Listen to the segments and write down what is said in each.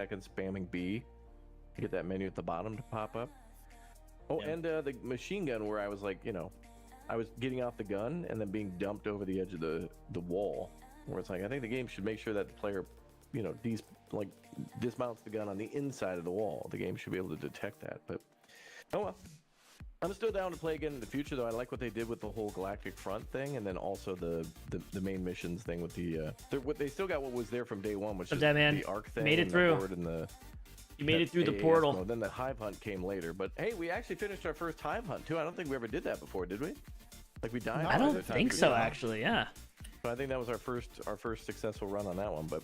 seconds spamming B to get that menu at the bottom to pop up. Oh, and the machine gun where I was like, you know, I was getting off the gun and then being dumped over the edge of the wall, where it's like, I think the game should make sure that the player, you know, dismounts the gun on the inside of the wall. The game should be able to detect that. But oh well. I'm still down to play again in the future, though. I like what they did with the whole Galactic Front thing, and then also the main missions thing with the. They still got what was there from day one, which is the arc thing. Made it through. You made it through the portal. Mode. Then the hive hunt came later, but hey, we actually finished our first hive hunt too. I don't think we ever did that before, did we? Like we died. I don't think so, actually. Yeah. But I think that was our first successful run on that one. But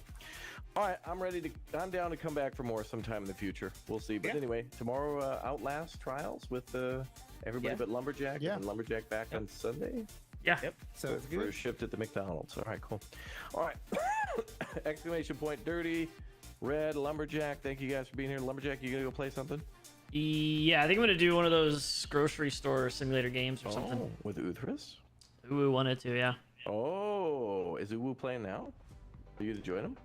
all right, I'm down to come back for more sometime in the future. We'll see. But anyway, tomorrow Outlast trials with everybody but Lumberjack. And Lumberjack back on Sunday. Yeah. Yep. So it's good. Shipped at the McDonald's. All right, cool. All right. Exclamation point dirty. Red, Lumberjack, thank you guys for being here. Lumberjack, you gonna go play something? Yeah, I think I'm gonna do one of those grocery store simulator games or something. With Uthris? Uwu wanted to, yeah. Oh, is Uwu playing now? Are you to join him?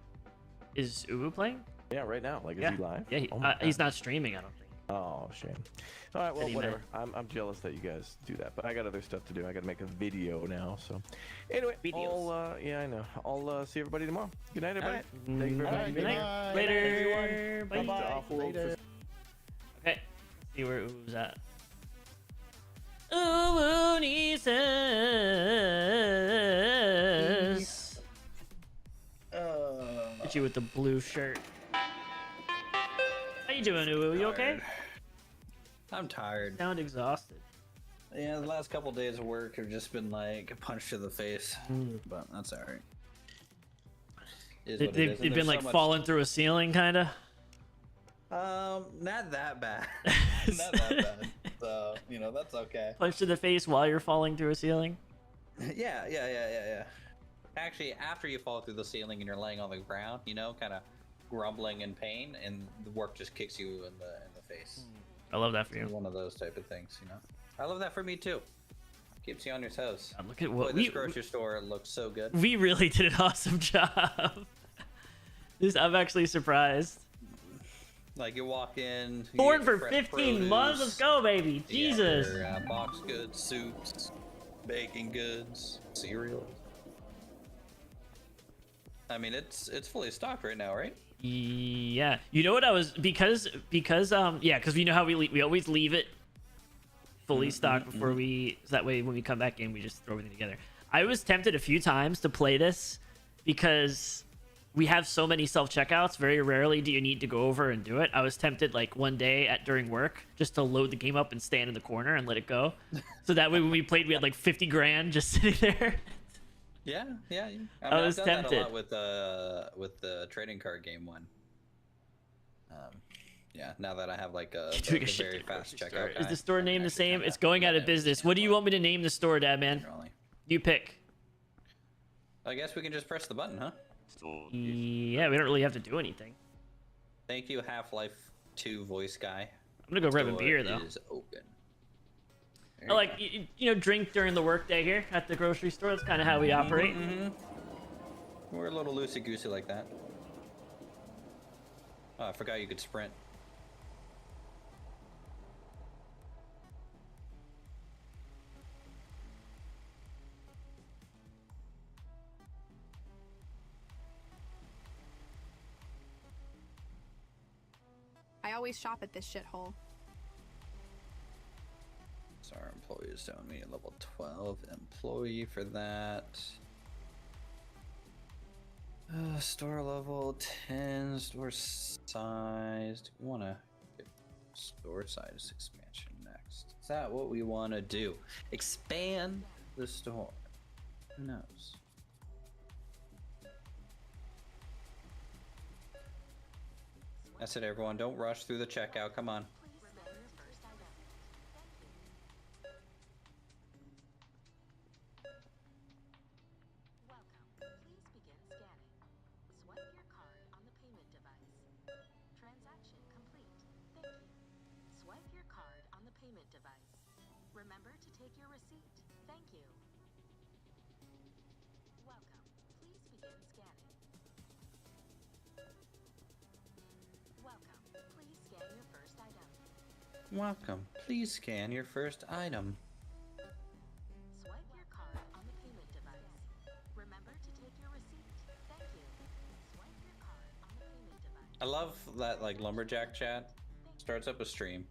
Is Uwu playing? Yeah, right now. Like, is he live? Yeah, he's not streaming, I don't think. Oh, shame. All right, well, whatever. I'm jealous that you guys do that, but I got other stuff to do. I got to make a video now, so. Anyway, yeah, I know. I'll see everybody tomorrow. Good night, everybody. Thank you very much. Good night. Later. Bye. Bye. Later. Okay, let's see where Uwu's at. Uwu Nieces. Hit you with the blue shirt. How you doing, Uwu? You okay? I'm tired. Sound exhausted. Yeah, the last couple days of work have just been like a punch to the face, but that's all right. They've been like falling through a ceiling, kind of. Not that bad. Not that bad. So you know that's okay. Punch to the face while you're falling through a ceiling. Yeah. Actually, after you fall through the ceiling and you're laying on the ground, you know, kind of grumbling in pain, and the work just kicks you in the face. I love that for you. It's one of those type of things, you know. I love that for me too. Keeps you on your toes. Look at what this grocery store looks so good. We really did an awesome job. I'm actually surprised. Like you walk in. Born for 15 months. Let's go, baby. Jesus. Box goods, soups, baking goods, cereal. I mean, it's fully stocked right now, right? Yeah. You know what I was because we know how we always leave it fully stocked before so that way when we come back in we just throw everything together. I was tempted a few times to play this because we have so many self-checkouts. Very rarely do you need to go over and do it. I was tempted like one day during work just to load the game up and stand in the corner and let it go. So that way when we played we had like 50 grand just sitting there. Yeah. I was I've done tempted. that a lot with the trading card game one. Yeah, now that I have like a very fast checkout. Is the store name the same? It's going out of business. What do you want me to name the store, Dad, man? You pick. I guess we can just press the button, huh? Yeah, we don't really have to do anything. Thank you, Half-Life 2 voice guy. I'm gonna go grab a beer though. Is open. I like drink during the workday here at the grocery store. That's kind of how we operate. We're a little loosey goosey like that. Oh, I forgot you could sprint. I always shop at this shithole. So our employees telling me level 12 employee for that. Store level 10, store size. Do we want to get store size expansion next? Is that what we want to do? Expand the store. Who knows? That's it, everyone. Don't rush through the checkout. Come on. Remember to take your receipt. Thank you. Welcome. Please begin scanning. Welcome. Please scan your first item. Swipe your card on the payment device. Remember to take your receipt. Thank you. Swipe your card on the payment device. I love that like lumberjack chat starts up a stream,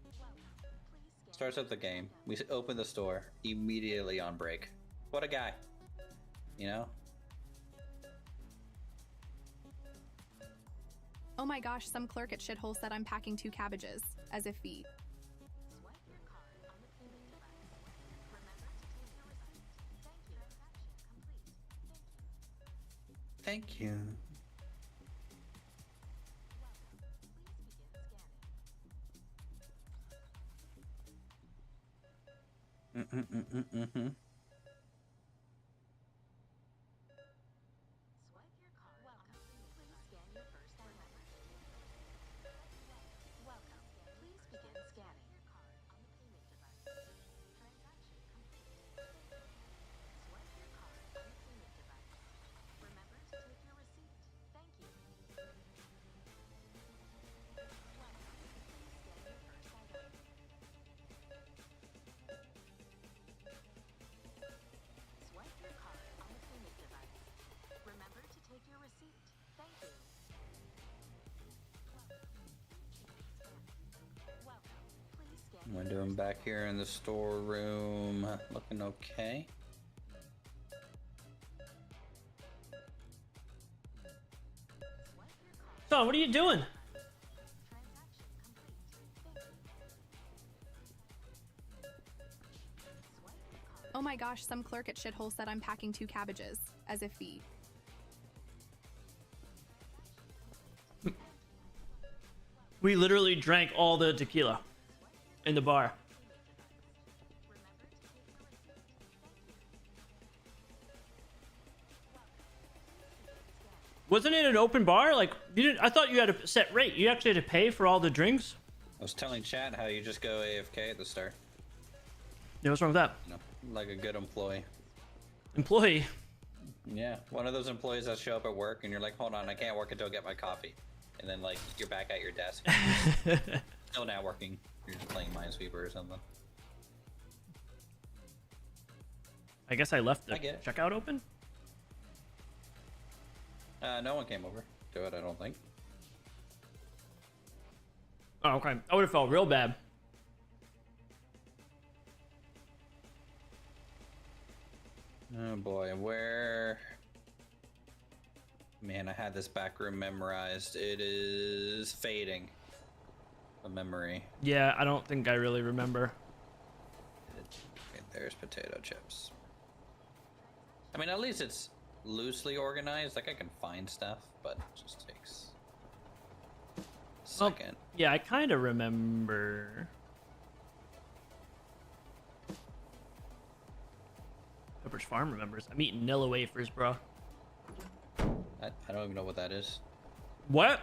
starts up the game. We open the store immediately on break. What a guy, you know? Oh my gosh, some clerk at shithole said I'm packing 2 cabbages. As if he. Swipe your card on the payment device. Remember to take your receipt. Thank you. Transaction complete. Thank you. Mm-mm-mm-mm-mm-mm. Swipe your card. Welcome. Please scan your first remember. Welcome. Please begin scanning your card on the payment device. Transaction complete. Swipe your card on the payment device. Remember to take your receipt. Thank you. Welcome. Please scan your first item. Swipe your card on the payment device. Remember to take your receipt. Thank you. Welcome. Please scan. We're doing back here in the storeroom. Looking okay. Swipe your card. Son, what are you doing? Transaction complete. Thank you. Swipe your card. Oh my gosh, some clerk at shithole said I'm packing 2 cabbages. As if he. We literally drank all the tequila in the bar. Remember to take your receipt. Thank you. Wasn't it an open bar? Like you didn't? I thought you had a set rate. You actually had to pay for all the drinks. I was telling chat how you just go AFK at the start. Yeah, what's wrong with that? You know, like a good employee. Employee. Yeah, one of those employees that show up at work and you're like, hold on, I can't work until I get my coffee. And then like you're back at your desk. Still not working. You're just playing Minesweeper or something. I guess I left the I get it. checkout open. No one came over to it, I don't think. Oh, okay. I would have felt real bad. Oh boy, where... Man, I had this back room memorized. It is fading. A memory. Yeah, I don't think I really remember. Okay, there's potato chips. I mean, at least it's loosely organized. Like, I can find stuff, but it just takes a Well, second. yeah, I kind of remember. Pepper's Farm remembers. I'm eating Nilla wafers, bro. I don't even know what that is. What?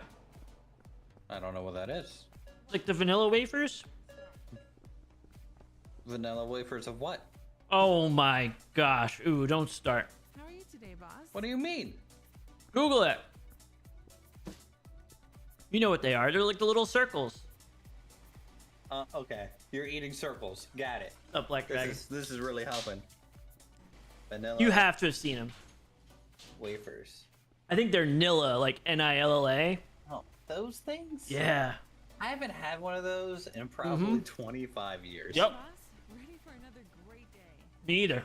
I don't know what that is. Like the vanilla wafers? Vanilla wafers of what? Oh my gosh. Ooh, don't start. How are you today, boss? What do you mean? Google it. You know what they are. They're like the little circles. Okay. You're eating circles. Got it. Up, Black Dragon. This is really helping. Vanilla You have to have seen them. wafers. I think they're Nilla, like Nilla. Oh, those things? Yeah. I haven't had one of those in probably 25 years. Yep. Boss, ready for another great day. Me either.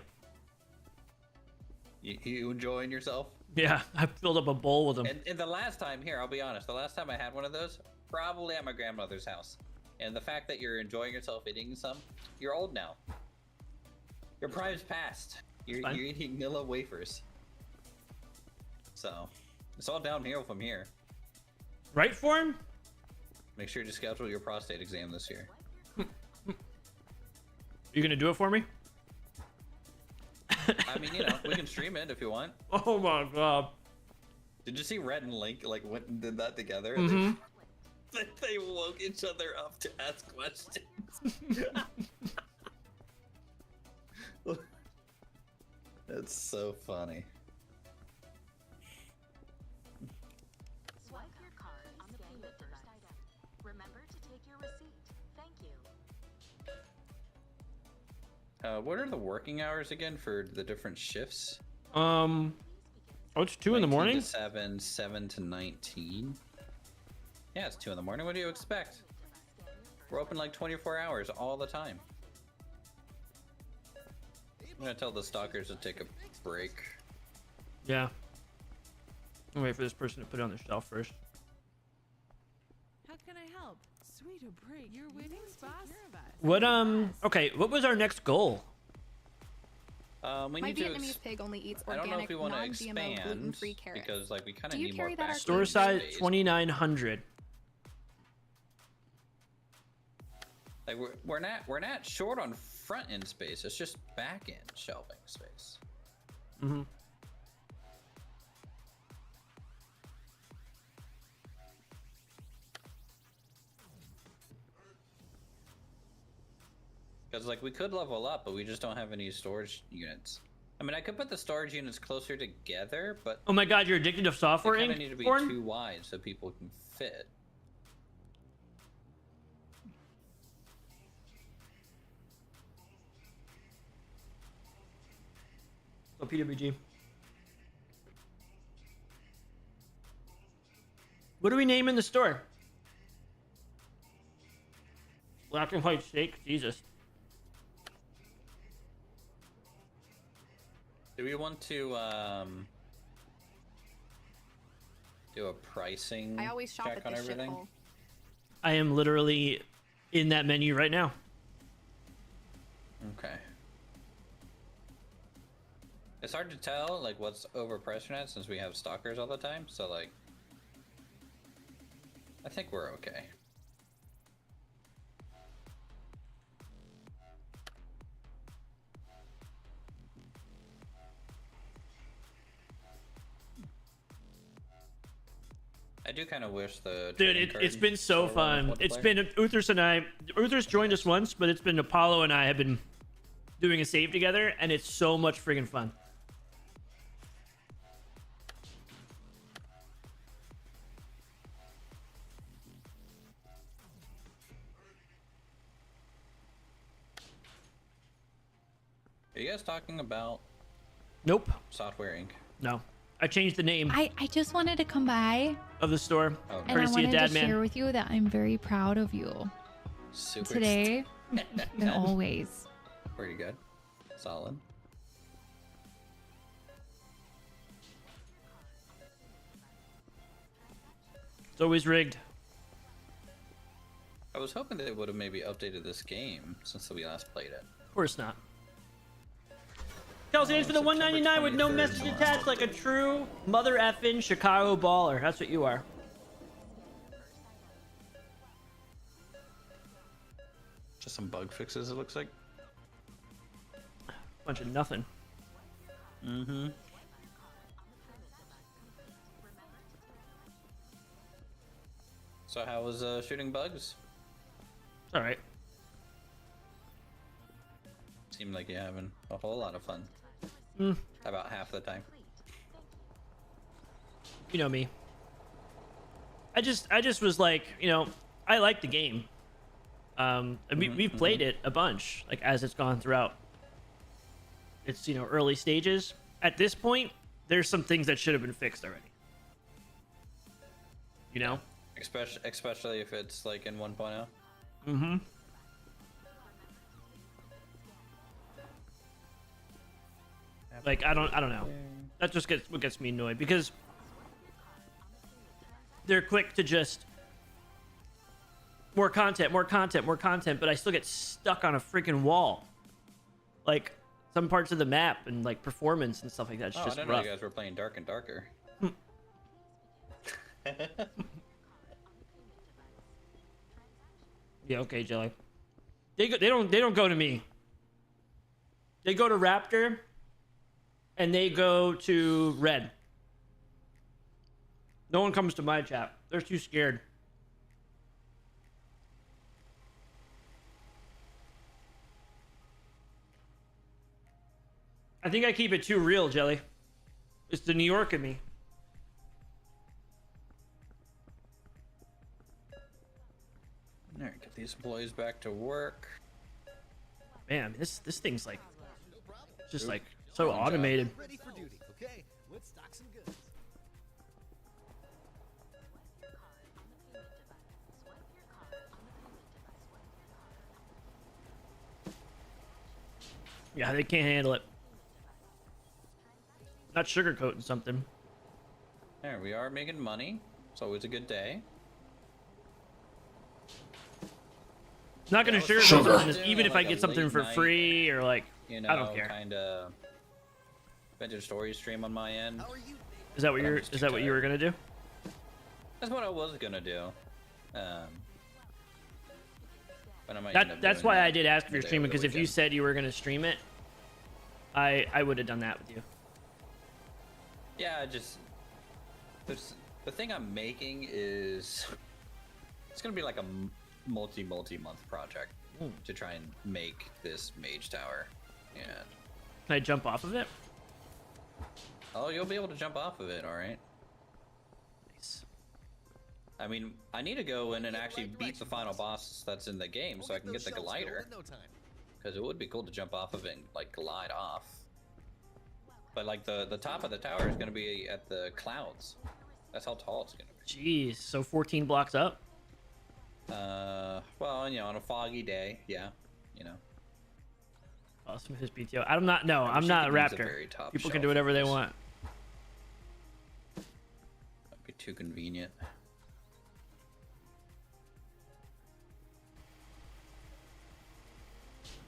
You enjoying yourself? Yeah, I filled up a bowl with them. And the last time, here, I'll be honest, the last time I had one of those, probably at my grandmother's house. And the fact that you're enjoying yourself eating some, you're old now. Your prime's past. You're Fine. eating Nilla wafers. So, it's all downhill from here. Right for him? Make sure to schedule your prostate exam this year. You gonna do it for me? I mean, you know, we can stream it if you want. Oh my god. Did you see Red and Link like went and did that together? Mhm. They woke each other up to ask questions. That's so funny. Swipe your card on the payment device. Remember to take your receipt. Thank you. What are the working hours again for the different shifts? Oh, it's 2 in the 19 morning. to 7, 7 to 19. Yeah, it's 2 in the morning. What do you expect? We're open like 24 hours all the time. I'm gonna tell the stalkers to take a break. Yeah. I'll wait for this person to put it on their shelf first. How can I help? Sweet a break. You're winning, boss. What okay, what was our next goal? We My need to. Vietnamese pig only eats I don't know if organic, we want to non-GMO, expand gluten-free carrots. because like we kind Do of you need more carry that back. at Store size space. 2900. Like we're not short on front end space. It's just back end shelving space. Mhm. Because like we could level up, but we just don't have any storage units. I mean, I could put the storage units closer together, but Oh my god, you're addicted to software they kind Inc. of need to be porn? too wide so people can fit. So PWG. What do we name in the store? Black and white steak? Jesus. Do we want to do a pricing I always shop check at on this everything? shithole. I am literally in that menu right now. Okay. It's hard to tell like what's overpriced or not since we have stalkers all the time. So like, I think we're okay. I do kind of wish the Dude, trading it's card been so store fun. was It's multiplayer. been Uthers and I. Uthers joined us once, but it's been Apollo and I have been doing a save together, and it's so much friggin' fun. Are you guys talking about Nope. Software Inc? No. I changed the name I just wanted to come by of the store. Oh, and I Courtesy of wanted to Dad Man. share with you that I'm very proud of you super today and always. pretty good, solid. It's always rigged. I was hoping they would have maybe updated this game since we last played it. Of course not. Kelsey, thanks for the September 199 with no 23rd, message the last attached, like a true mother effing Chicago baller. That's what you are. Just some bug fixes, it looks like. Bunch of nothing. Mm-hmm. So how was shooting bugs? It's all right. Seemed like you're having a whole lot of fun. Mm, About half the time. you know me. I just was like, you know, I like the game. And we've played it a bunch, like as it's gone throughout. It's, you know, early stages. At this point, there's some things that should have been fixed already. You know? Especially if it's like in 1.0. Mm-hmm. Like I don't know. That just what gets me annoyed because they're quick to just more content, but I still get stuck on a freaking wall. Like some parts of the map and like performance and stuff like that. It's Oh, I just didn't know rough. you guys were playing Dark and Darker. Yeah, okay, Jelly. They don't go to me. They go to Raptor and they go to Red. No one comes to my chat. They're too scared. I think I keep it too real, Jelly. It's the New York in me. Alright, get these employees back to work. Man, this thing's like just like so automated. Ready for duty, okay? Let's stock some goods. Yeah, they can't handle it. Not sugarcoating something. There, we are making money. It's always a good day. Not gonna Yeah, sugarcoat sugar. something, just even if I Like a get something late for night, free or like, You know, I don't care. kind of vintage story stream on my end. How are you? Is that what But I'm you're? just Is too that what you were tired. gonna do? That's what I was gonna do. But I might end up That's doing why that I did ask if the you're day streaming, over the because if you weekend. said you were gonna stream it, I would have done that with you. Yeah, I just the thing I'm making is it's gonna be like a multi-month project to try and make this mage tower. Yeah. Can I jump off of it? Oh, you'll be able to jump off of it, all right. Nice. I mean, I need to go in and actually beat the final boss that's in the game so I can get the glider, No time. because it would be cool to jump off of it and like glide off. But like the top of the tower is gonna be at the clouds. That's how tall it's gonna be. Jeez, so 14 blocks up. Well, you know, on a foggy day, yeah, you know. Awesome, his PTO. I'm not. No, I I'm wish not a you could use the raptor. very top People can shelf do whatever of they this. want. That'd be too convenient.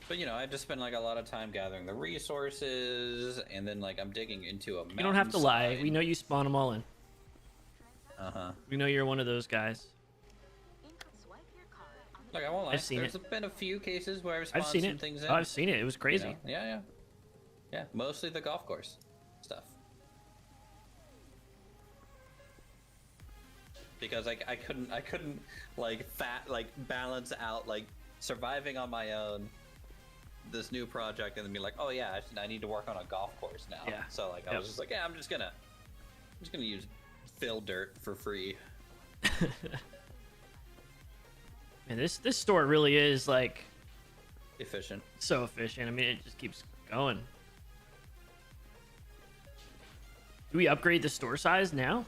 But you know, I just spend like a lot of time gathering the resources, and then like I'm digging into a. You don't have to lie. We know you spawn them all in. Uh huh. We know you're one of those guys. Look, I won't lie. I've seen There's it. been a few cases where I've spawned I've seen some it. things in. Oh, I've seen it. It was you crazy. know? Yeah. Yeah, mostly the golf course stuff. Because like I couldn't like balance out like surviving on my own this new project and then be like, oh yeah, I need to work on a golf course now. Yeah. So like I Yep. was just like, yeah, I'm just gonna use fill dirt for free. Man, this store really is like Efficient. so efficient. I mean, it just keeps going. Do we upgrade the store size now?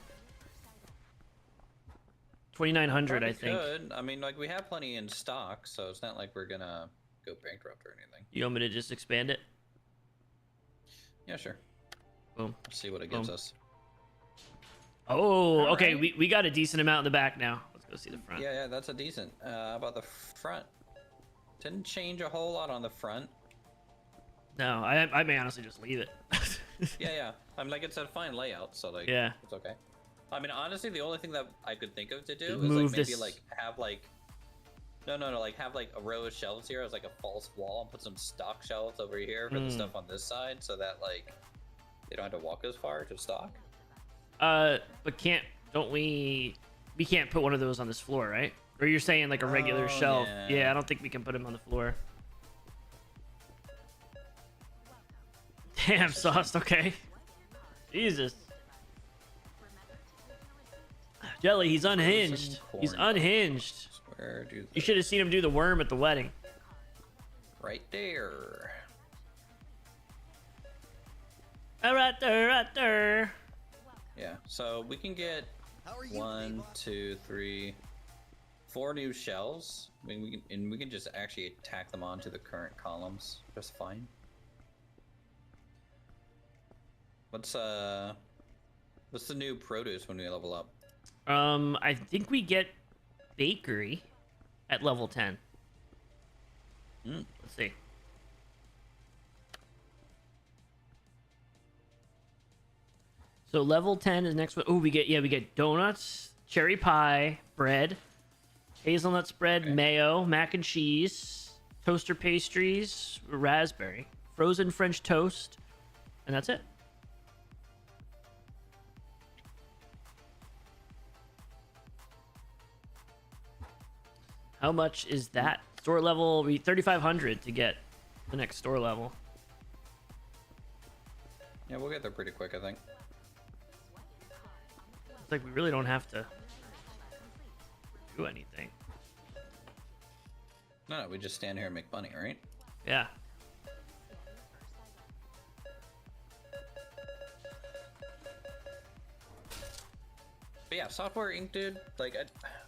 2,900, I Probably think. could. I mean, like we have plenty in stock, so it's not like we're gonna go bankrupt or anything. You want me to just expand it? Yeah, sure. Boom. Let's see what it gives Boom. us. Oh, okay. Alright. We got a decent amount in the back now. Let's go see the front. Yeah, that's a decent. How about the front? Didn't change a whole lot on the front. No, I may honestly just leave it. Yeah. I'm like, it's a fine layout, so like, Yeah. it's okay. I mean, honestly, the only thing that I could think of to do Just is move like maybe this- like have like, no, like have like a row of shelves here as like a false wall and put some stock shelves over here for the stuff on this side, so that like they don't have to walk as far to stock. But we can't put one of those on this floor, right? Or you're saying like a regular Oh, shelf? yeah. Yeah, I don't think we can put them on the floor. Damn, sauce. Okay. Jesus. Jelly, he's unhinged. He's corn unhinged. Where do You should have seen him do the worm at the wedding. right there. Right there, right there. Yeah, so we can get How are you? 1, 2, 3, 4 new shelves. I mean, we can just actually tack them onto the current columns just fine. What's the new produce when we level up? I think we get bakery at level 10. Let's see. So level 10 is next one. Oh, we get donuts, cherry pie, bread, hazelnut spread, mayo, mac and cheese, toaster pastries, raspberry, frozen French toast, and that's it. How much is that? Store level, we 3,500 to get the next store level. Yeah, we'll get there pretty quick, I think. It's like we really don't have to do anything. No, we just stand here and make money, right? Yeah. But yeah, Software Inc. dude, like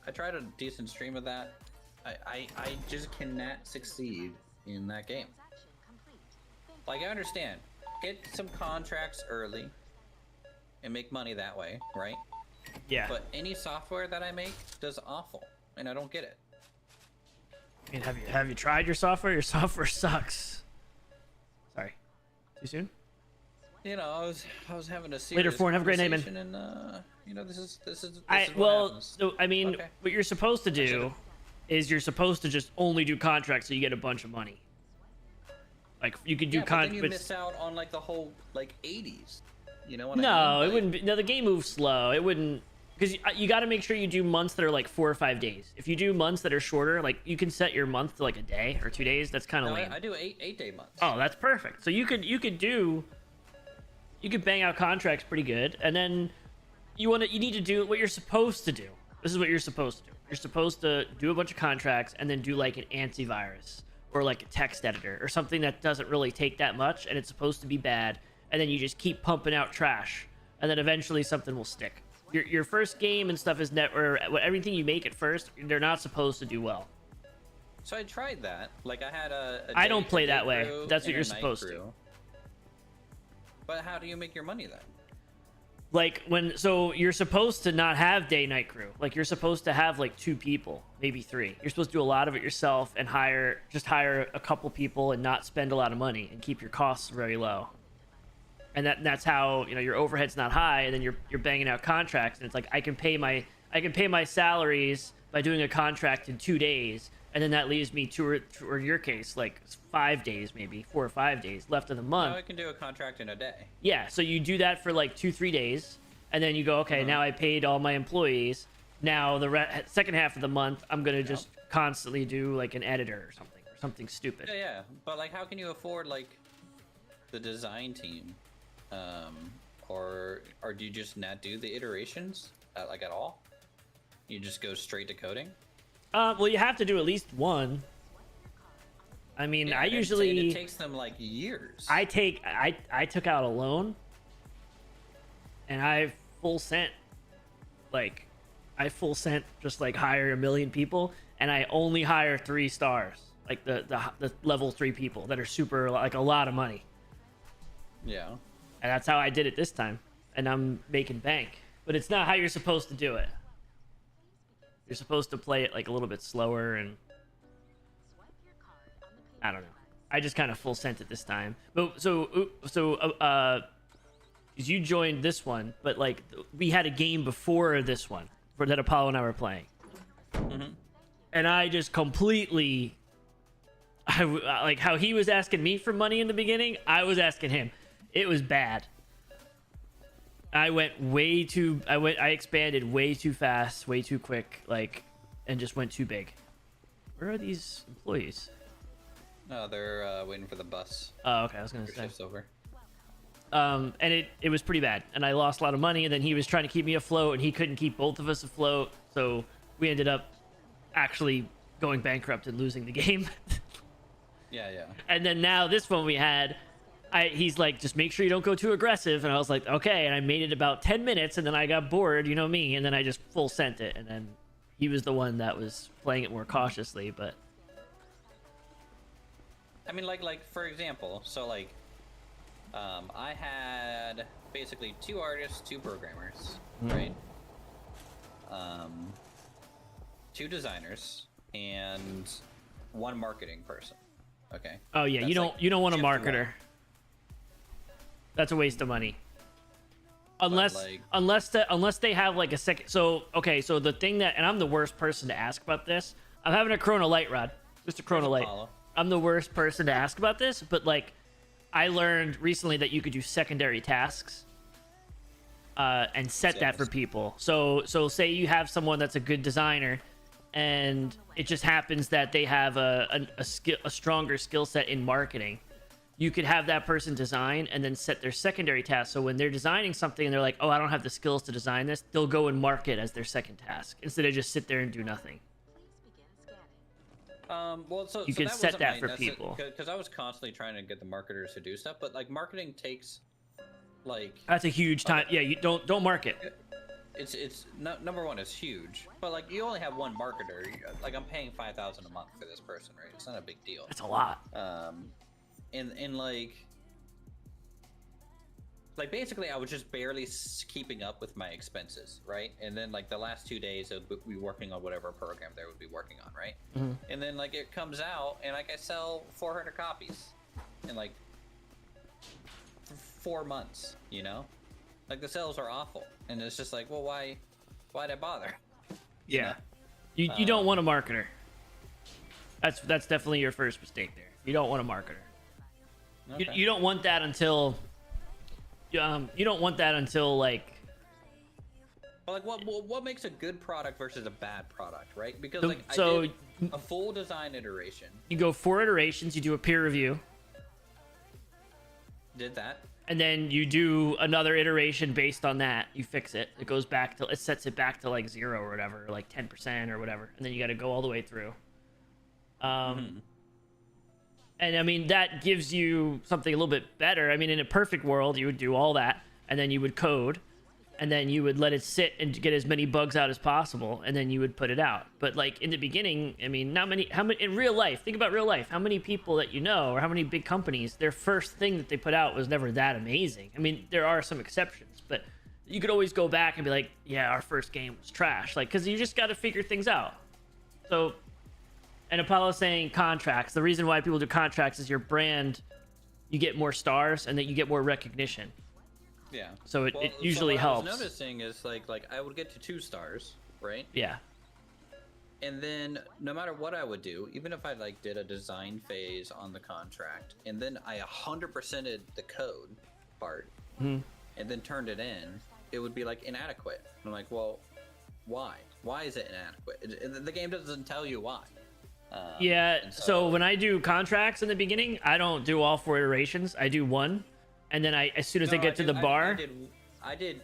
I tried a decent stream of that. I just cannot succeed in that game. Transaction complete. Thank Like, I understand. Get some contracts early and make money that way, right? Yeah. But any software that I make does awful, and I don't get it. I mean, have you tried your software? Your software sucks. Sorry. Too soon? You know, I was having a Later, serious Foreign. Have a great night, man. conversation, and you know, this is what Well, happens. so I mean, Okay. what you're supposed to do should've- is you're supposed to just only do contracts so you get a bunch of money. Like you could do Yeah, but then you contracts. miss out on like the whole like 80s. You know what I No, mean? it Like, wouldn't be. No, the game moves slow. It wouldn't, because you got to make sure you do months that are like 4 or 5 days. If you do months that are shorter, like you can set your month to like a day or 2 days. That's kind of No, lame. I do 8-day months. Oh, that's perfect. So you could bang out contracts pretty good, and then you need to do what you're supposed to do. This is what you're supposed to do. You're supposed to do a bunch of contracts and then do like an antivirus or like a text editor or something that doesn't really take that much, and it's supposed to be bad, and then you just keep pumping out trash, and then eventually something will stick. Your first game and stuff is or everything you make at first, they're not supposed to do well. So I tried that. Like I had I don't play a day that way. crew That's what and a you're night supposed to. crew. But how do you make your money then? Like so you're supposed to not have day night crew. Like you're supposed to have like 2 people, maybe 3. You're supposed to do a lot of it yourself and hire a couple people and not spend a lot of money and keep your costs very low. And that's how, you know, your overhead's not high, and then you're banging out contracts, and it's like I can pay my salaries by doing a contract in 2 days, and then that leaves me 2 or in your case like 5 days, maybe 4 or 5 days left of the month. No, I can do a contract in a day. Yeah, so you do that for like 2-3 days, and then you go, okay, now I paid all my employees. Now the second half of the month, I'm gonna just constantly do like an editor or something stupid. Yeah. But like, how can you afford like the design team, or do you just not do the iterations like at all? You just go straight to coding? Well, you have to do at least one. I mean, Yeah, I and usually it takes them like years. I took out a loan, and I full sent just like hire 1 million people, and I only hire 3 stars, like the level 3 people that are super, like a lot of money. Yeah. And that's how I did it this time, and I'm making bank. But it's not how you're supposed to do it. You're supposed to play it like a little bit slower, and Swipe your card on the payment I don't know. device. I just kind of full sent it this time. But so 'cause you joined this one, but like we had a game before this one that Apollo and I were playing, and I just completely, like how he was asking me for money in the beginning. I was asking him. It was bad. I expanded way too fast, way too quick, like, and just went too big. Where are these employees? No, they're waiting for the bus. Oh, okay. I was gonna Your say. shift's over. And it was pretty bad, and I lost a lot of money, and then he was trying to keep me afloat, and he couldn't keep both of us afloat, so we ended up actually going bankrupt and losing the game. Yeah. And then now this one we had, he's like, just make sure you don't go too aggressive, and I was like, okay, and I made it about 10 minutes, and then I got bored, you know me, and then I just full sent it, and then he was the one that was playing it more cautiously. But I mean, like for example, so like, I had basically 2 artists, 2 programmers, right? 2 designers and 1 marketing person. Okay. oh yeah, That's you don't like want a shift marketer. 1. That's a waste of money. Unless like- unless they have like a second. So okay, so the thing that, and I'm the worst person to ask about this. I'm having a Corona Light, Rod. Just a Corona Light. Apollo. I'm the worst person to ask about this, but like, I learned recently that you could do secondary tasks, and set that for Yes. people. So say you have someone that's a good designer, and it just happens that they have a stronger skill set in marketing. You could have that person design and then set their secondary task. So when they're designing something and they're like, oh, I don't have the skills to design this, they'll go and mark it as their second task instead of just sit there and do nothing. Please begin scanning. Well, so You so could that set wasn't that my for people. because I was constantly trying to get the marketers to do stuff, but like marketing takes like That's a huge time. Yeah, you don't mark it. it's number one, it's huge, but like you only have one marketer. Like I'm paying 5,000 a month for this person, right? It's not a big deal. That's a lot. And like basically I was just barely keeping up with my expenses, right? And then like the last 2 days I would be working on whatever program they would be working on, right? And then like it comes out and like I sell 400 copies in like 4 months, you know? Like the sales are awful, and it's just like, well, why'd I bother? Yeah, you don't want a marketer. That's definitely your first mistake there. You don't want a marketer. Okay. You don't want that until you don't want that until like. But like, what makes a good product versus a bad product, right? Because So- like so- I did a full design iteration. You go 4 iterations. You do a peer review, Did that. and then you do another iteration based on that. You fix it. It goes back to it sets it back to like 0 or whatever, like 10% or whatever, and then you got to go all the way through. And I mean that gives you something a little bit better. I mean, in a perfect world, you would do all that, and then you would code, and then you would let it sit and get as many bugs out as possible, and then you would put it out. But like in the beginning, I mean, how many in real life? Think about real life. How many people that you know, or how many big companies, their first thing that they put out was never that amazing. I mean, there are some exceptions, but you could always go back and be like, yeah, our first game was trash, like because you just got to figure things out. So. And Apollo's saying contracts. The reason why people do contracts is your brand, you get more stars and that you get more recognition. Yeah. So it usually so what helps. I was noticing is like I would get to 2 stars, right? Yeah. And then no matter what I would do, even if I like did a design phase on the contract, and then I 100%ed the code part, and then turned it in, it would be like inadequate. And I'm like, well, why? Why is it inadequate? The game doesn't tell you why. Yeah. and So when I do contracts in the beginning, I don't do all 4 iterations. I do 1, and then as soon as I get to the bar, I did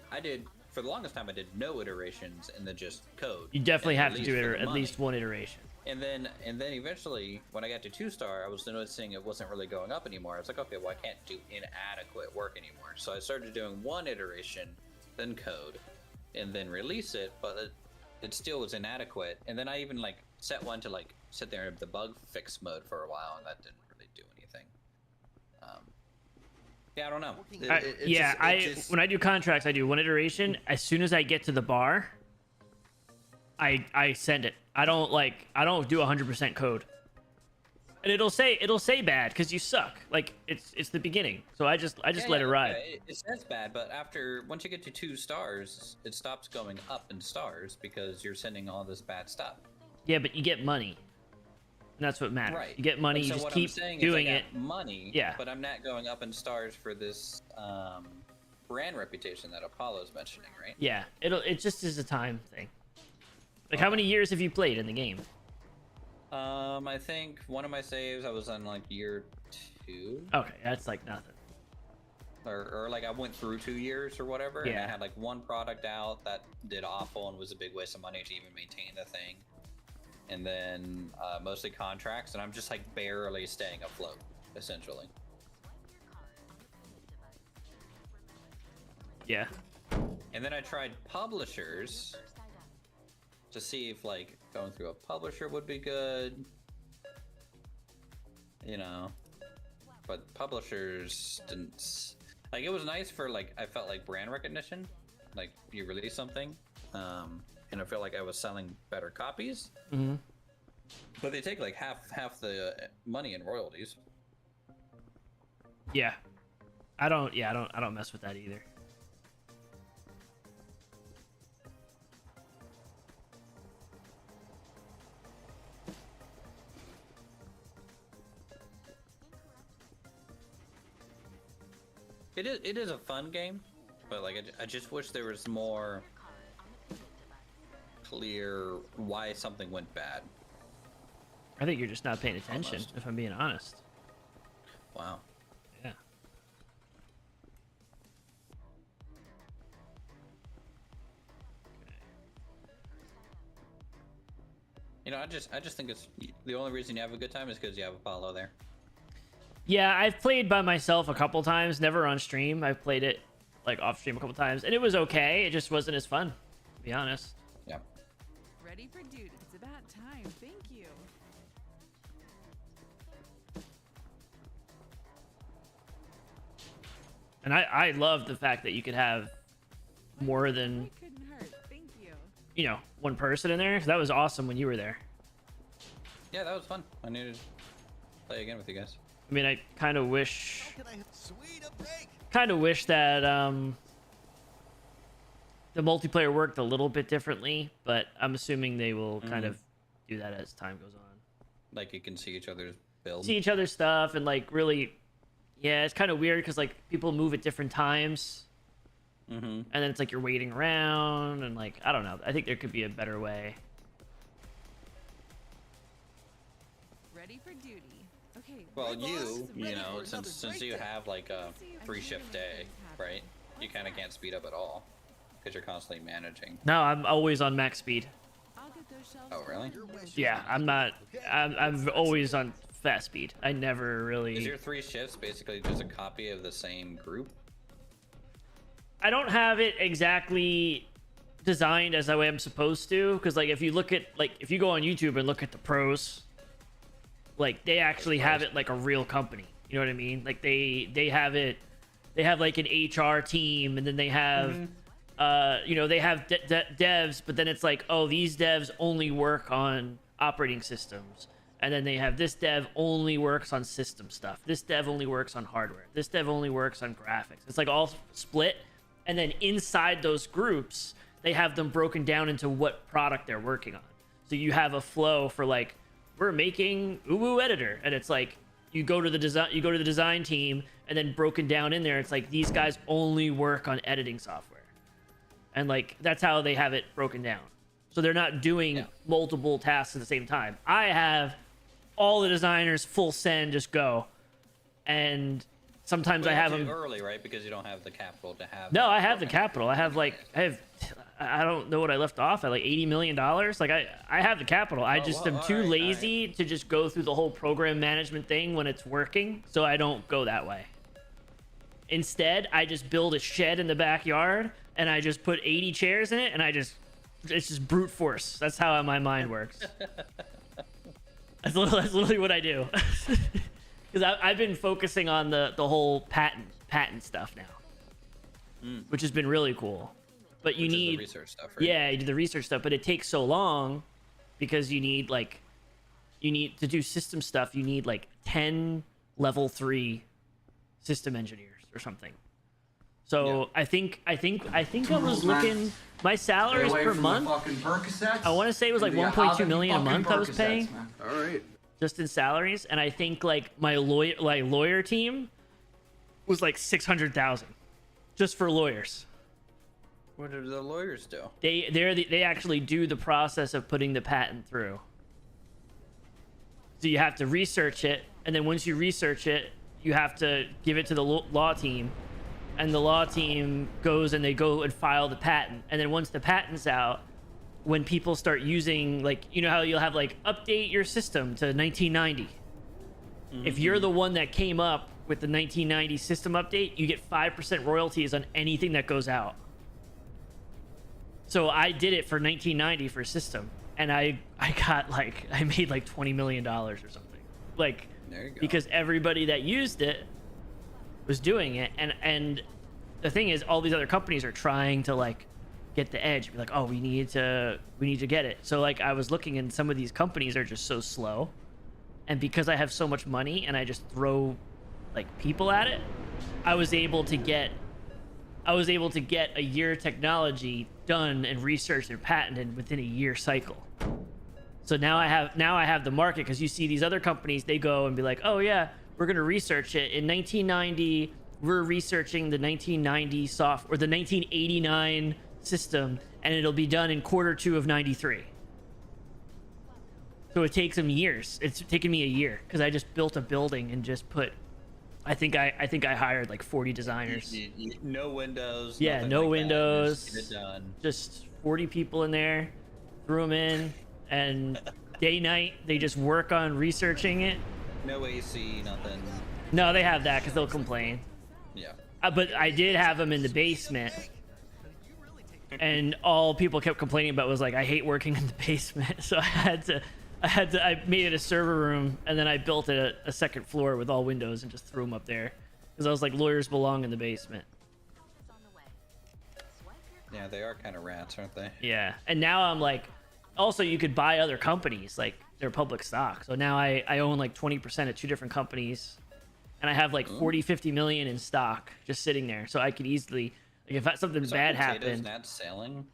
for the longest time. I did no iterations and then just code. you definitely and have to release do for it the at money. least 1 iteration. And then eventually, when I got to 2-star, I was noticing it wasn't really going up anymore. I was like, okay, well, I can't do inadequate work anymore. So I started doing 1 iteration, then code, and then release it, but it still was inadequate. And then I even like set one to like sit there in the bug fix mode for a while, and that didn't really do anything. Yeah, I don't know. When I do contracts, I do 1 iteration. As soon as I get to the bar, I send it. I don't do 100% code, and it'll say bad because you suck. Like it's the beginning, so I just let it ride. Yeah, it says bad, but once you get to 2 stars, it stops going up in stars because you're sending all this bad stuff. Yeah, but you get money. And that's what matters. Right. You get money, And you so just what keep I'm saying doing is I it. got money, Yeah. but I'm not going up in stars for this brand reputation that Apollo's mentioning, right? Yeah, it just is a time thing. Like how many years have you played in the game? I think one of my saves I was on like year 2. Okay, that's like nothing. Or like I went through 2 years or whatever, and I Yeah. had like 1 product out that did awful and was a big waste of money to even maintain the thing. And then mostly contracts, and I'm just like barely staying afloat, essentially. Yeah. And then I tried publishers to see if like going through a publisher would be good, you know. But publishers didn't like. It was nice for like I felt like brand recognition, like you release something, and I feel like I was selling better copies. Mm-hmm. But they take like half the money in royalties. Yeah. I don't mess with that either. It is a fun game, but like I just wish there was more clear why something went bad. I think you're just not paying attention, Almost. if I'm being honest. Wow. Yeah. You know, I just think it's the only reason you have a good time is because you have Apollo there. Yeah, I've played by myself a couple times, never on stream. I've played it like off stream a couple times, and it was okay. It just wasn't as fun. be honest. Yeah. Ready for duty. It's about time. Thank you. And I love the fact that you could have more than, It couldn't hurt. Thank you. you know, one person in there. That was awesome when you were there. Yeah, that was fun. I needed to play again with you guys. I mean, I kind of wish How can I sweet a break? that the multiplayer worked a little bit differently, but I'm assuming they will kind of do that as time goes on. Like you can see each other's build. See each other's stuff and like really, yeah, it's kind of weird because like people move at different times, and then it's like you're waiting around and like I don't know. I think there could be a better way. Ready for duty. Okay. Well, boss. you Ready know, for another since you have like a See if 3-shift day, happen. right? You kind of can't speed up at all because you're constantly managing. No, I'm always on max speed. I'll get those shelves. Oh, really? filled and those Yeah, I'm not. I'm always on fast speed. I never Is really. your 3 shifts basically just a copy of the same group? I don't have it exactly designed as the way I'm supposed to, because like if you look at like if you go on YouTube and look at the pros, like they actually have it like a real company. You know what I mean? Like they have it. They have like an HR team, and then they have. You know, they have devs, but then it's like, oh, these devs only work on operating systems. And then they have this dev only works on system stuff. This dev only works on hardware. This dev only works on graphics. It's like all split. And then inside those groups, they have them broken down into what product they're working on. So you have a flow for like, we're making Uwu Editor. And it's like, you go to the design team, and then broken down in there, it's like these guys only work on editing software. And like that's how they have it broken down. So they're not doing multiple tasks at the same time. I have all the designers full send, just go. And sometimes But I you have to them. early, right? Because you don't have the capital to have. No, I have the capital. I have I don't know what I left off at, like $80 million. Like I have the capital. I just am too lazy to just go through the whole program management thing when it's working. So I don't go that way. Instead, I just build a shed in the backyard and I just put 80 chairs in it, and it's just brute force. That's how my mind works. That's literally what I do. Because I've been focusing on the whole patent stuff now, which has been really cool. But you need the research stuff, right? Yeah, you do the research stuff, but it takes so long because you need to do system stuff. You need like 10 level 3 system engineers or something. So I think I was looking, my salaries per month, I want to say it was like 1.2 million a month I was paying. All right. Just in salaries, and I think like my lawyer team was like 600,000 just for lawyers. What do the lawyers do? They actually do the process of putting the patent through. So you have to research it, and then once you research it, you have to give it to the law team, and the law team goes and they go and file the patent. And then once the patent's out, when people start using, like, you know how you'll have like update your system to 1990. If you're the one that came up with the 1990 system update, you get 5% royalties on anything that goes out. So I did it for 1990 for system, and I made like $20 million or something. Like, There you go. because everybody that used it was doing it, and the thing is, all these other companies are trying to like get the edge, be like, oh, we need to get it. So like I was looking, and some of these companies are just so slow, and because I have so much money and I just throw like people at it, I was able to get a year technology done and researched and patented within a year cycle. So now I have the market, because you see these other companies, they go and be like, oh yeah, we're going to research it in 1990. We're researching the 1990 or the 1989 system, and it'll be done in Q2 of 93. So it takes them years. It's taken me a year because I just built a building and just put, I think I hired like 40 designers. No windows. Yeah, nothing no like windows. That. Just get it done. Just 40 people in there, threw them in, and day night they just work on researching it. No AC, nothing. No, they have that because they'll complain. Yeah. But I did have them in the basement, and all people kept complaining about was like, I hate working in the basement. So I made it a server room, and then I built a second floor with all windows and just threw them up there because I was like, lawyers belong in the basement. Yeah, they are kind of rats, aren't they? Yeah, and now I'm like, also you could buy other companies, like they're public stock. So now I own like 20% of 2 different companies, and I have like 40-50 million in stock just sitting there. So I could easily, like, if something bad happened. Not selling?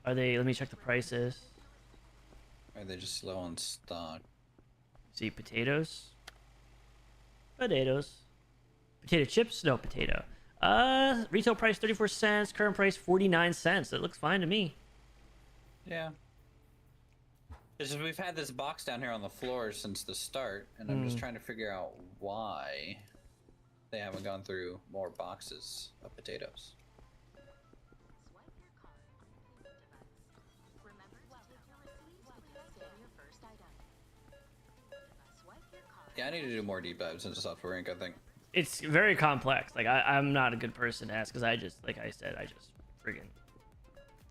Are they? Let me check the prices. Or are they just low on stock? See, potatoes. Potato chips? No, potato. Retail price 34 cents. Current price 49 cents. That looks fine to me. Yeah. It's just we've had this box down here on the floor since the start, and I'm just trying to figure out why they haven't gone through more boxes of potatoes. Yeah, I need to do more deep dives into Software Inc., I think. It's very complex. Like, I'm not a good person to ask because I just, like I said, I just friggin'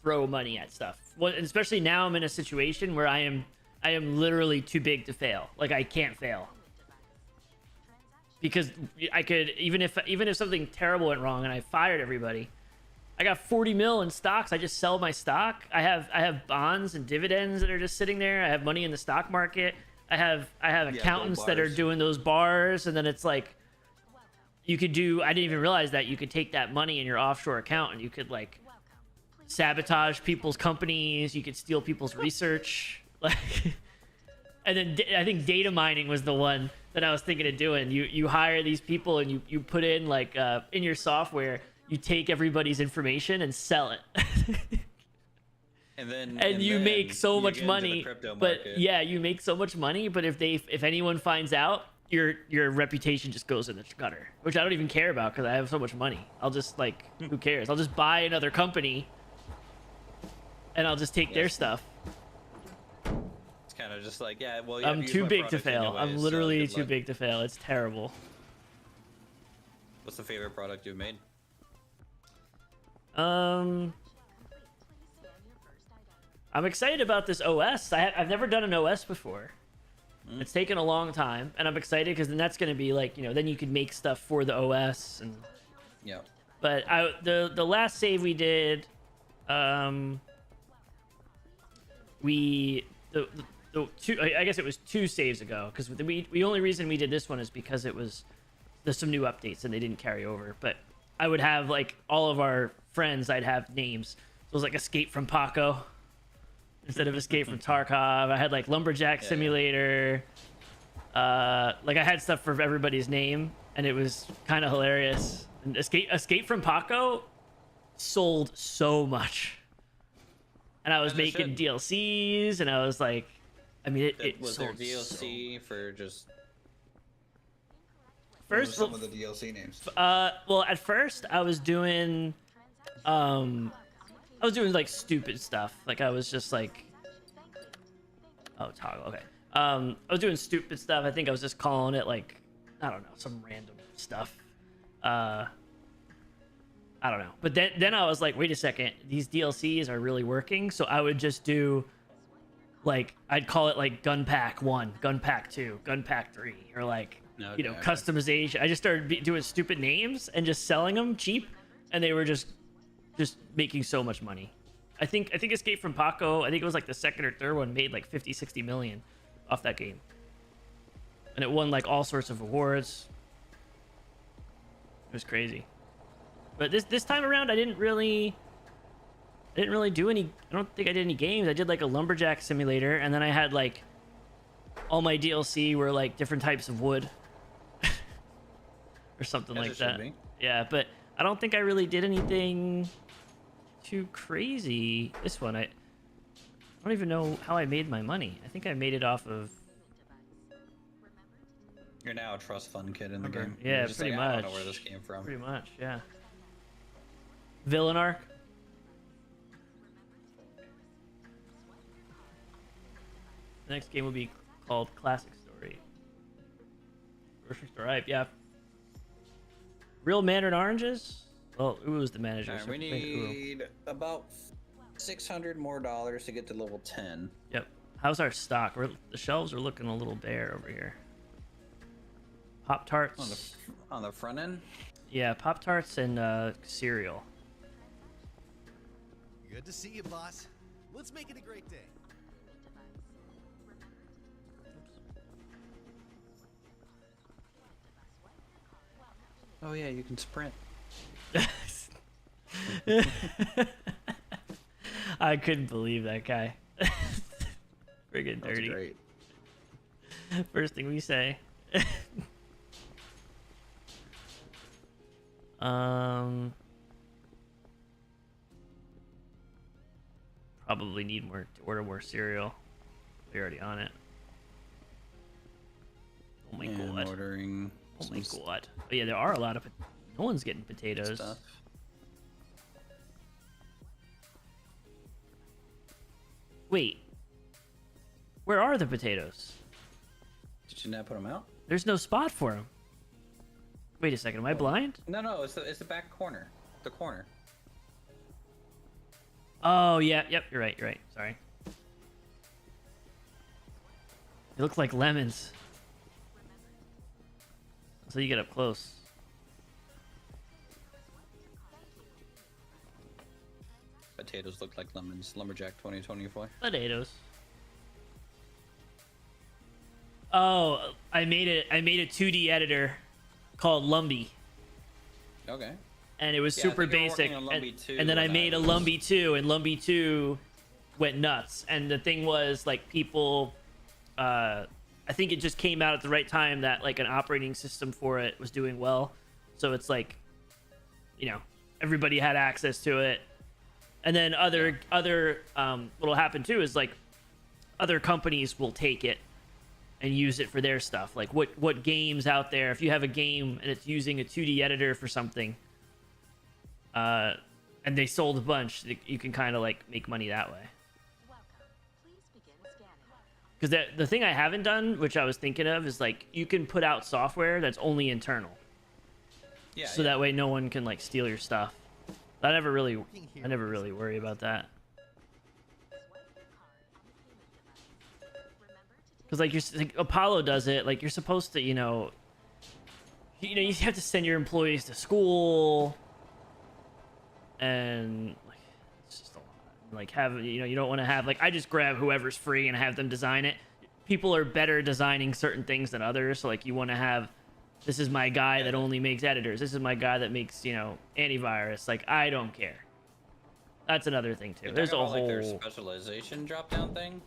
throw money at stuff. Well, and especially now I'm in a situation where I am literally too big to fail. Like, I can't fail. Because I could, even if something terrible went wrong and I fired everybody, I got 40 mil in stocks. I just sell my stock. I have bonds and dividends that are just sitting there. I have money in the stock market. I have accountants that are doing those bars, and then it's like, you could do, I didn't even realize that you could take that money in your offshore account and you could like sabotage people's companies. You could steal people's research. Like, and then I think data mining was the one that I was thinking of doing. You hire these people and you put in like in your software, you take everybody's information and sell it. And you make so much money. But yeah, you make so much money. But if anyone finds out, your reputation just goes in the gutter, which I don't even care about because I have so much money. I'll just, like, who cares? I'll just buy another company and I'll just take their stuff. It's kind of just like, yeah, well, I'm too big to fail. I'm literally too big to fail. It's terrible. What's the favorite product you've made? I'm excited about this OS. I've never done an OS before. It's taken a long time, and I'm excited because then that's going to be like, you know, then you could make stuff for the OS. And yeah. But the last save we did, I guess it was 2 saves ago, because the only reason we did this one is because there's some new updates and they didn't carry over. But I would have like all of our friends, I'd have names. So it was like Escape from Paco instead of Escape from Tarkov. I had like Lumberjack Simulator. Like I had stuff for everybody's name, and it was kind of hilarious. And Escape from Paco sold so much, and I was making DLCs, and I was like, I mean, it was there sold DLC for just first some of the DLC names. Well, at first I was doing like stupid stuff. Like I was just like, oh, toggle, okay. I was doing stupid stuff. I think I was just calling it like, I don't know, some random stuff. I don't know. But then I was like, wait a second, these DLCs are really working. So I would just do like, I'd call it like Gun Pack 1, Gun Pack 2, Gun Pack 3, or like, you know, customization. I just started doing stupid names and just selling them cheap, and they were just making so much money. I think Escape from Paco, I think it was like the second or third one, made like 50-60 million off that game, and it won like all sorts of awards. It was crazy. But this time around, I didn't really do any. I don't think I did any games. I did like a Lumberjack Simulator, and then I had like all my DLC were like different types of wood or something like that. Yeah, but I don't think I really did anything too crazy. This one, I don't even know how I made my money. I think I made it off of. You're now a trust fund kid in the game. Yeah, pretty much. I don't know where this came from. Pretty much, yeah. Villain arc. The next game will be called Classic Story. Grocery store hype, yeah. Real Mandarin Oranges? Well, Ooh was the manager. Right, we need about $600 more to get to level 10. Yep. How's our stock? The shelves are looking a little bare over here. Pop Tarts. On the front end. Yeah, Pop Tarts and cereal. Good to see you, boss. Let's make it a great day. Oh yeah, you can sprint. I couldn't believe that guy. Friggin' That's dirty. great. First thing we say. Probably need more to order more cereal. We're already on it. Oh my And god. ordering. Oh my god. Oh yeah, there are a lot of. No one's getting potatoes. Stuff. Wait. Where are the potatoes? Did you not put them out? There's no spot for them. Wait a second. Am I blind? No, it's the back corner. The corner. Oh yeah, yep. You're right. Sorry. They look like lemons. So you get up close. Potatoes look like lemons. Lumberjack 2024. Potatoes. Oh, I made a 2D editor called Lumby, Okay. and it was Yeah, I super think you were basic. working on Lumby 2 And then I when made a was- Lumby 2, and Lumby 2 went nuts. And the thing was, like, people, I think it just came out at the right time that like an operating system for it was doing well. So it's like, you know, everybody had access to it. And then other what'll happen too is like other companies will take it and use it for their stuff. Like what games out there, if you have a game and it's using a 2D editor for something, and they sold a bunch, you can kind of like make money that way. Because the thing I haven't done, which I was thinking of, is like you can put out software that's only internal. Yeah. So that way no one can like steal your stuff. I never really worry about that. Because like Apollo does it, like you're supposed to, you have to send your employees to school, and like it's just a lot. Like you don't want to have like I just grab whoever's free and have them design it. People are better designing certain things than others, so like you want to have. This is my guy that only makes editors. This is my guy that makes, antivirus. Like, I don't care. That's another thing too. There's a whole like their specialization drop down thing.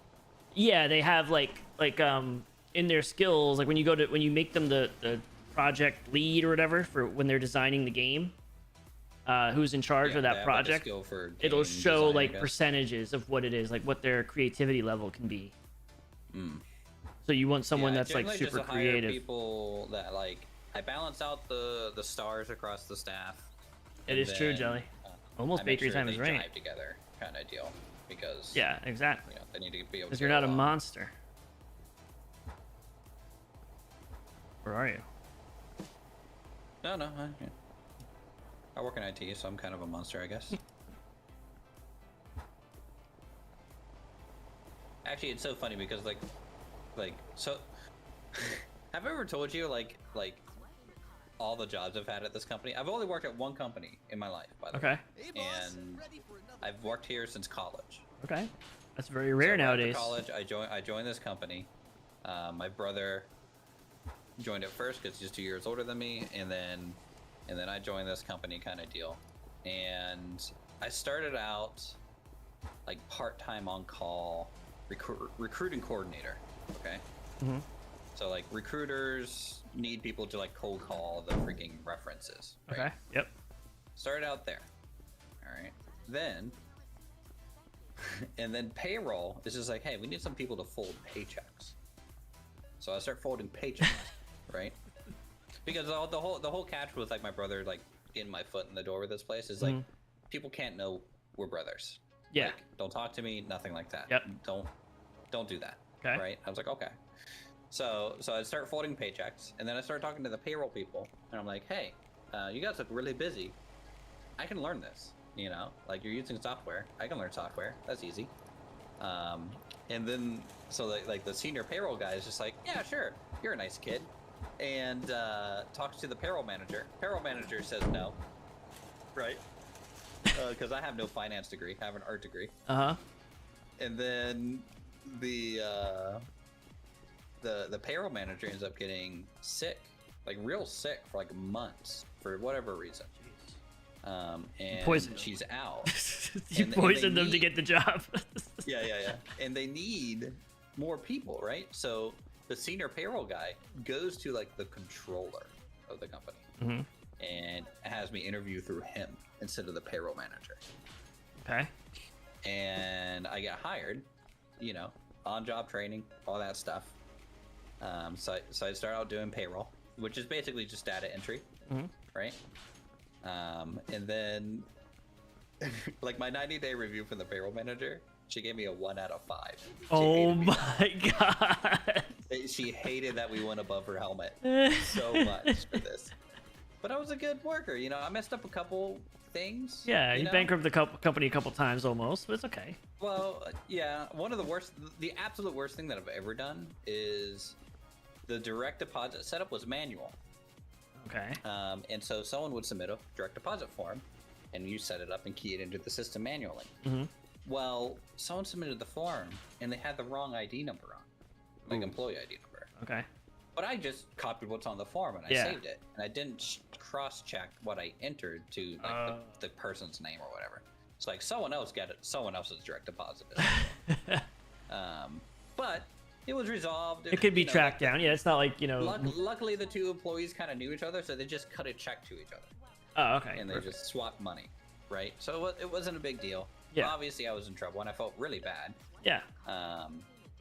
Yeah, they have like in their skills, like when you make them the project lead or whatever for when they're designing the game, who's in charge of that project, it'll show like percentages of what it is, like what their creativity level can be. So you want someone that's like super just creative. People that like I balance out the stars across the staff. It is true, Jelly. Almost bakery time is right. Jive together, kind of deal, because yeah, exactly. They need to be able. Because to you're not a get along. monster. Where are you? No. I work in IT, so I'm kind of a monster, I guess. Actually, it's so funny because so. Have I ever told you like all the jobs I've had at this company? I've only worked at one company in my life, by the way. Hey, boss. And I've worked here since college. Okay, that's very rare So right after nowadays. college, I joined this company. My brother joined it first because he's 2 years older than me, and then I joined this company, kind of deal. And I started out like part-time on call recruiting coordinator. Okay. Mm-hmm. So like recruiters need people to like cold call the freaking references. Right? Okay. Yep. Started out there. All right. Then and then payroll is just like, hey, we need some people to fold paychecks. So I start folding paychecks, right? Because the whole catch with like my brother like getting my foot in the door with this place is like people can't know we're brothers. Yeah. Like, don't talk to me, nothing like that. Yep. Don't do that. Okay. Right? I was like, okay. So I start folding paychecks, and then I start talking to the payroll people, and I'm like, hey, you guys look really busy. I can learn this. You know, like you're using software. I can learn software. That's easy. And then so like the senior payroll guy is just like, yeah, sure, you're a nice kid, and talks to the payroll manager. Payroll manager says no, right? Because I have no finance degree. I have an art degree. And then the payroll manager ends up getting sick, like real sick for like months for whatever reason. And Poisoned she's out. You poisoned them to get the job. Yeah. And they need more people, right? So the senior payroll guy goes to like the controller of the company and has me interview through him instead of the payroll manager. Okay. And I get hired, you know, on-job training, all that stuff. So I start out doing payroll, which is basically just data entry, right? And then, like my 90-day review from the payroll manager, she gave me a 1 out of 5. Oh my god! She hated that we went above her helmet so much for this. But I was a good worker, you know. I messed up a couple things. Yeah, you know? bankrupted the company a couple times almost, but it's okay. Well, yeah. One of the absolute worst thing that I've ever done is the direct deposit setup was manual. Okay. And so someone would submit a direct deposit form, and you set it up and key it into the system manually. Well, someone submitted the form, and they had the wrong ID number on, like employee ID number. Okay. But I just copied what's on the form and I saved it, and I didn't cross-check what I entered to like the person's name or whatever. It's like someone else got it. Someone else's direct deposit. But it was resolved. It could be tracked down. Yeah, it's not like, you know. Luckily, the two employees kind of knew each other, so they just cut a check to each other. Oh, okay. And they just swapped money, right? So it wasn't a big deal. Yeah. Obviously, I was in trouble, and I felt really bad. Yeah.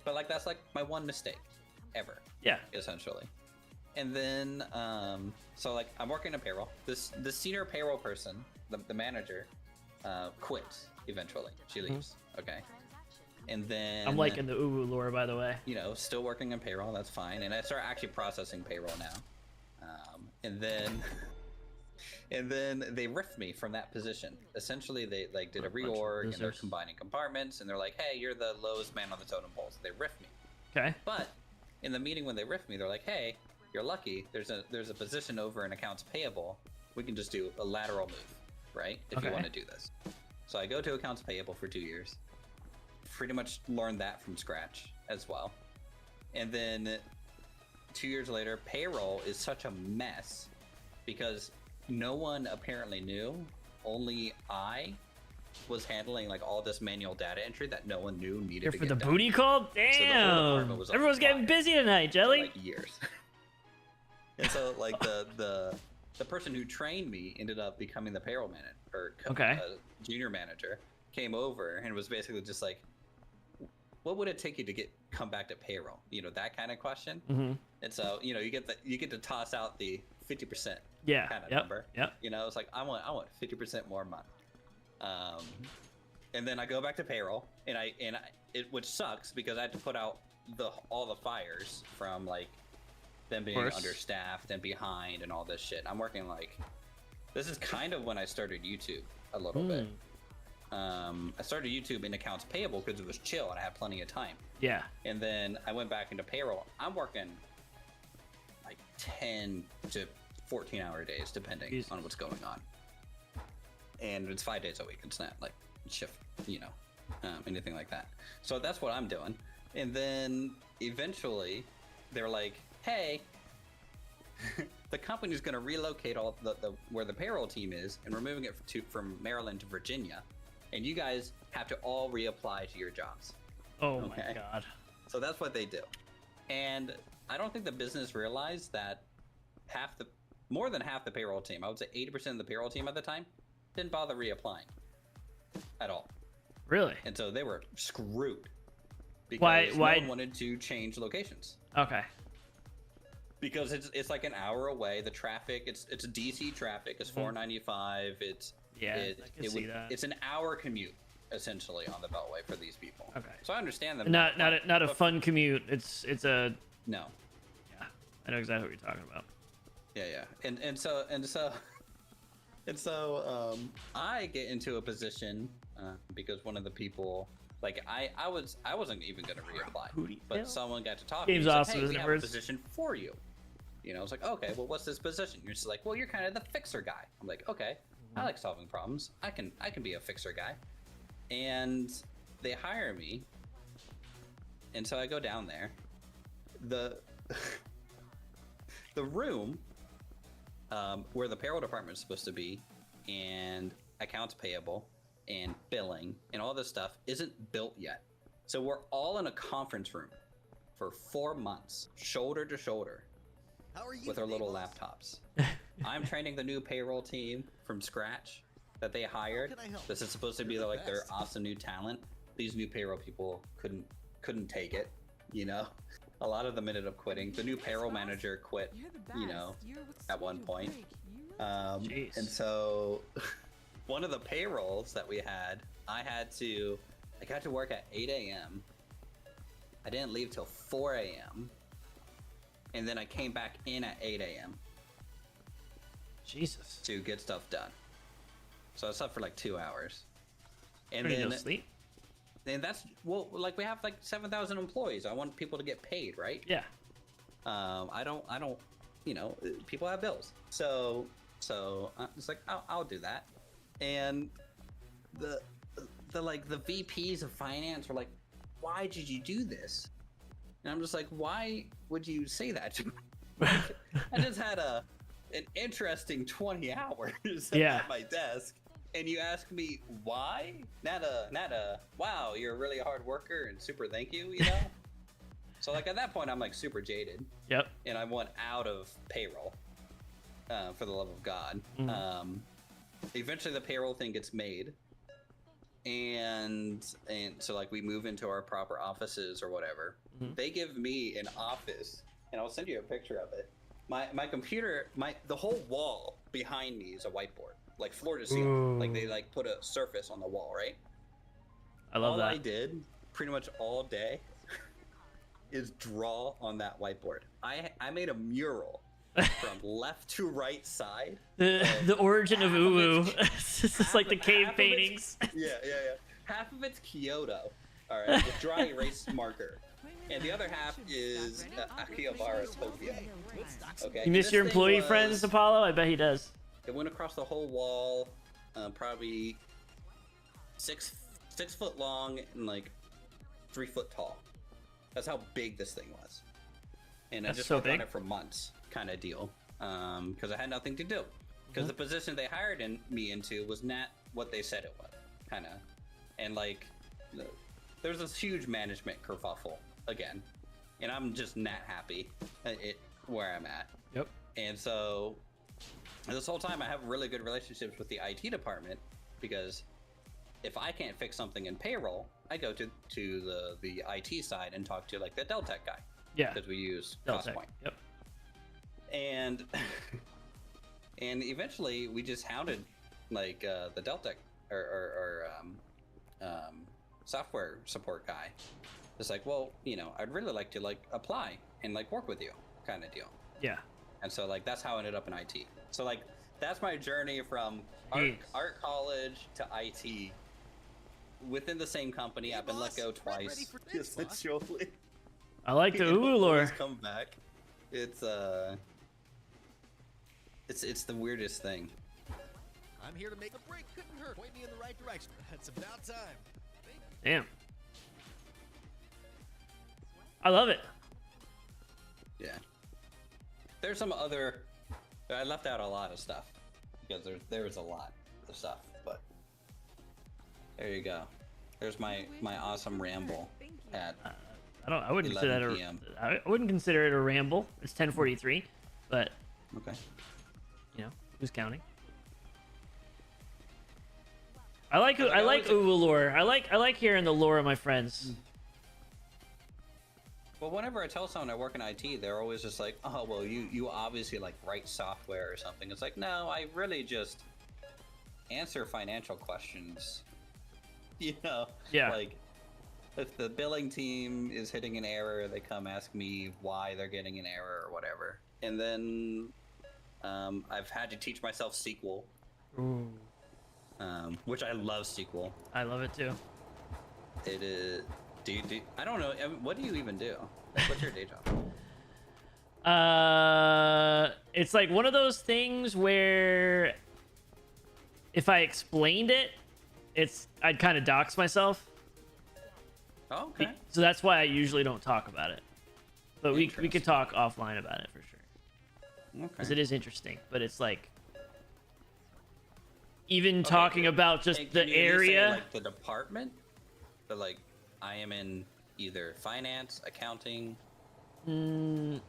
But like that's like my one mistake ever. Yeah. Essentially. And then so like I'm working in payroll. The senior payroll person, the manager, quits eventually. She leaves. Okay. And then I'm liking the Uwu lore, by the way. You know, still working in payroll, that's fine. And I start actually processing payroll now. And then they riffed me from that position. Essentially, they like did a reorg and they're combining compartments, and they're like, "Hey, you're the lowest man on the totem pole." So they riffed me. Okay. But in the meeting when they riffed me, they're like, "Hey, you're lucky. There's a position over in accounts payable. We can just do a lateral move, right? If you want to do this." So I go to accounts payable for 2 years. Pretty much learned that from scratch as well. And then 2 years later, payroll is such a mess because no one apparently knew. Only I was handling like all this manual data entry that no one knew needed Here to for get the done. booty call? Damn! So Everyone's getting busy tonight, Jelly. For, like years. And so like the person who trained me ended up becoming the payroll manager or junior manager. Came over and was basically just like, what would it take you to come back to payroll? You know, that kind of question. And so, you know, you get to toss out the 50% kind of number. You know, it's like I want 50% more money. And then I go back to payroll, and which sucks because I had to put out all the fires from like them being understaffed and behind and all this shit. I'm working like, this is kind of when I started YouTube a little bit. I started YouTube in accounts payable because it was chill and I had plenty of time. Yeah. And then I went back into payroll. I'm working like 10 to 14-hour days, depending on what's going on. And it's 5 days a week. It's not like shift, you know, anything like that. So that's what I'm doing. And then eventually they're like, hey, the company's going to relocate all where the payroll team is, and we're moving it from Maryland to Virginia. And you guys have to all reapply to your jobs. Oh my god. So that's what they do. And I don't think the business realized that more than half the payroll team, I would say 80% of the payroll team at the time, didn't bother reapplying at all. Really? And so they were screwed. Because why? no one wanted to change locations. Okay. Because it's like an hour away. The traffic, it's DC traffic. It's 495. I can see that. It's an hour commute essentially on the Beltway for these people. Okay. So I understand them. Not a fun commute. It's a no. Yeah, I know exactly what you're talking about. Yeah. And so And so I get into a position because one of the people, like I wasn't even gonna reapply, but someone got to talk. Game's and awesome, said, hey, isn't we it, have a Bruce? position for you. You know, I was like, okay, well, what's this position? You're just like, well, you're kind of the fixer guy. I'm like, okay, I like solving problems. I can be a fixer guy. And they hire me, and so I go down there. The room where the payroll department is supposed to be, and accounts payable, and billing, and all this stuff isn't built yet. So we're all in a conference room for 4 months, shoulder to shoulder, How are you with our today, little boss? laptops. I'm training the new payroll team from scratch that they hired. How can I help? This is supposed to be You're the like their best. awesome new talent. These new payroll people couldn't take it, you know. A lot of them ended up quitting. The new payroll manager quit, You're the best. you know, You're with at one Sweet point. Break. You really- Jeez. And so one of the payrolls that we had, I got to work at 8 a.m. I didn't leave till 4 a.m. And then I came back in at 8 a.m. Jesus. to get stuff done. So I slept for like 2 hours. And Pretty then no sleep. and that's, well, like we have like 7,000 employees. I want people to get paid, right? Yeah. I don't, you know, people have bills. So it's like, I'll do that. And the VPs of finance were like, why did you do this? And I'm just like, why would you say that to me? I just had an interesting 20 hours Yeah. at my desk. And you ask me why? Not a wow, you're a really hard worker and super thank you, you know? So like at that point I'm like super jaded, Yep. and I want out of payroll, for the love of God. Eventually the payroll thing gets made, and so like we move into our proper offices or whatever. They give me an office, and I'll send you a picture of it. My computer, the whole wall behind me is a whiteboard, like floor to ceiling. Ooh. Like they like put a surface on the wall, right? I love All that. I did pretty much all day is draw on that whiteboard. I made a mural from left to right side. The origin of half of Uwu. it's- It's just like the cave half of it's- paintings. Yeah. Half of it's Kyoto, all right, with dry erase marker, and the other half is Akihabara, Tokyo. Okay. You and miss this your thing employee was- friends, Apollo? I bet he does. It went across the whole wall, probably 6 foot long and like 3 foot tall. That's how big this thing was. And I That's just so worked on big. it for months, kind of deal, because I had nothing to do. Because the position they hired me into was not what they said it was, kind of. And like, there's this huge management kerfuffle again, and I'm just not happy where I'm at. Yep. And so this whole time I have really good relationships with the IT department, because if I can't fix something in payroll, I go to the IT side and talk to like the Deltec guy. Yeah. Because we use Deltec. CrossPoint. Yep. And and eventually we just hounded like the Deltec or software support guy. It's like, well, you know, I'd really like to like apply and like work with you, kind of deal. Yeah. And so like that's how I ended up in IT. So like that's my journey from Jeez. art college to IT within the same company. Hey, I've been let boss. go Right, twice. ready for this, boss. Essentially. I like the It'll Uwu lore. always come back. It's the weirdest thing. I'm here to make a break. Couldn't hurt. Point me in the right direction. That's about time. Damn. I love it. Yeah. There's some other. I left out a lot of stuff because there's a lot of stuff, but there you go. There's my awesome ramble at I wouldn't consider that 11 p.m. I wouldn't consider it a ramble. It's 10:43, but Okay. you know, who's counting? I like I Uwu always- lore. I like hearing the lore of my friends. Well, whenever I tell someone I work in IT, they're always just like, "Oh, well, you obviously like write software or something." It's like, no, I really just answer financial questions. You know? Yeah. Like, if the billing team is hitting an error, they come ask me why they're getting an error or whatever. And then I've had to teach myself SQL Ooh, which I love SQL. I love it too. It is. I don't know. What do you even do? Like, what's your day job? It's like one of those things where if I explained it, I'd kind of dox myself. Oh, okay. So that's why I usually don't talk about it. But we could talk offline about it for sure. Okay. Because it is interesting, but it's like even talking about just And the can you at least say, area. like the department, but like I am in either finance, accounting. None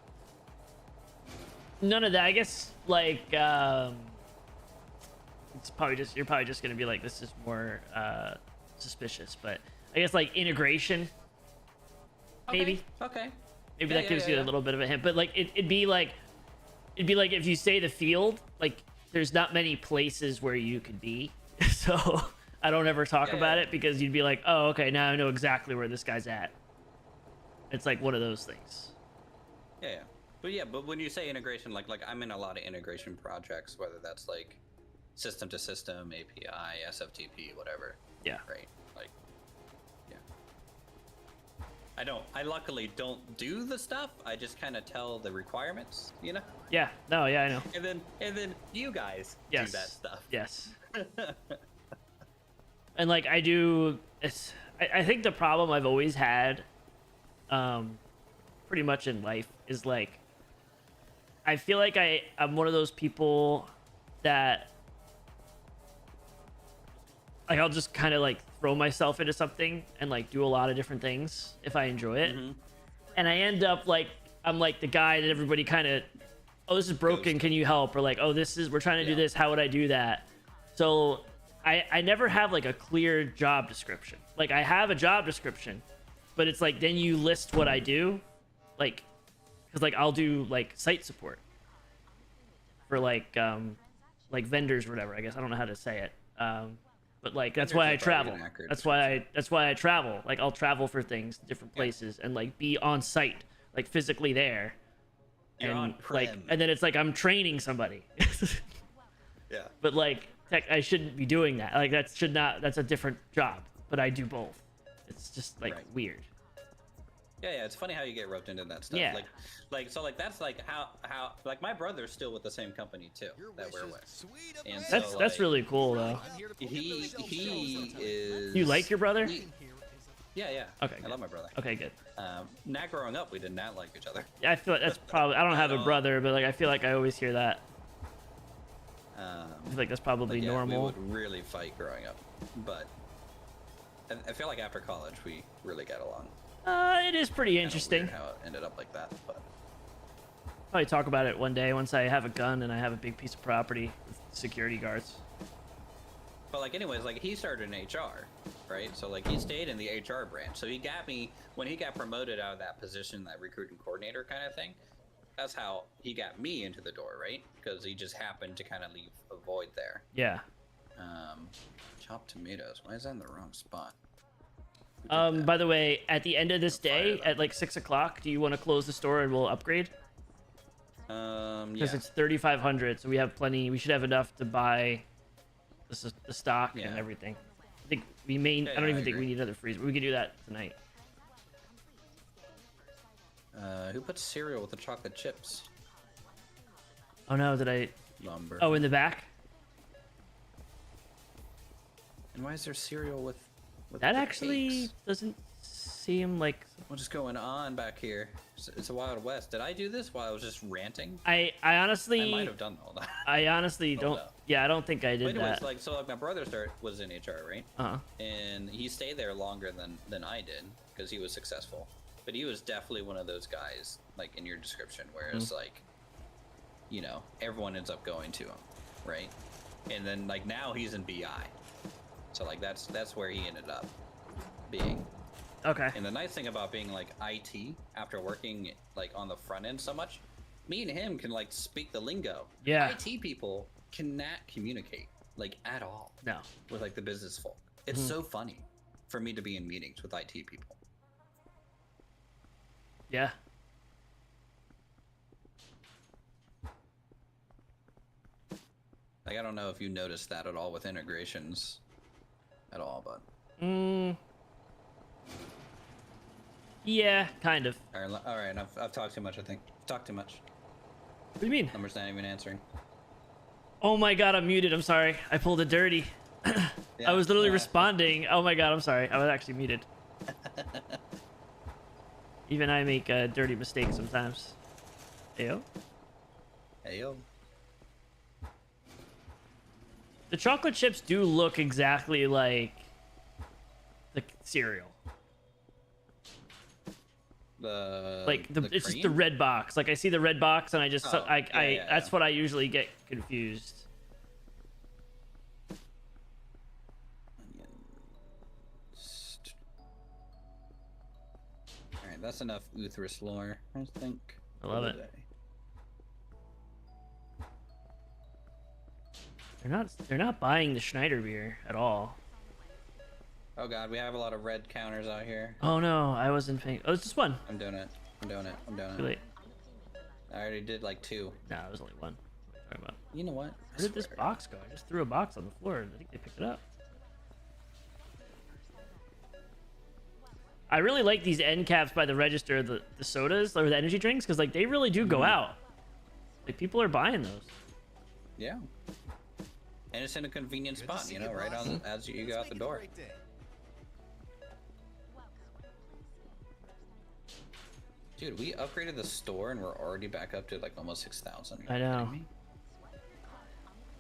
of that. I guess like it's probably just you're probably just gonna be like, this is more suspicious, but I guess like integration, maybe. Okay. Maybe that gives you a little bit of a hint, but like it'd be like if you say the field, like there's not many places where you could be, so I don't ever talk about it because you'd be like, oh, okay, now I know exactly where this guy's at. It's like one of those things. But when you say integration, like I'm in a lot of integration projects, whether that's like system to system, API, SFTP, whatever. Yeah. Right. Like, yeah. I luckily don't do the stuff. I just kind of tell the requiremments, you know? Yeah. No. Yeah, I know. And then you guys do that stuff. Yes. And like I do, I think the problem I've always had, pretty much in life is like, I feel like I'm one of those people that like I'll just kind of like throw myself into something and like do a lot of different things if I enjoy it. And I end up like I'm like the guy that everybody kind of, oh, this is broken, can you help? Or like, oh, we're trying to do this, how would I do that? So I never have like a clear job description. Like I have a job description, but it's like then you list what I do, like because like I'll do like site support for like vendors or whatever. I guess I don't know how to say it. But like that's why I travel. That's why I travel. Like I'll travel for things, different places, and like be on site, like physically there. And like, and then it's like I'm training somebody. Yeah. But like, I shouldn't be doing that. Like that's a different job. But I do both. It's just like weird. Yeah, it's funny how you get roped into that stuff. Yeah. Like that's like how like my brother's still with the same company too that we're with. And That's really cool though. He is. You like your brother? Yeah. Okay. I love my brother. Okay, good. Not growing up, we did not like each other. Yeah, I feel like that's probably. I don't have a brother, but like I feel like I always hear that. I feel like that's probably normal. We would really fight growing up, but I feel like after college we really got along. It is pretty interesting. How it ended up like that, but Probably talk about it one day once I have a gun and I have a big piece of property with security guards. But like anyways, like he started in HR, right? So like he stayed in the HR branch. So he got me when he got promoted out of that position, that recruiting coordinator kind of thing. That's how he got me into the door, right? Because he just happened to kind of leave a void there. Yeah. Chopped tomatoes. Why is that in the wrong spot? By the way, at the end of this day, at like 6 o'clock, do you want to close the store and we'll upgrade? Because it's 3,500, so we have plenty. We should have enough to buy the stock and everything. I think we may. I don't even think we need another freezer. We can do that tonight. Who put cereal with the chocolate chips? Oh no, did I? Lumber. Oh, in the back. And why is there cereal with that? the Actually cakes? doesn't seem like. What's going on back here? It's a Wild West. Did I do this while I was just ranting? I honestly. I might have done all that. I honestly don't. No. Yeah, I don't think I did But anyways, that. like my brother was in HR, right? And he stayed there longer than I did because he was successful. But he was definitely one of those guys, like in your description, where it's like, you know, everyone ends up going to him, right? And then like now he's in BI, so like that's where he ended up being. Okay. And the nice thing about being like IT after working like on the front end so much, me and him can like speak the lingo. Yeah. IT people cannot communicate like at all. No. With like the business folk. It's so funny for me to be in meetings with IT people. Yeah. Like, I don't know if you noticed that at all with integrations at all, but... Yeah, kind of. All right, I've talked too much, I think. Talked too much. What do you mean? Number's not even answering. Oh my god, I'm muted. I'm sorry. I pulled a dirty. Yeah, I was literally responding. Oh my god, I'm sorry. I was actually muted. Even I make a dirty mistake sometimes. Ayo. Ayo. The chocolate chips do look exactly like the cereal. It's just the red box. Like I see the red box and I just that's what I usually get confused. All right, that's enough Uthris lore, I think. I love it. They're not buying the Schneider beer at all. Oh god, we have a lot of red counters out here. Oh no, I wasn't paying. Oh, it's just one. I'm doing it. Too late. I already did like 2. No, it was only one. What are you talking about? You know what? Where did this box go? I just threw a box on the floor and I think they picked it up. I really like these end caps by the register, the sodas or the energy drinks, because like they really do go out. Like people are buying those. Yeah. And it's in a convenient spot, you know, right on as you go out the door. Dude, we upgraded the store and we're already back up to like almost 6,000. I know.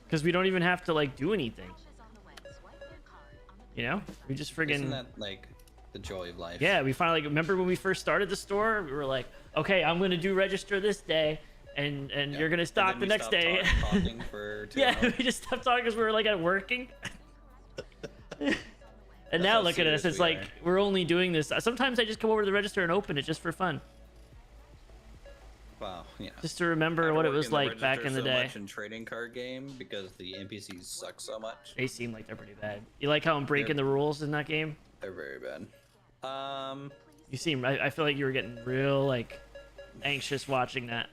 Because we don't even have to like do anything. You know? We just friggin' Isn't that like the joy of life? Yeah, we finally remember when we first started the store, we were like, okay, I'm gonna do register this day. And you're gonna stock the next day. Talking for 2 yeah, hours. we just stopped talking because we were like at working. And now look at us. It's like we're only doing this. Sometimes I just come over to the register and open it just for fun. Wow, yeah. Just to remember what it was like back in the day. Much in trading card game because the NPCs suck so much. They seem like they're pretty bad. You like how I'm breaking the rules in that game? They're very bad. You seem. I feel like you were getting real like anxious watching that.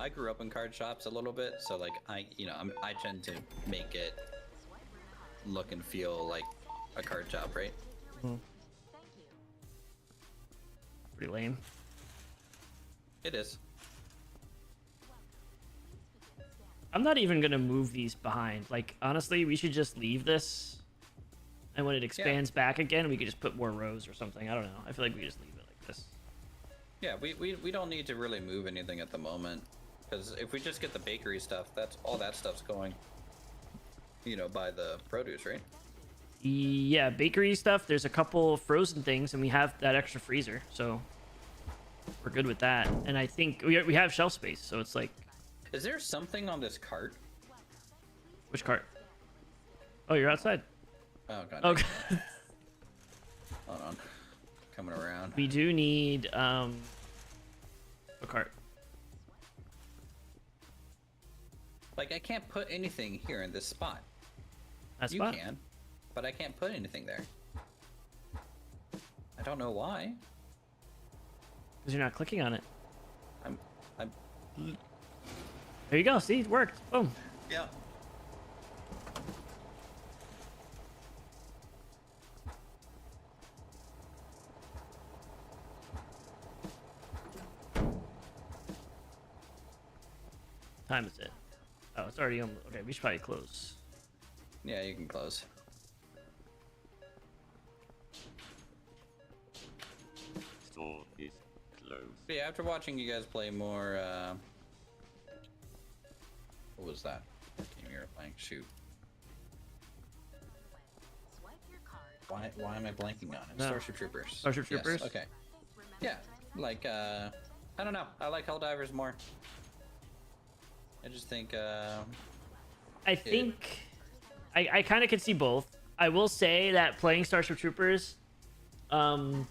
I grew up in card shops a little bit, so like I tend to make it look and feel like a card shop, right? Pretty lame. It is. I'm not even gonna move these behind. Like honestly, we should just leave this, and when it expands back again, we could just put more rows or something. I don't know. I feel like we just leave it like this. Yeah, we don't need to really move anything at the moment, because if we just get the bakery stuff, that's all that stuff's going, by the produce, right? Yeah, bakery stuff. There's a couple frozen things, and we have that extra freezer, so we're good with that. And I think we have shelf space, so it's like. Is there something on this cart? Which cart? Oh, you're outside. Oh god. Okay. Hold on. Coming around. We do need a cart. Like I can't put anything here in this spot. That you spot? can, but I can't put anything there. I don't know why. Because you're not clicking on it. I'm. There you go. See, it worked. Boom. Yeah. Time is it? Oh, it's already on. Okay, we should probably close. Yeah, you can close. Store is closed. But yeah, after watching you guys play more, what was that game you were playing? Shoot. Why am I blanking on it? No. Starship Troopers. Starship Troopers? Yes, okay. Yeah, like, I don't know. I like Helldivers more. I just think, I think I kind of can see both. I will say that playing Starship Troopers, when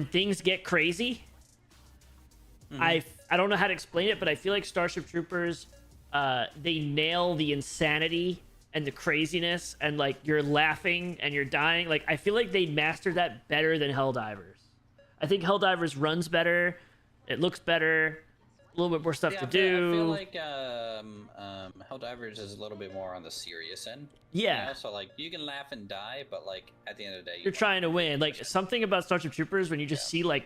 things get crazy, I don't know how to explain it, but I feel like Starship Troopers, they nail the insanity and the craziness, and like you're laughing and you're dying. Like I feel like they mastered that better than Helldivers. I think Helldivers runs better, it looks better. a little bit more stuff Yeah, to I do. feel like Helldivers is a little bit more on the serious end. Yeah. You know? So like you can laugh and die, but like at the end of the day, You're trying to win. Like something about Starship Troopers when you just see like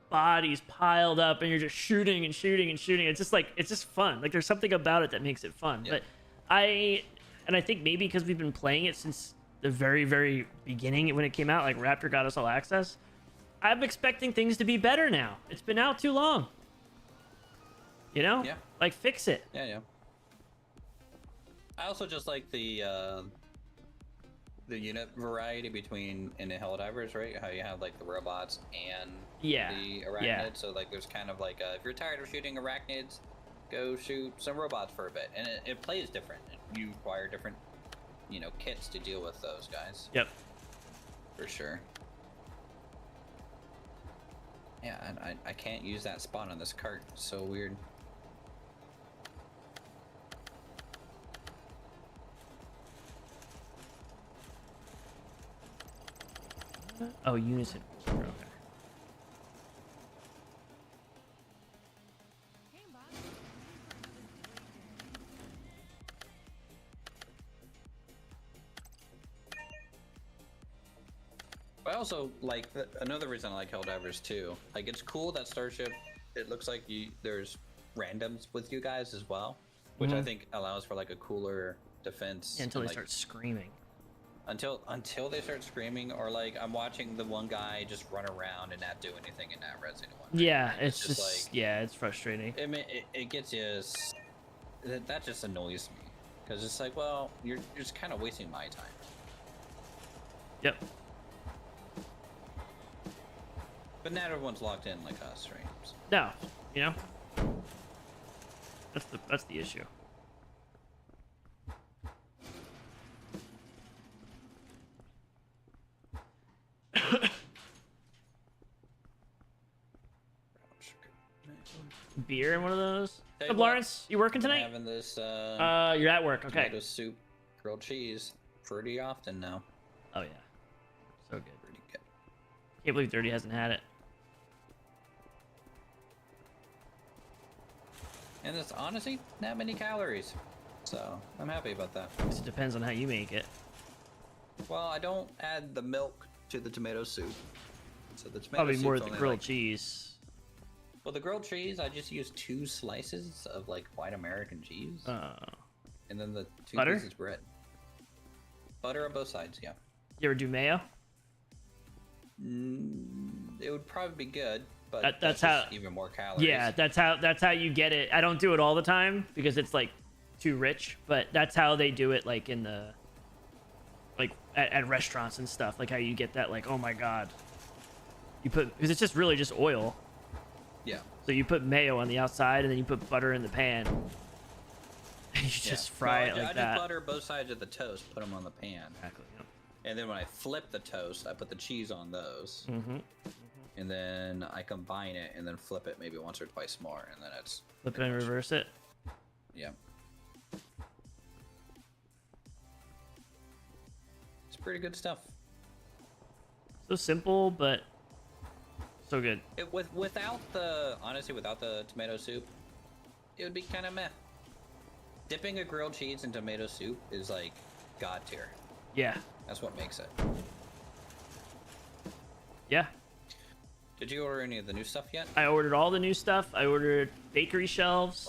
bodies piled up and you're just shooting and shooting and shooting. It's just like it's just fun. Like there's something about it that makes it fun. Yeah. But I think maybe because we've been playing it since the very, very beginning when it came out, like Raptor got us all access. I'm expecting things to be better now. It's been out too long. You know? Yeah. Like fix it. Yeah. I also just like the unit variety between in the Helldivers, right? How you have like the robots and the arachnids. Yeah. So like there's kind of like if you're tired of shooting arachnids, go shoot some robots for a bit, and it plays different. You acquire different, kits to deal with those guys. Yep. For sure. Yeah, and I can't use that spot on this cart. It's so weird. Oh, Unison. Okay. But I also like another reason I like Helldivers too. Like it's cool that Starship. It looks like there's randoms with you guys as well, which I think allows for like a cooler defense. Until they like, start screaming. Until they start screaming, or like I'm watching the one guy just run around and not do anything in that Resident 1. Yeah, it's just like it's frustrating. It gets you. That just annoys me because it's like, well, you're just kind of wasting my time. Yep. But not everyone's locked in like us, right? So. No, that's the issue. Beer in one of those. Hey, What's up, Lawrence? You working I'm tonight? having this. You're at work. Okay. Tomato soup, grilled cheese, pretty often now. Oh yeah, so good. Pretty good. Can't believe Dirty hasn't had it. And it's honestly not many calories, so I'm happy about that. It depends on how you make it. Well, I don't add the milk to the tomato soup, so the tomato Probably more soup's the only, grilled like, cheese. Well, the grilled cheese, I just use 2 slices of like white American cheese, and then the 2 butter? pieces bread. Butter on both sides, yeah. You ever do mayo? It would probably be good, but that's just how even more calories. Yeah, that's how you get it. I don't do it all the time because it's like too rich, but that's how they do it, like in the at restaurants and stuff. Like how you get that, like, oh my god, you put, because it's just really just oil. Yeah. So you put mayo on the outside and then you put butter in the pan. And you just fry it like I that. just butter both sides of the toast, put them on the pan. Exactly. Yep. And then when I flip the toast, I put the cheese on those. And then I combine it and then flip it maybe once or twice more, and then it's Flip it and reverse it. Yeah. It's pretty good stuff. So simple, but so good. Without the tomato soup, it would be kind of meh. Dipping a grilled cheese in tomato soup is like god tier. Yeah. That's what makes it. Yeah. Did you order any of the new stuff yet? I ordered all the new stuff. I ordered bakery shelves.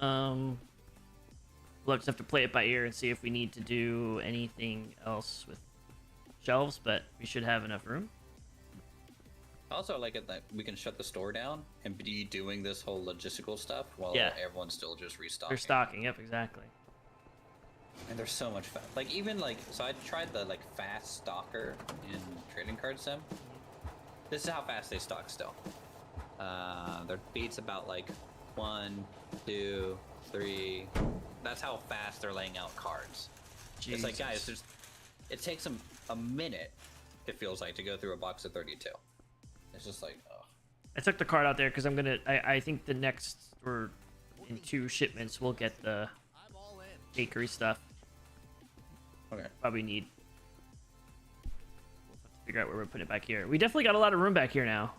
Whoa. We'll just have to play it by ear and see if we need to do anything else with shelves, but we should have enough room. I also like it that we can shut the store down and be doing this whole logistical stuff while everyone's still just restocking. They're stocking, yep, exactly. And there's so much fast. Like even like, so I tried the like fast stalker in trading card sim. This is how fast they stock still. Their beats about like 1, 2, 3. That's how fast they're laying out cards. Jesus. It's like, guys, it takes them a minute, it feels like, to go through a box of 32. It's just like, oh. I took the card out there because I think the next, or in 2 shipments, we'll get the bakery stuff. Okay. Probably need. We'll have to figure out where we're putting it back here. We definitely got a lot of room back here now.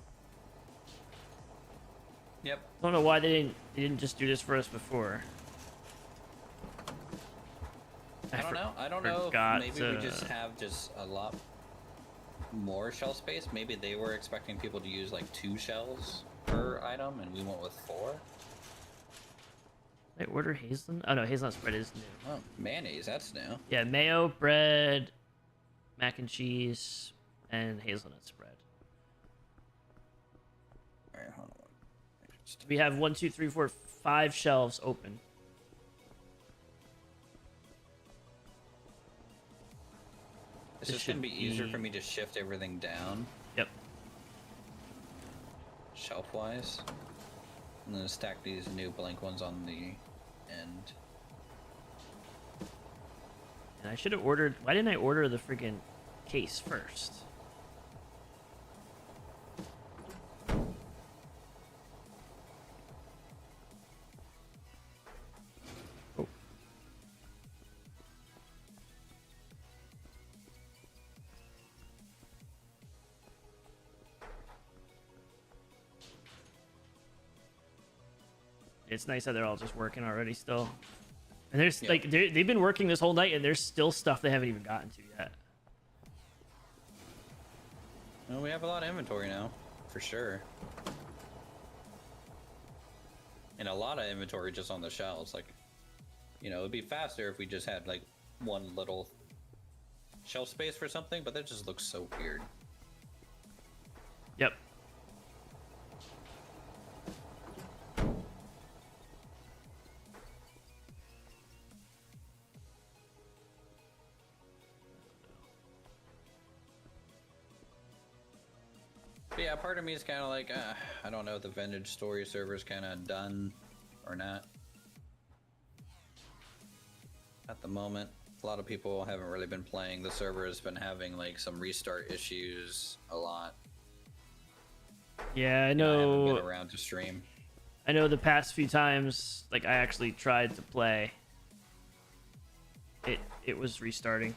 Yep. I don't know why they didn't just do this for us before. I don't know. I don't know if maybe we just have just a lot more shelf space. Maybe they were expecting people to use like 2 shells per item, and we went with 4. I order hazelnut. Oh no, hazelnut spread is new. Oh, mayonnaise, that's new. Yeah, mayo, bread, mac and cheese, and hazelnut spread. All right, hold on. We have 1, 2, 3, 4, 5 shelves open. This is gonna be easier for me to shift everything down. Yep. Shelf-wise, and then stack these new blank ones on the end. And I should have ordered. Why didn't I order the freaking case first? Oh. It's nice that they're all just working already still. And there's like they've been working this whole night, and there's still stuff they haven't even gotten to yet. Well, we have a lot of inventory now, for sure. And a lot of inventory just on the shelves. Like, you know, it'd be faster if we just had like one little shelf space for something, but that just looks so weird. Yep. But yeah, part of me is kind of like, I don't know if the vintage story server is kind of done or not. At the moment, a lot of people haven't really been playing. The server has been having like some restart issues a lot. Yeah, I I know. haven't been around to stream. I know the past few times, like I actually tried to play. It was restarting.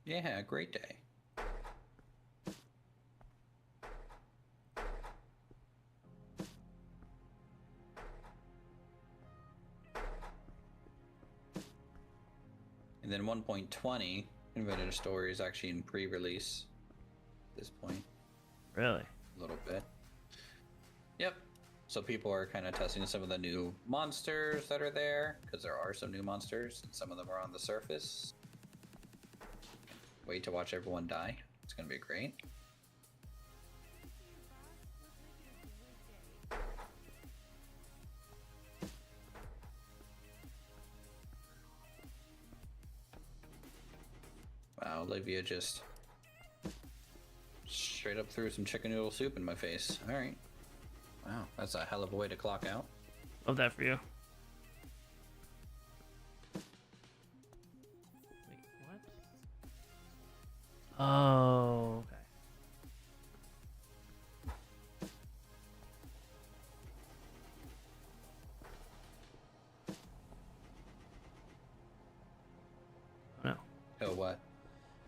Yeah, great day. And then 1.20 Invented Story is actually in pre-release at this point. Really? A little bit. Yep. So people are kind of testing some of the new monsters that are there, because there are some new monsters, and some of them are on the surface. Wait to watch everyone die. It's gonna be great. Wow, Olivia just straight up threw some chicken noodle soup in my face. Alright. Wow, that's a hell of a way to clock out. Love that for you. Wait, what? Oh, okay. Oh, no. Oh, what?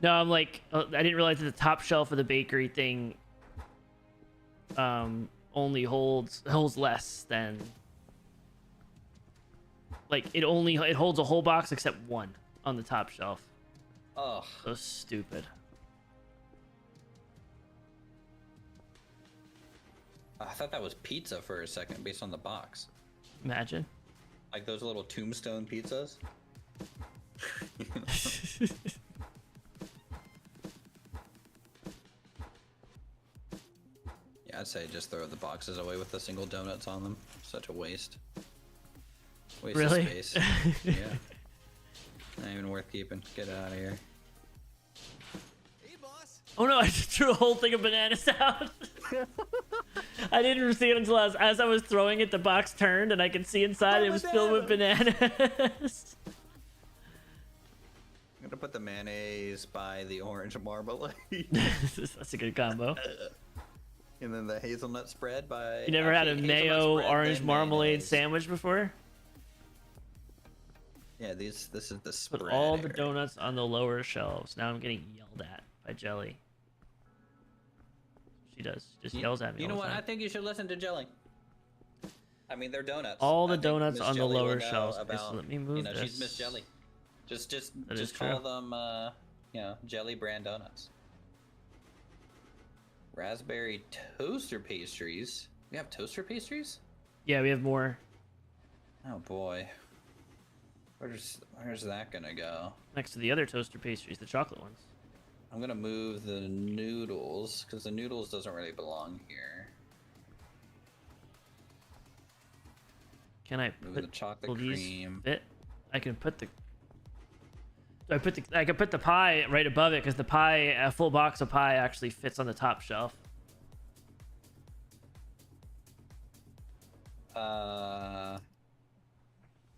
No, I'm like, I didn't realize that the top shelf of the bakery thing only holds less than, like, it holds a whole box except one on the top shelf. Oh, So stupid. I thought that was pizza for a second based on the box. Imagine. Like those little tombstone pizzas. Yeah, I'd say just throw the boxes away with the single donuts on them. Such a waste. Waste Really? of space. Yeah. Not even worth keeping. Get out of here. Hey, boss. Oh no, I just threw a whole thing of bananas out. I didn't see it until as I was throwing it, the box turned and I could see inside it was filled with bananas. I'm gonna put the mayonnaise by the orange marmalade. That's a good combo. And then the hazelnut spread by... You never had a actually, mayo hazelnut spread, orange then marmalade mayonnaise. sandwich before? Yeah, this is the Put spread all the area. donuts on the lower shelves. Now I'm getting yelled at by Jelly. She does. Just yells at me. You know all the what? I time. think you should listen to Jelly. I mean, they're donuts. All I the think donuts Miss on the Jelly will lower know shelves. Okay, About, so let me move you know, this. she's Miss Jelly. Just That is call true. them, you know, Jelly brand donuts. Raspberry toaster pastries. We have toaster pastries? Yeah, we have more Oh boy. Where's that gonna go? next to the other toaster pastries, the chocolate ones. I'm gonna move the noodles because the noodles doesn't really belong here. Can I Move put the chocolate will these cream. fit? I can put the. I could put the pie right above it because the pie, a full box of pie, actually fits on the top shelf.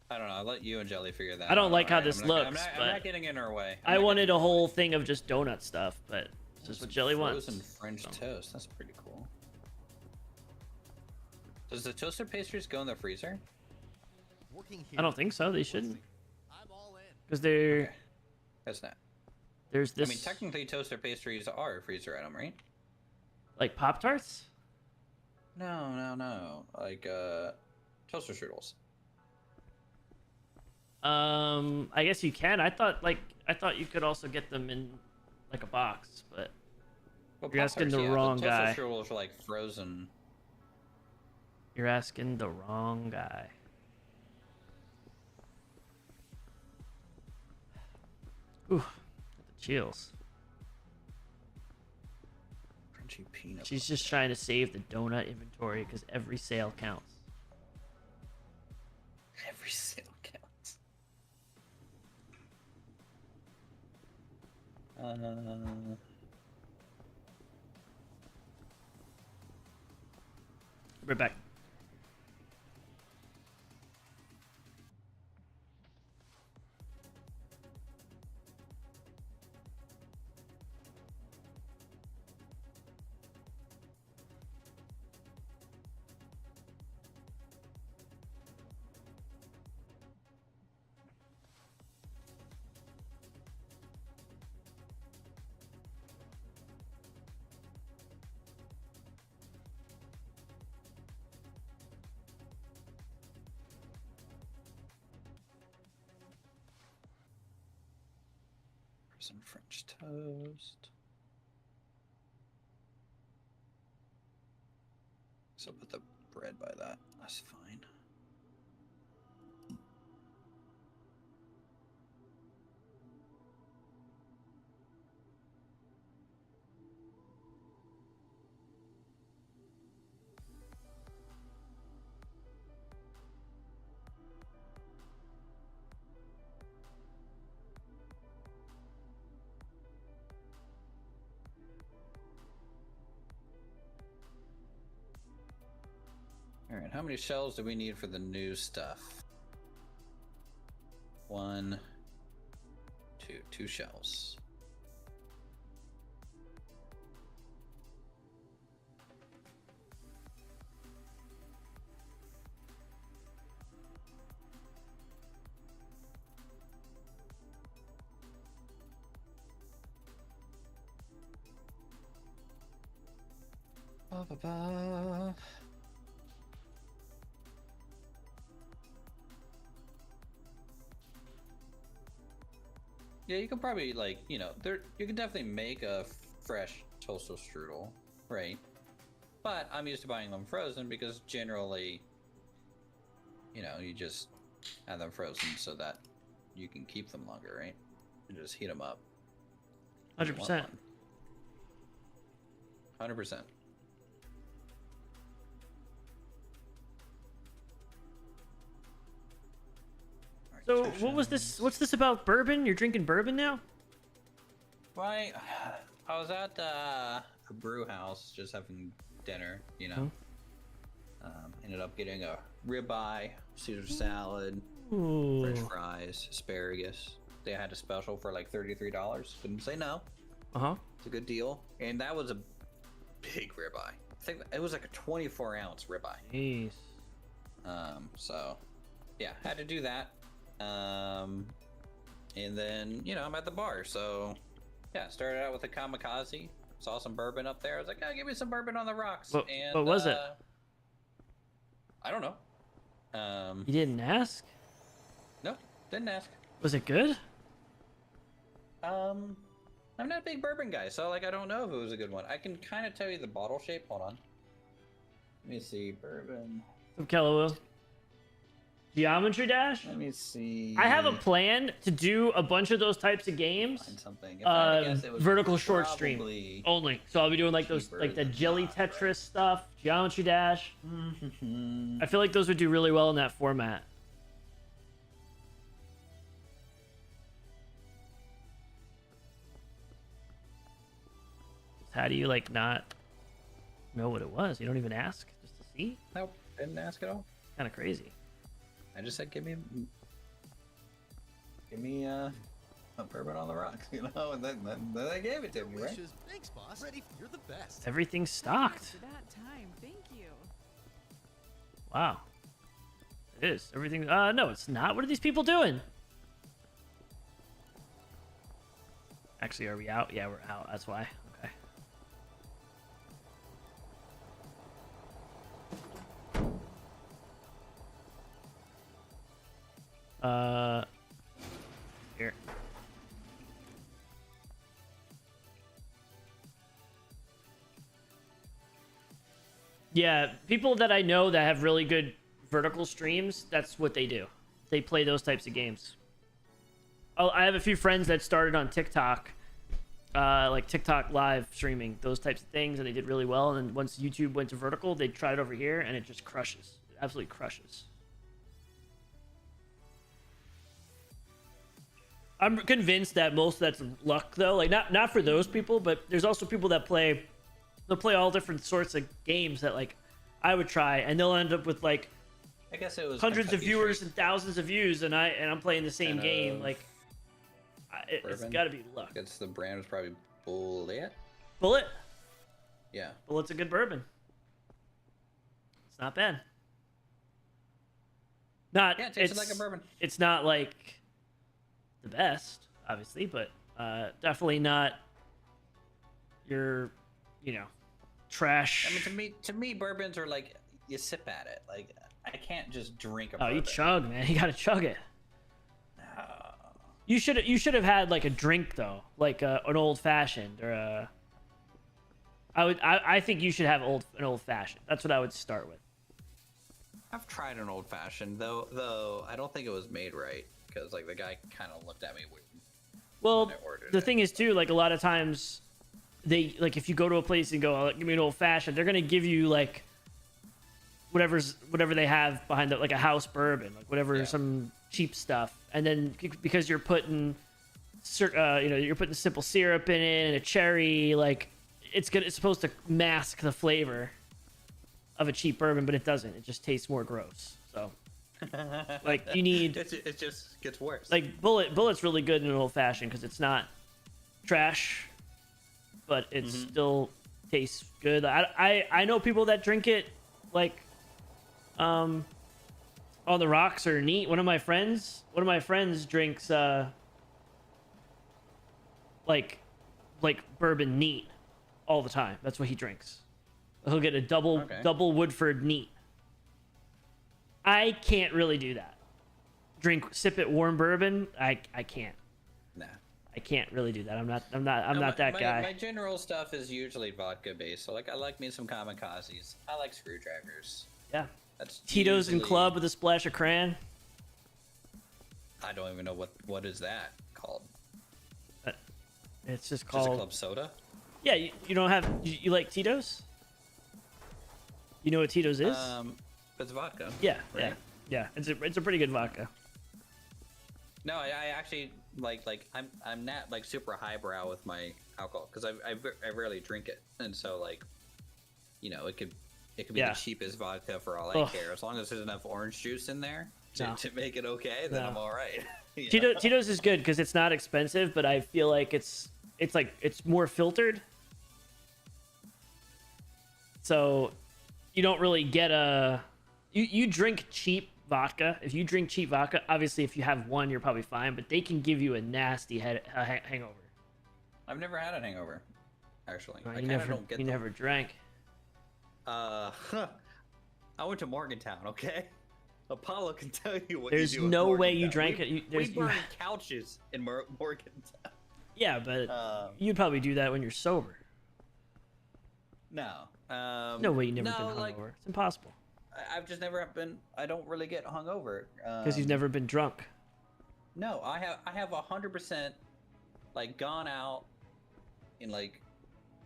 I don't know. I'll let you and Jelly figure that out. I don't like how Alright, this I'm not- looks, I'm but not getting in her way. I wanted a whole thing of just donut stuff, but this is what Jelly wants. Frozen French so. toast. That's pretty cool. Does the toaster pastries go in the freezer? Working here. I don't think so. They shouldn't, I'm all in. because they're Okay. That's not. there's this I mean, technically, toaster pastries are a freezer item, right? like Pop Tarts. No. Like toaster strudels. I guess you can. I thought you could also get them in like a box, but Well, You're asking Pop-Tarts, the wrong toaster guy. strudels are like frozen. you're asking the wrong guy. Ooh, the chills. Crunchy peanut. She's just trying to save the donut inventory because every sale counts. Every sale counts. Right back. Some French toast. So put the bread by that. That's fine. All right, how many shells do we need for the new stuff? 1, 2 shells. Ba-ba-ba. Yeah, you can probably you can definitely make a fresh toaster strudel, right? But I'm used to buying them frozen because generally, you just have them frozen so that you can keep them longer, right? And just heat them up. 100%. 100%. So what was this? What's this about bourbon? You're drinking bourbon now? Right. I was at a brew house just having dinner, ended up getting a ribeye, Caesar salad, French fries, asparagus. They had a special for like $33. Couldn't say no. It's a good deal. And that was a big ribeye. I think it was like a 24-ounce ribeye. Jeez. So yeah, had to do that. And then, you know, I'm at the bar. So, yeah, started out with a kamikaze. Saw some bourbon up there. I was like, oh, give me some bourbon on the rocks. What was it? I don't know. You didn't ask? No, didn't ask. Was it good? I'm not a big bourbon guy, so like I don't know if it was a good one. I can kind of tell you the bottle shape. Hold on. Let me see. Bourbon. From Kellawoo. Geometry Dash? Let me see. I have a plan to do a bunch of those types of games. Find something. If I had to guess, it was Vertical short stream probably only. So I'll be doing like those, cheaper like the than Jelly not, Tetris right? stuff, Geometry Dash. I feel like those would do really well in that format. How do you like not know what it was? You don't even ask just to see? Nope, didn't ask at all. Kind of crazy. I just said, give me a bourbon on the rocks, you know, and then they gave it to me, right? Delicious. Thanks, boss. Ready? You're the best. Everything's stocked. To that time, thank you. Wow. It is. Everything. No, it's not. What are these people doing? Actually, are we out? Yeah, we're out. That's why. Okay. Here. Yeah, people that I know that have really good vertical streams, that's what they do. They play those types of games. Oh, I have a few friends that started on TikTok, like TikTok live streaming, those types of things, and they did really well. And then once YouTube went to vertical, they tried it over here, and it just crushes. It absolutely crushes. I'm convinced that most of that's luck, though. Like not for those people, but there's also people that they'll play all different sorts of games that like I would try, and they'll end up with like I guess it was hundreds of Kentucky viewers Straight and thousands of views, and I'm playing the same Kind game. of Like it's bourbon. got to be luck. It's the brand was probably Bullet. Bullet. Yeah. Bullet's a good bourbon. It's not bad. Not Yeah, it tasted like a bourbon. It's not like the best, obviously, but definitely not your, trash. I mean, to me, bourbons are like you sip at it. Like I can't just drink a Oh, bourbon. you chug, man. You gotta chug it. You should have had like a drink though, like an old fashioned or a. I think you should have an old fashioned. That's what I would start with. I've tried an old fashioned though I don't think it was made right because like the guy kind of looked at me weird. Well, when I ordered the it. thing is too, like a lot of times, they like if you go to a place and go, oh, give me an old fashioned, they're gonna give you like whatever they have behind it, like a house bourbon, like whatever some cheap stuff, and then because you're putting, you're putting simple syrup in it and a cherry, like it's supposed to mask the flavor of a cheap bourbon, but it doesn't. It just tastes more gross. So, like you need, it just gets worse. like Bullet's really good in an old fashioned because it's not trash, but it still tastes good. I know people that drink it like on the rocks or neat. One of my friends drinks like bourbon neat all the time. That's what he drinks. He'll get a double Woodford neat. I can't really do that. Sip it warm bourbon. I can't. Nah. I can't really do that. I'm not that guy. My general stuff is usually vodka based. So like I like me some kamikazes. I like screwdrivers. Yeah. That's Tito's and usually- Club with a splash of crayon. I don't even know what is that called. It's just Just a called. club soda. Yeah, you don't have. You like Tito's? You know what Tito's is? It's vodka. Yeah, right? yeah. It's a pretty good vodka. No, I actually like I'm not like super highbrow with my alcohol because I rarely drink it, and so like, it could be the cheapest vodka for all I care as long as there's enough orange juice in there to make it okay. Then I'm all right. Tito's is good because it's not expensive, but I feel like it's more filtered, so you don't really get you drink cheap vodka, if you drink cheap vodka, obviously if you have one, you're probably fine, but they can give you a nasty hangover. I've never had a hangover, actually. Well, I you kind of never, don't get you them. never drank. I went to Morgantown, okay? Apollo can tell you what There's you do in no way you Morgantown. drank we, it. We burned couches in Morgantown. Yeah, but you'd probably do that when you're sober. No. No way you never no, been like, hungover. It's impossible. I've just never been. I don't really get hungover. Because you've never been drunk. No, I have 100% like gone out in like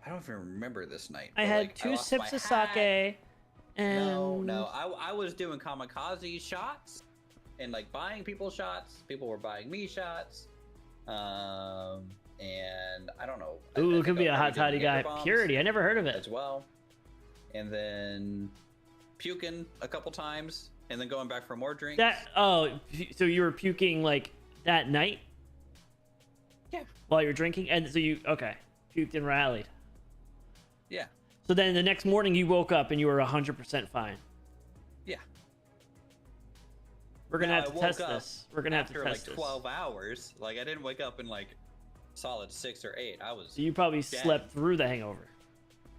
I don't even remember this night. I but, had like, 2 lost sips my of hat. sake, and No, I was doing kamikaze shots and like buying people shots. People were buying me shots. And I don't know. Ooh, I it could think be I a hot was doing toddy guy. Jaeger bombs Purity. I never heard of it. as well. And then puking a couple times, and then going back for more drinks. So you were puking like that night? Yeah. While you're drinking, and so you puked and rallied. Yeah. So then the next morning you woke up and you were 100% fine. Yeah. We're gonna Now, have I to test woke up this. We're gonna have to after test like this. 12 hours. Like I didn't wake up in like solid 6 or 8. I was. So you probably dead. slept through the hangover.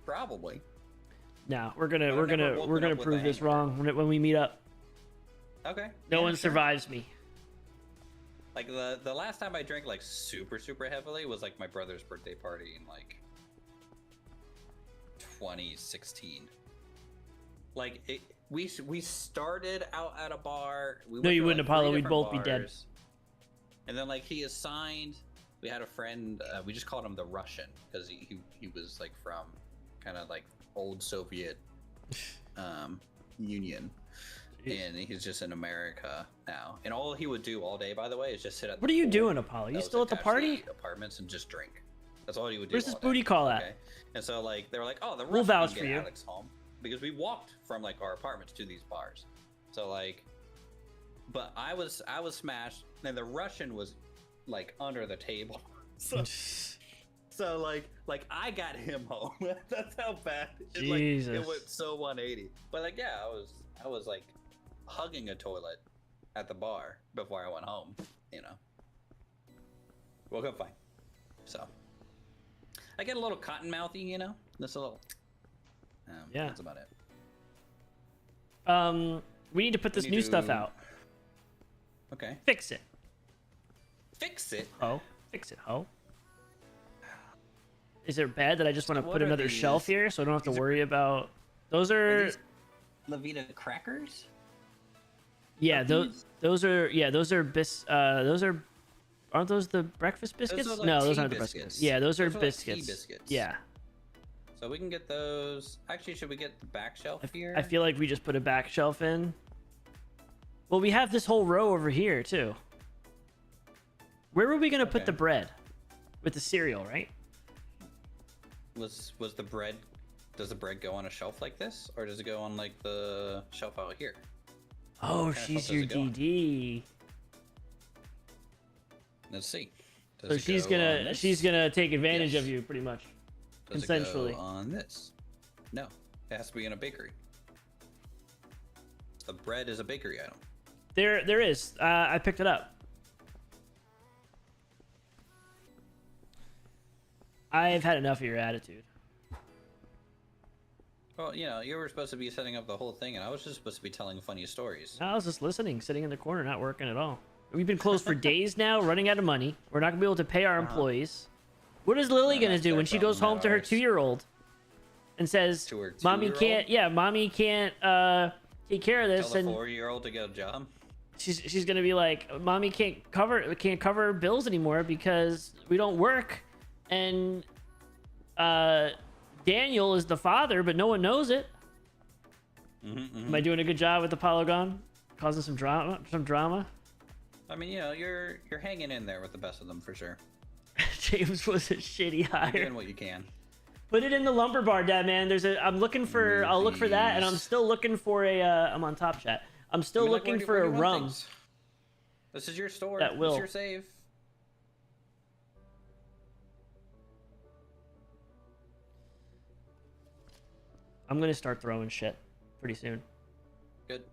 Probably. No, we're gonna But I've never woken we're gonna up with prove a this hangover. wrong when we meet up. Okay. No yeah, one sure. survives me. Like the last time I drank like super heavily was like my brother's birthday party in like 2016. Like we started out at a bar. We No, went you to, wouldn't, like, 3 Apollo. We'd different both be dead. bars. And then like he assigned. We had a friend. We just called him the Russian because he was like from kind of like old Soviet Union. Jeez. And he's just in America now. And all he would do all day, by the way, is just sit at the What are you pool doing, Apollo? You that was still at the attached to party? apartments and just drink. That's all he would do. Where's this all day, booty call at? okay? And so like they were like, oh, the We'll Russian vouch can for get you. Alex home because we walked from like our apartments to these bars. So like, but I was smashed, and the Russian was like under the table. So like I got him home. That's how bad Jesus. it went so 180. But like yeah, I was like hugging a toilet at the bar before I went home, you know. Woke up fine. So I get a little cotton mouthy, you know. Just a little. Yeah. That's about it. We need to put this need new to- stuff out. Okay. Fix it. Fix it. Ho. Fix it, ho. Is it bad that I just want to What put are another shelf these? here so I don't have to worry about... Those Are are... these Levita crackers? Yeah, cookies? those are... Yeah, those are... those are... Aren't those the breakfast biscuits? are like No, those tea aren't the biscuits. biscuits. Yeah, those are Those are like tea biscuits. biscuits. Yeah. So we can get those. Actually, should we get the back shelf here? I feel like we just put a back shelf in. Well, we have this whole row over here, too. Where were we going to put Okay. the bread? With the cereal, right? Was the bread? Does the bread go on a shelf like this, or does it go on like the shelf out here? Oh, What kind of she's shelf your does it go on? DD. Let's see. Does So it she's go on gonna this? she's gonna take advantage Yes. of you pretty much. Does it consensually. go on this? No, it has to be in a bakery. The bread is a bakery item. There is. I picked it up. I've had enough of your attitude. Well, you know, you were supposed to be setting up the whole thing, and I was just supposed to be telling funny stories. I was just listening, sitting in the corner, not working at all. We've been closed for days now, running out of money. We're not gonna be able to pay our employees. What is Lily No, gonna that's do their when she goes problem, home not to her ours. 2-year-old and says, To her "Mommy 2-year-old? can't. Yeah, mommy can't take care of this." Tell a And 4-year-old to get a job. she's gonna be like, "Mommy can't cover bills anymore because we don't work." And Daniel is the father, but no one knows it. Am I doing a good job with the Polygon? Causing some drama? I mean, you know, you're hanging in there with the best of them for sure. James was a shitty You're hire. doing what you can. Put it in the lumber bar, Dad, man. I'll look for that, and I'm still looking for I'm on Top Chat. I'm still I mean, like, looking where for do a you want rum. things? This is your store. That will. It's your save. I'm gonna start throwing shit pretty soon. Good.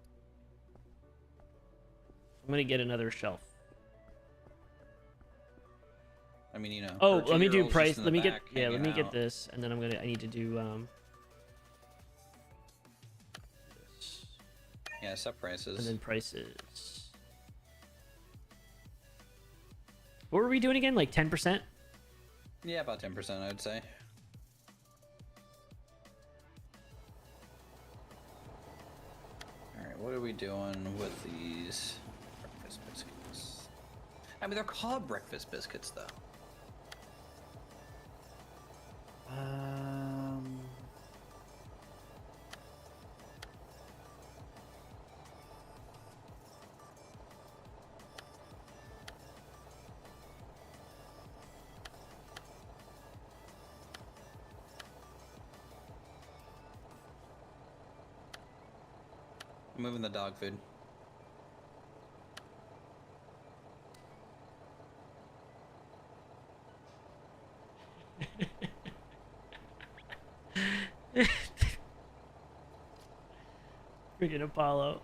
I'm gonna get another shelf. I mean, you know. Oh, her let me do 2-year-old's price. just in Let the me get back let hanging me get out. this, and then I need to do this. Yeah, sub prices. And then prices. What were we doing again? Like 10%? Yeah, about 10%, I'd say. Alright, what are we doing with these breakfast biscuits? I mean, they're called breakfast biscuits, though. I'm moving the dog food. Freaking Apollo.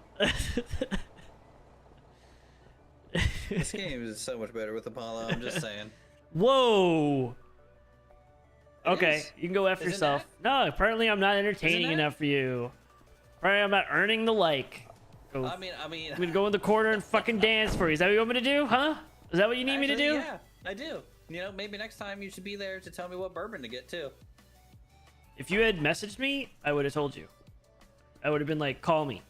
This game is so much better with Apollo, I'm just saying. Whoa. Okay, is? you can go after Isn't yourself. No, apparently I'm not entertaining Isn't that? enough for you. Apparently I'm not earning the like. Go. I mean, I'm gonna go in the corner and fucking dance for you. Is that what you want me to do, huh? Is that what you need me to actually, do? Yeah, I do. You know, maybe next time you should be there to tell me what bourbon to get, too. If you had messaged me, I would have told you. I would have been like, call me.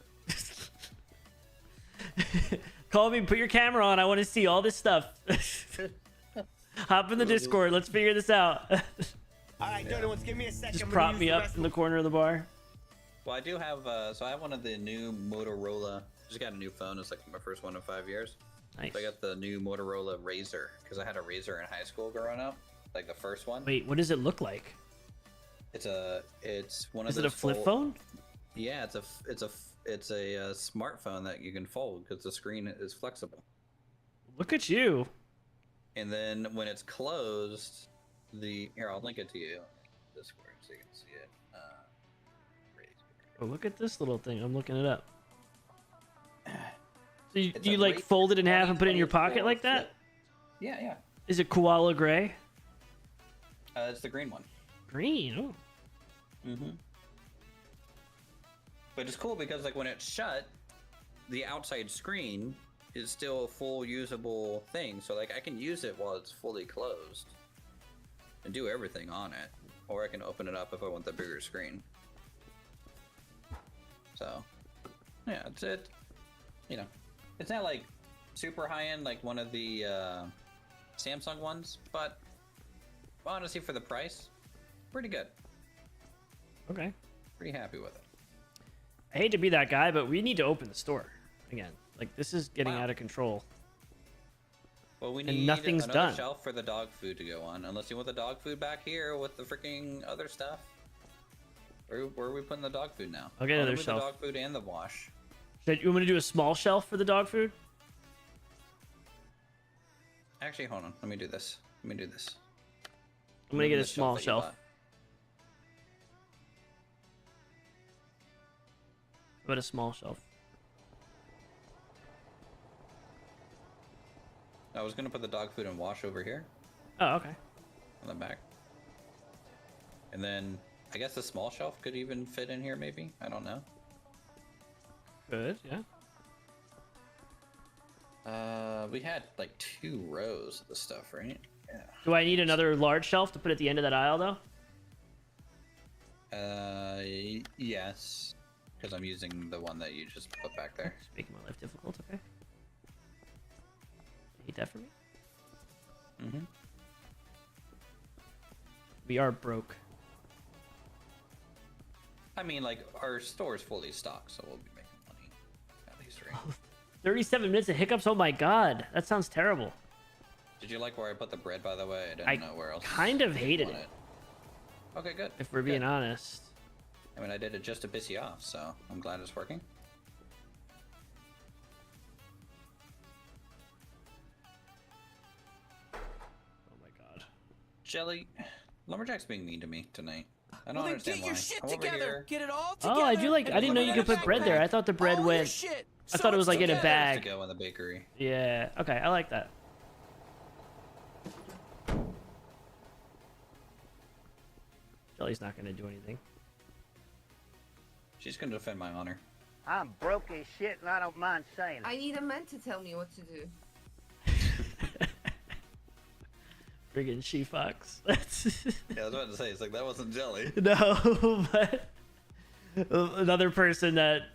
Call me, put your camera on. I want to see all this stuff. Hop in the Discord. Let's figure this out. Alright, dirty ones, give me a second. Just prop me up in the corner of the bar. Well, I do have, so I have one of the new Motorola. Just got a new phone. It's like my first one in 5 years. Nice. So I got the new Motorola Razr because I had a Razr in high school growing up, like the first one. Wait, what does it look like? It's one of Is it a those flip fold- phone? Yeah, it's a smartphone that you can fold because the screen is flexible. Look at you. And then when it's closed, here I'll link it to you, Discord, so you can see it. Razr. Oh, look at this little thing. I'm looking it up. So you, It's do you a like great fold it in half and put it in your pocket 2024 like that? flip. Yeah, yeah. Is it koala gray? It's the green one. Green. Oh. Mm-hmm. But it's cool because like when it's shut, the outside screen is still a full usable thing. So like I can use it while it's fully closed and do everything on it. Or I can open it up if I want the bigger screen. So yeah, it's not like super high end like one of the Samsung ones, but honestly for the price, pretty good. Okay. Pretty happy with it. I hate to be that guy, but we need to open the store again. Like this is getting Wow. out of control. Well, we And need nothing's another done. shelf for the dog food to go on. Unless you want the dog food back here with the freaking other stuff. Where are we putting the dog food now? I'll get Oh, another with shelf. The dog food and the wash. You want me to do a small shelf for the dog food? Actually, hold on. Let me do this. I'm gonna Moving get a the small that you shelf. bought. How about a small shelf? I was gonna put the dog food and wash over here Oh, okay. on the back. And then I guess the small shelf could even fit in here, maybe. I don't know. Good, yeah. We had like 2 rows of the stuff, right? Yeah. Do I need another large shelf to put at the end of that aisle, though? Yes. Because I'm using the one that you just put back there. It's making my life difficult, okay. Hate that for me. Mm-hmm. We are broke. I mean, like, our store's fully stocked, so we'll be making money. At least, right? 37 minutes of hiccups? Oh my god. That sounds terrible. Did you like where I put the bread, by the way? I I didn't know where else. kind of you'd hated want it. Okay, good. If we're being Good. honest. I mean, I did it just to piss you off, so I'm glad it's working. Oh my god. Jelly, Lumberjack's being mean to me tonight. I don't Well, then understand get why. your shit I'm over together. here. Get it all together. Oh, I do like. and I didn't know put you it could in a put bread there. backpack. I thought the bread All your went shit. I thought it was like in a To bag. go in the bakery. Yeah. Okay, I like that. Jelly's not gonna do anything. She's gonna defend my honor. I'm broke as shit and I don't mind saying it. I need a man to tell me what to do. Friggin' she-fox. Yeah, I was about to say, it's like, that wasn't Jelly. No, but another person that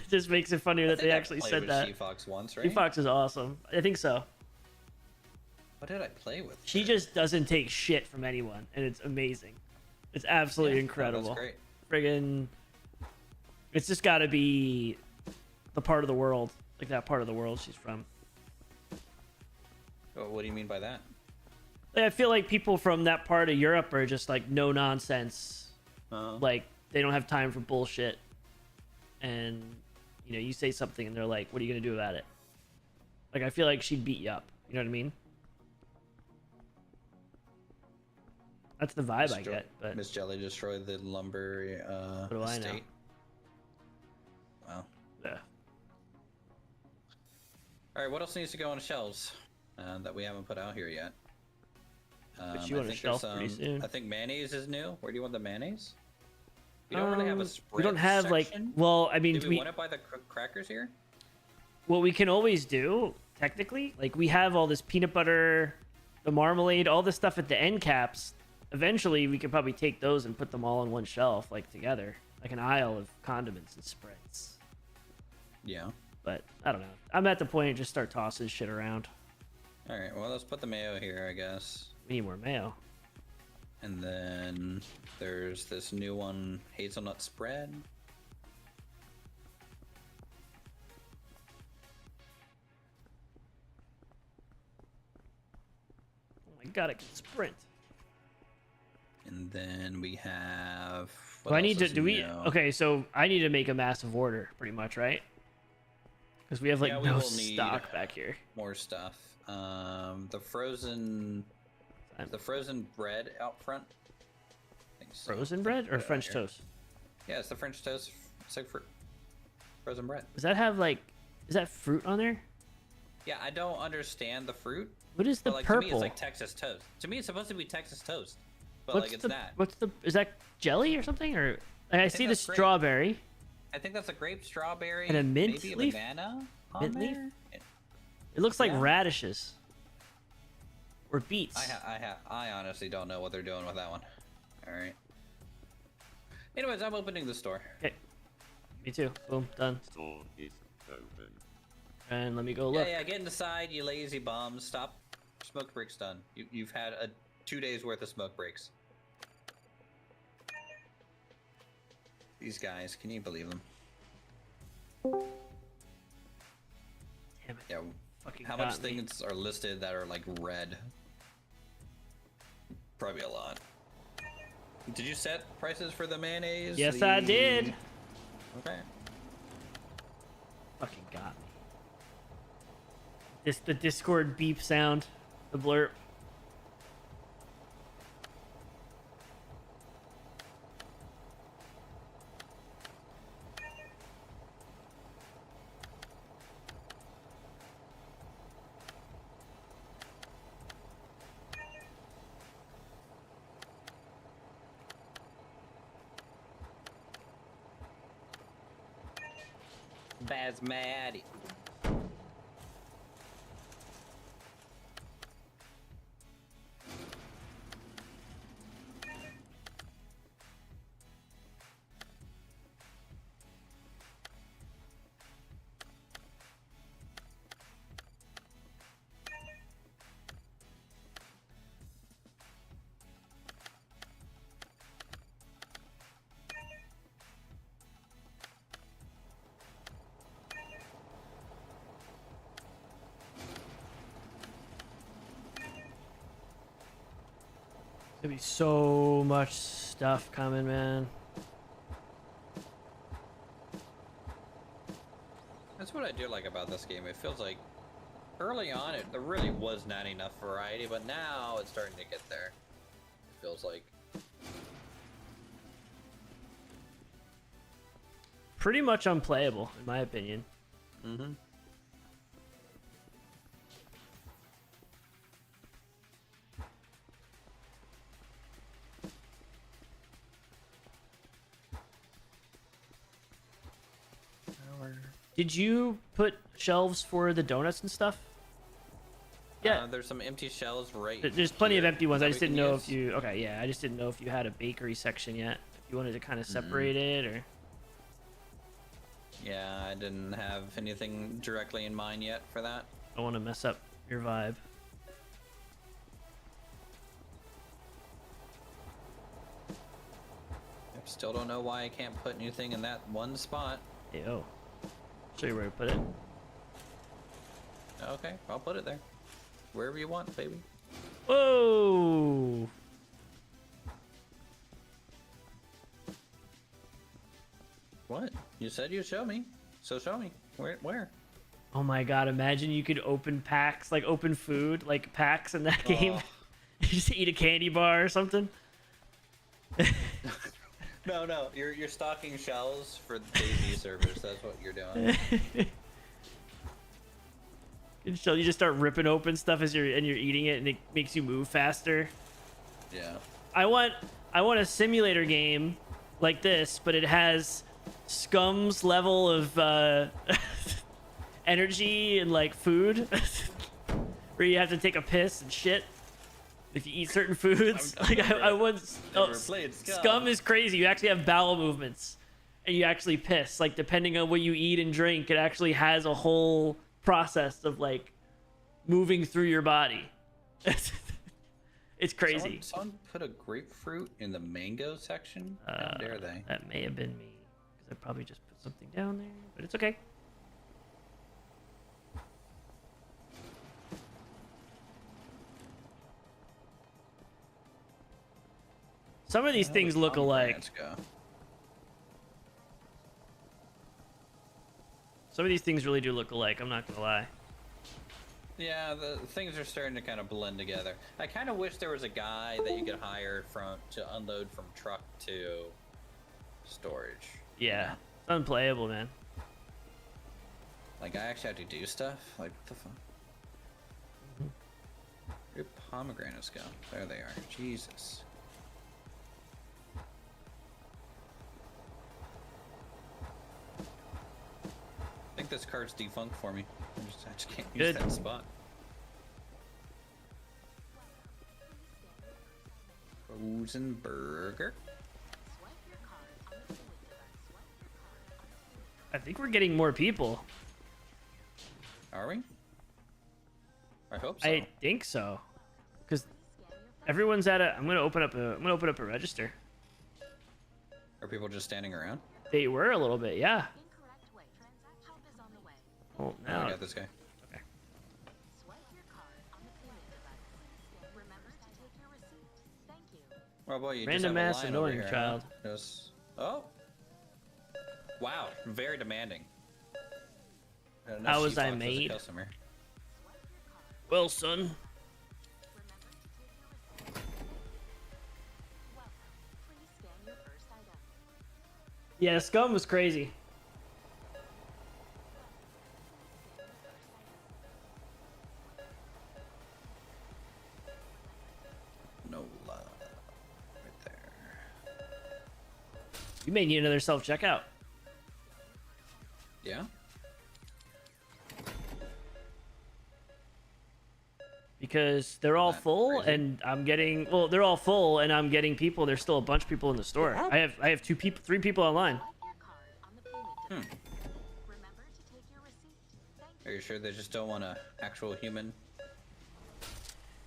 just makes it funnier that they actually said that. She-Fox once, right? She-Fox is awesome. I think so. What did I play with? She just doesn't take shit from anyone, and it's amazing. It's absolutely incredible. That's great. Friggin', it's just got to be the part of the world, like that part of the world she's from. Oh, what do you mean by that? I feel like people from that part of Europe are just like no nonsense. Like they don't have time for bullshit. And you know, you say something and they're like, "What are you gonna do about it?" Like I feel like she'd beat you up. You know what I mean? That's the vibe I get. But Miss Jelly destroyed the lumber what do I know? estate. Wow. Yeah. All right, what else needs to go on the shelves that we haven't put out here yet? Put you on a shelf pretty soon. I think mayonnaise is new. Where do you want the mayonnaise? We don't really have a spread We don't have section. like. Well, I mean, Do we want it by the crackers here? What we can always do, technically, like we have all this peanut butter, the marmalade, all this stuff at the end caps. Eventually, we could probably take those and put them all on one shelf, like together, like an aisle of condiments and spreads. Yeah. But I don't know. I'm at the point of just start tossing shit around. All right. Well, let's put the mayo here, I guess. We need more mayo. And then there's this new one, hazelnut spread. Oh my god, I can sprint. And then we have. Do I need to? Do we? Okay, so I need to make a massive order, pretty much, right? Because we have like we no will need stock back here. More stuff. The frozen bread out front. I think so. Frozen bread or French here. toast? Yeah, it's the French toast. It's like frozen bread. Does that have like? Is that fruit on there? Yeah, I don't understand the fruit. What is the but, like, purple? To me, it's like Texas toast. To me, it's supposed to be Texas toast, but What's like it's the, not. What's the? Is that jelly or something? Or I see the that's grape. strawberry. I think that's a grape, strawberry, And a mint maybe leaf? a banana on Mint leaf? there. It looks like Yeah. radishes. Or beets. I honestly don't know what they're doing with that one. All right. Anyways, I'm opening the store. Okay. Me too. Boom. Done. Store is open. And let me go look. Yeah, get inside, you lazy bums. Stop. Smoke breaks done. You've had 2 days worth of smoke breaks. These guys, can you believe them? Damn it. Yeah. Fucking How much got me. things are listed that are like red? Probably a lot. Did you set prices for the mayonnaise? Yes, I did. Okay. Fucking got me. The Discord beep sound, the blurp. Basmati. There'll be so much stuff coming, man. That's what I do like about this game. It feels like early on there really was not enough variety, but now it's starting to get there. It feels like. Pretty much unplayable, in my opinion. Mm-hmm. Did you put shelves for the donuts and stuff? Yeah. There's some empty shells right There's plenty of here empty ones. that I we just didn't can know use. if you. Okay, yeah. I just didn't know if you had a bakery section yet. If you wanted to kind of separate it, or. Yeah, I didn't have anything directly in mind yet for that. I don't want to mess up your vibe. I still don't know why I can't put anything in that one spot. Yo. Show you where to put it. Okay, I'll put it there. Wherever you want, baby. Whoa. What? You said you'd show me. So show me. Where? Oh my god, imagine you could open packs, like open food, like packs in that game. Oh. You just eat a candy bar or something. No. You're stocking shells for the Daisy servers. That's what you're doing. So you just start ripping open stuff as you're eating it, and it makes you move faster. Yeah. I want a simulator game like this, but it has Scum's level of energy and like food, where you have to take a piss and shit if you eat certain foods. I once played Scum is crazy. You actually have bowel movements, and you actually piss. Like depending on what you eat and drink, it actually has a whole process of like moving through your body. It's crazy. Someone put a grapefruit in the mango section? How dare they? That may have been me, because I probably just put something down there, but it's okay. Some of these things look alike. Let's go. Some of these things really do look alike, I'm not gonna lie. Yeah, the things are starting to kind of blend together. I kind of wish there was a guy that you could hire to unload from truck to storage. Yeah, it's unplayable, man. Like, I actually have to do stuff? Like, what the fuck? Where'd pomegranates go? There they are. Jesus. I think this card's defunct for me. I just can't use Good. that spot. Frozen burger. I think we're getting more people. Are we? I hope so. I think so, because everyone's at a. I'm gonna open up a register. Are people just standing around? They were a little bit, yeah. Oh, Oh, now I got this guy. okay. Oh boy, you Random just have a ass line over annoying here, child. Huh? Just... Oh. Wow, very demanding. How was I made? Customer. Well, son. Yeah, Scum was crazy. No love. Right there. You may need another self-checkout. Yeah? Because they're all Isn't that full, crazy? and I'm getting they're all full, and I'm getting people. There's still a bunch of people in the store. I have three people online. Are you sure they just don't want an actual human?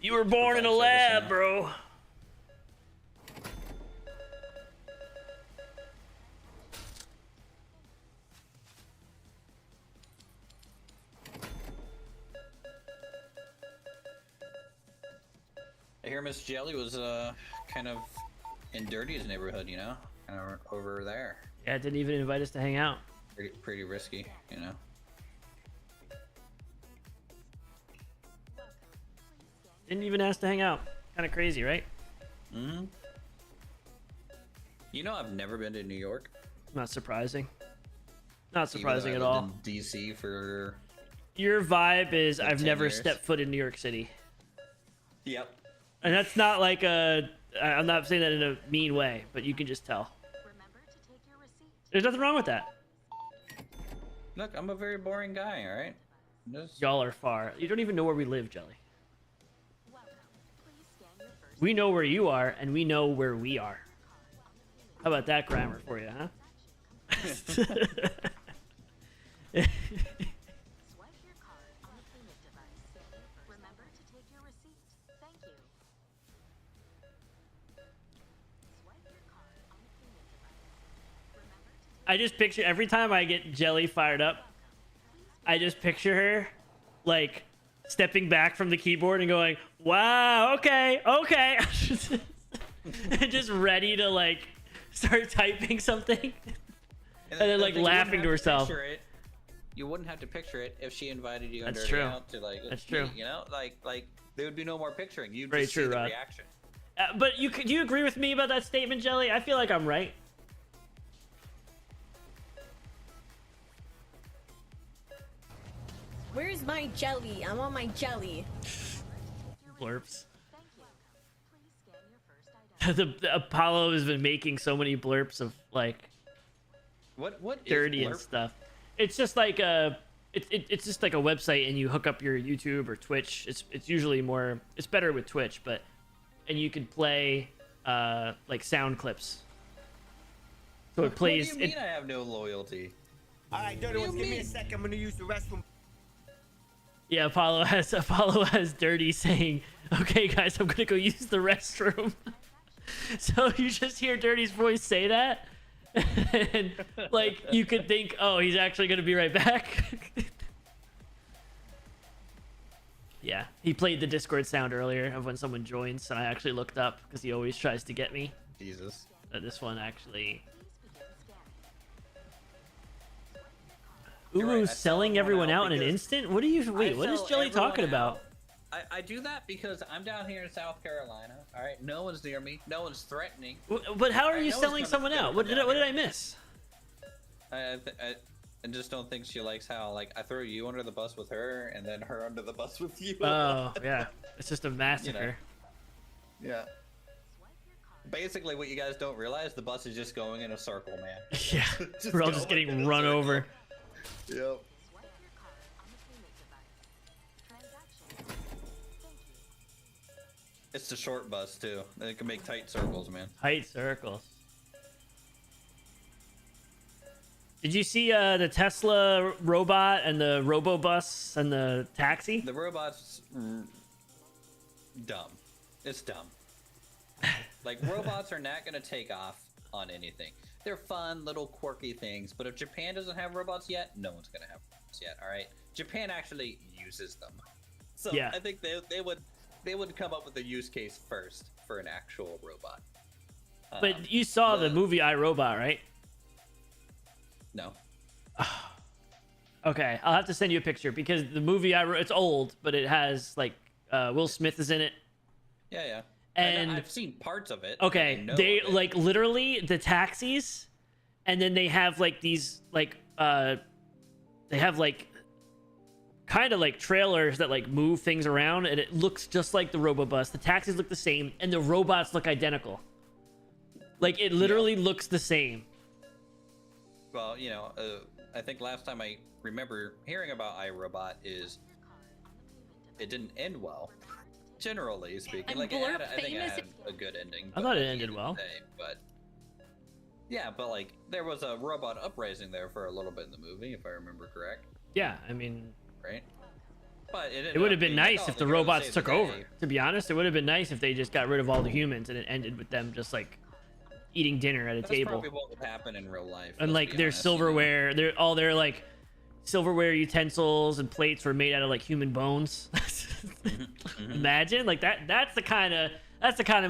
You were born in a Provide service, lab, yeah. bro. I hear Miss Jelly was kind of in Dirty's neighborhood, you know? Kind of over there. Yeah, it didn't even invite us to hang out. Pretty risky, you know? Didn't even ask to hang out. Kind of crazy, right? Mm-hmm. You know I've never been to New York. Not surprising. Not surprising Even at though I all. lived in DC for. Your vibe is like I've 10 never years. stepped foot in New York City. Yep. And that's not like a. I'm not saying that in a mean way, but you can just tell. Remember to take your receipt. There's nothing wrong with that. Look, I'm a very boring guy. All right. Just... Y'all are far. You don't even know where we live, Jelly. Welcome. Please scan your first We know where you are, and we know where we are. How about that grammar for you, huh? swipe your card on the payment device. Remember to take your receipt. Thank you. Swipe your card on the payment device. Remember to take I just picture every time I get Jelly fired up, I just picture her like stepping back from the keyboard and going, "Wow, okay, okay," and just ready to like start typing something, and then like you laughing wouldn't to have herself. picture it. You wouldn't have to picture it if she invited you That's under true. out to like. That's true. You know, like there would be no more picturing. You'd Very just true, see the Rod. reaction. But do you agree with me about that statement, Jelly? I feel like I'm right. Where's my jelly? I want my jelly. Blurps. Thank you. Please scan your first item. the Apollo has been making so many blurps of like What is dirty and blurp? stuff. It's just like it's just like a website, and you hook up your YouTube or Twitch. It's usually more. It's better with Twitch, but and you can play like sound clips. So it plays. What do you mean I have no loyalty? All right, dirty ones, give me a sec. I'm gonna use the restroom. Yeah, Apollo has Dirty saying, "Okay, guys, I'm gonna go use the restroom." So you just hear Dirty's voice say that, and like you could think, "Oh, he's actually gonna be right back." Yeah, he played the Discord sound earlier of when someone joins, and I actually looked up because he always tries to get me. Jesus. This one actually. You're right, I Ooh, sell selling everyone everyone out out in an because instant? What do you wait? What is sell Jelly everyone talking about? out. I do that because I'm down here in South Carolina. All right, no one's near me. No one's threatening. But how are I you know it's selling gonna someone fit out? for What did down I here. miss? I just don't think she likes how like I throw you under the bus with her and then her under the bus with you. Oh yeah, it's just a massacre. Yeah. Basically, what you guys don't realize, the bus is just going in a circle, man. Yeah, we're all just going in getting a run circle. over. Yep. It's the short bus too. They can make tight circles, man. Tight circles. Did you see the Tesla robot and the Robobus and the taxi? The robot's dumb. It's dumb. Like robots are not gonna take off on anything. They're fun little quirky things, but if Japan doesn't have robots yet, no one's gonna have robots yet. All right, Japan actually uses them, so Yeah. I think they would come up with a use case first for an actual robot. But you saw the movie I, Robot, right? No. Okay, I'll have to send you a picture because the movie it's old, but it has like Will Smith is in it. Yeah, yeah. And I've seen parts of it. okay, I know they of it. like literally the taxis, and then they have like these like they have like kind of like trailers that like move things around, and it looks just like the Robobus. The taxis look the same, and the robots look identical. Like it literally looks the same. Well, you know, I think last time I remember hearing about iRobot is it didn't end well. Generally speaking, I'm like blurb I think it famous. had a good ending. I but thought it at the ended end of well. the day, but yeah, but like there was a robot uprising there for a little bit in the movie, if I remember correct. Yeah, I mean, Right. But it would have been nice if the robots took over. Day. To be honest, it would have been nice if they just got rid of all the humans and it ended with them just like eating dinner at a That's table. probably what would happen in real life. And let's like be their honest, you know? silverware, their like silverware utensils and plates were made out of like human bones. Imagine like that's the kind of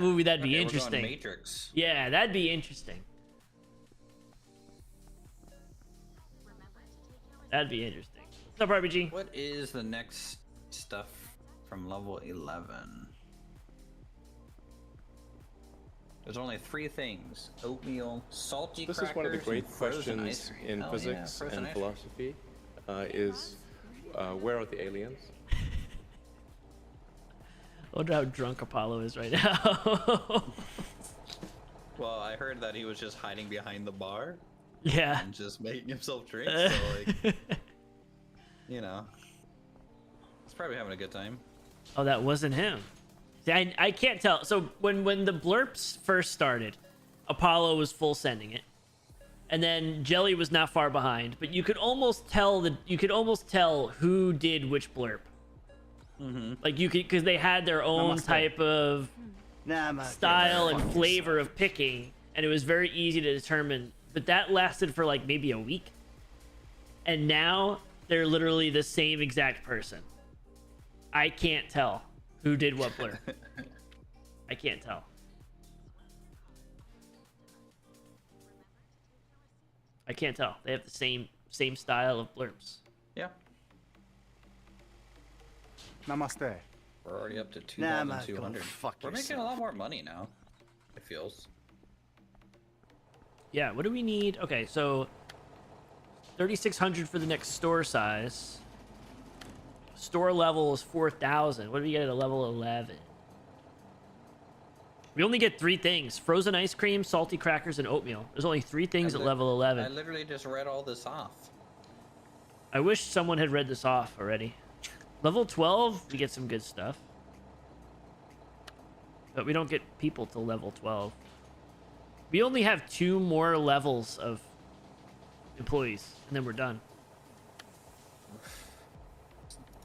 movie that'd be Okay, we're going interesting. Matrix. Yeah, that'd be interesting. That'd be interesting. What's up, RPG? What is the next stuff from level 11? There's only 3 things: oatmeal, salty This crackers, is one of the great and frozen questions ice cream. in Oh, yeah, physics frozen and ice cream. philosophy. Where are the aliens? I wonder how drunk Apollo is right now. Well, I heard that he was just hiding behind the bar. Yeah. And just making himself drink. So like, you know, he's probably having a good time. Oh, that wasn't him. See, I can't tell. So when the blurps first started, Apollo was full sending it, and then Jelly was not far behind. But you could almost tell who did which blurp. Like you could, because they had their own type of style and flavor of picking, and it was very easy to determine. But that lasted for like maybe a week, and now they're literally the same exact person. I can't tell who did what blur. I can't tell. I can't tell. They have the same style of blurps. Yeah. Namaste. We're already up to Nah, I'm not gonna 2,200. fuck We're making a yourself. lot more money now. It feels. Yeah, what do we need? Okay, so 3,600 for the next store size. Store level is 4,000. What do we get at a level 11? We only get 3 things: frozen ice cream, salty crackers, and oatmeal. There's only 3 things at level 11. I literally just read all this off. I wish someone had read this off already. Level 12, we get some good stuff. But we don't get people till level 12. We only have 2 more levels of employees, and then we're done.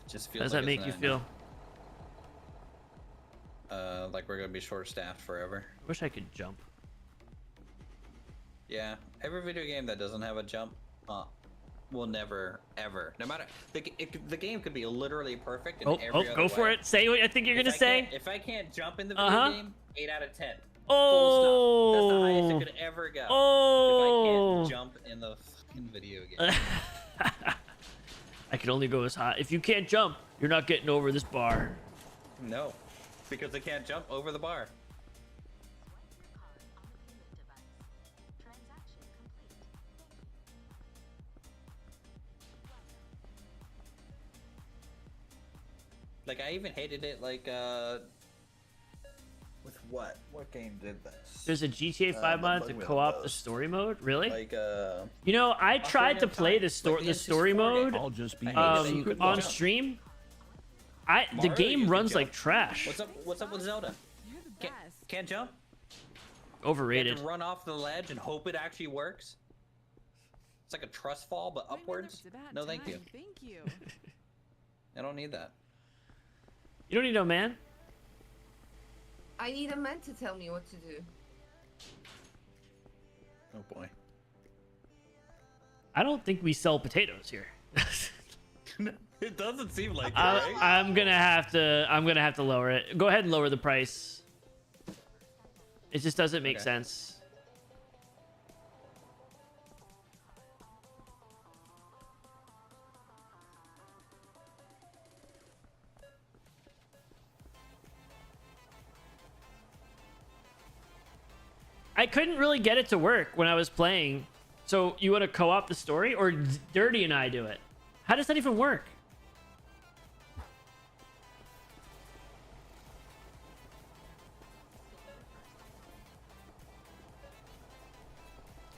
Just How feels does like that make it's you not feel? enough. Like we're gonna be short-staffed forever. I wish I could jump. Yeah, every video game that doesn't have a jump will never, ever, no matter the game could be literally perfect in every other go for way. it. Say what I think you're gonna say. If I can't jump in the video game, 8 out of 10. Oh, Full stop. That's the highest it could ever go. Oh. If I can't jump in the fucking video game. I can only go as high. If you can't jump, you're not getting over this bar. No, because they can't jump over the bar. Like I even hated it like with what? What game did this? There's a GTA 5 mod to co-op the story mode. Really? Like You know, I tried to play the story mode I'll just be on stream. The game runs like trash. What's up with Zelda? Can't jump? Overrated. You have to run off the ledge and hope it actually works. It's like a trust fall but upwards. No, thank you. Thank you. I don't need that. You don't need no man. I need a man to tell me what to do. Oh boy. I don't think we sell potatoes here. It doesn't seem like it, I, right? I'm gonna have to lower it. Go ahead and lower the price. It just doesn't make sense. I couldn't really get it to work when I was playing. So you want to co-op the story, or Dirty and I do it? How does that even work?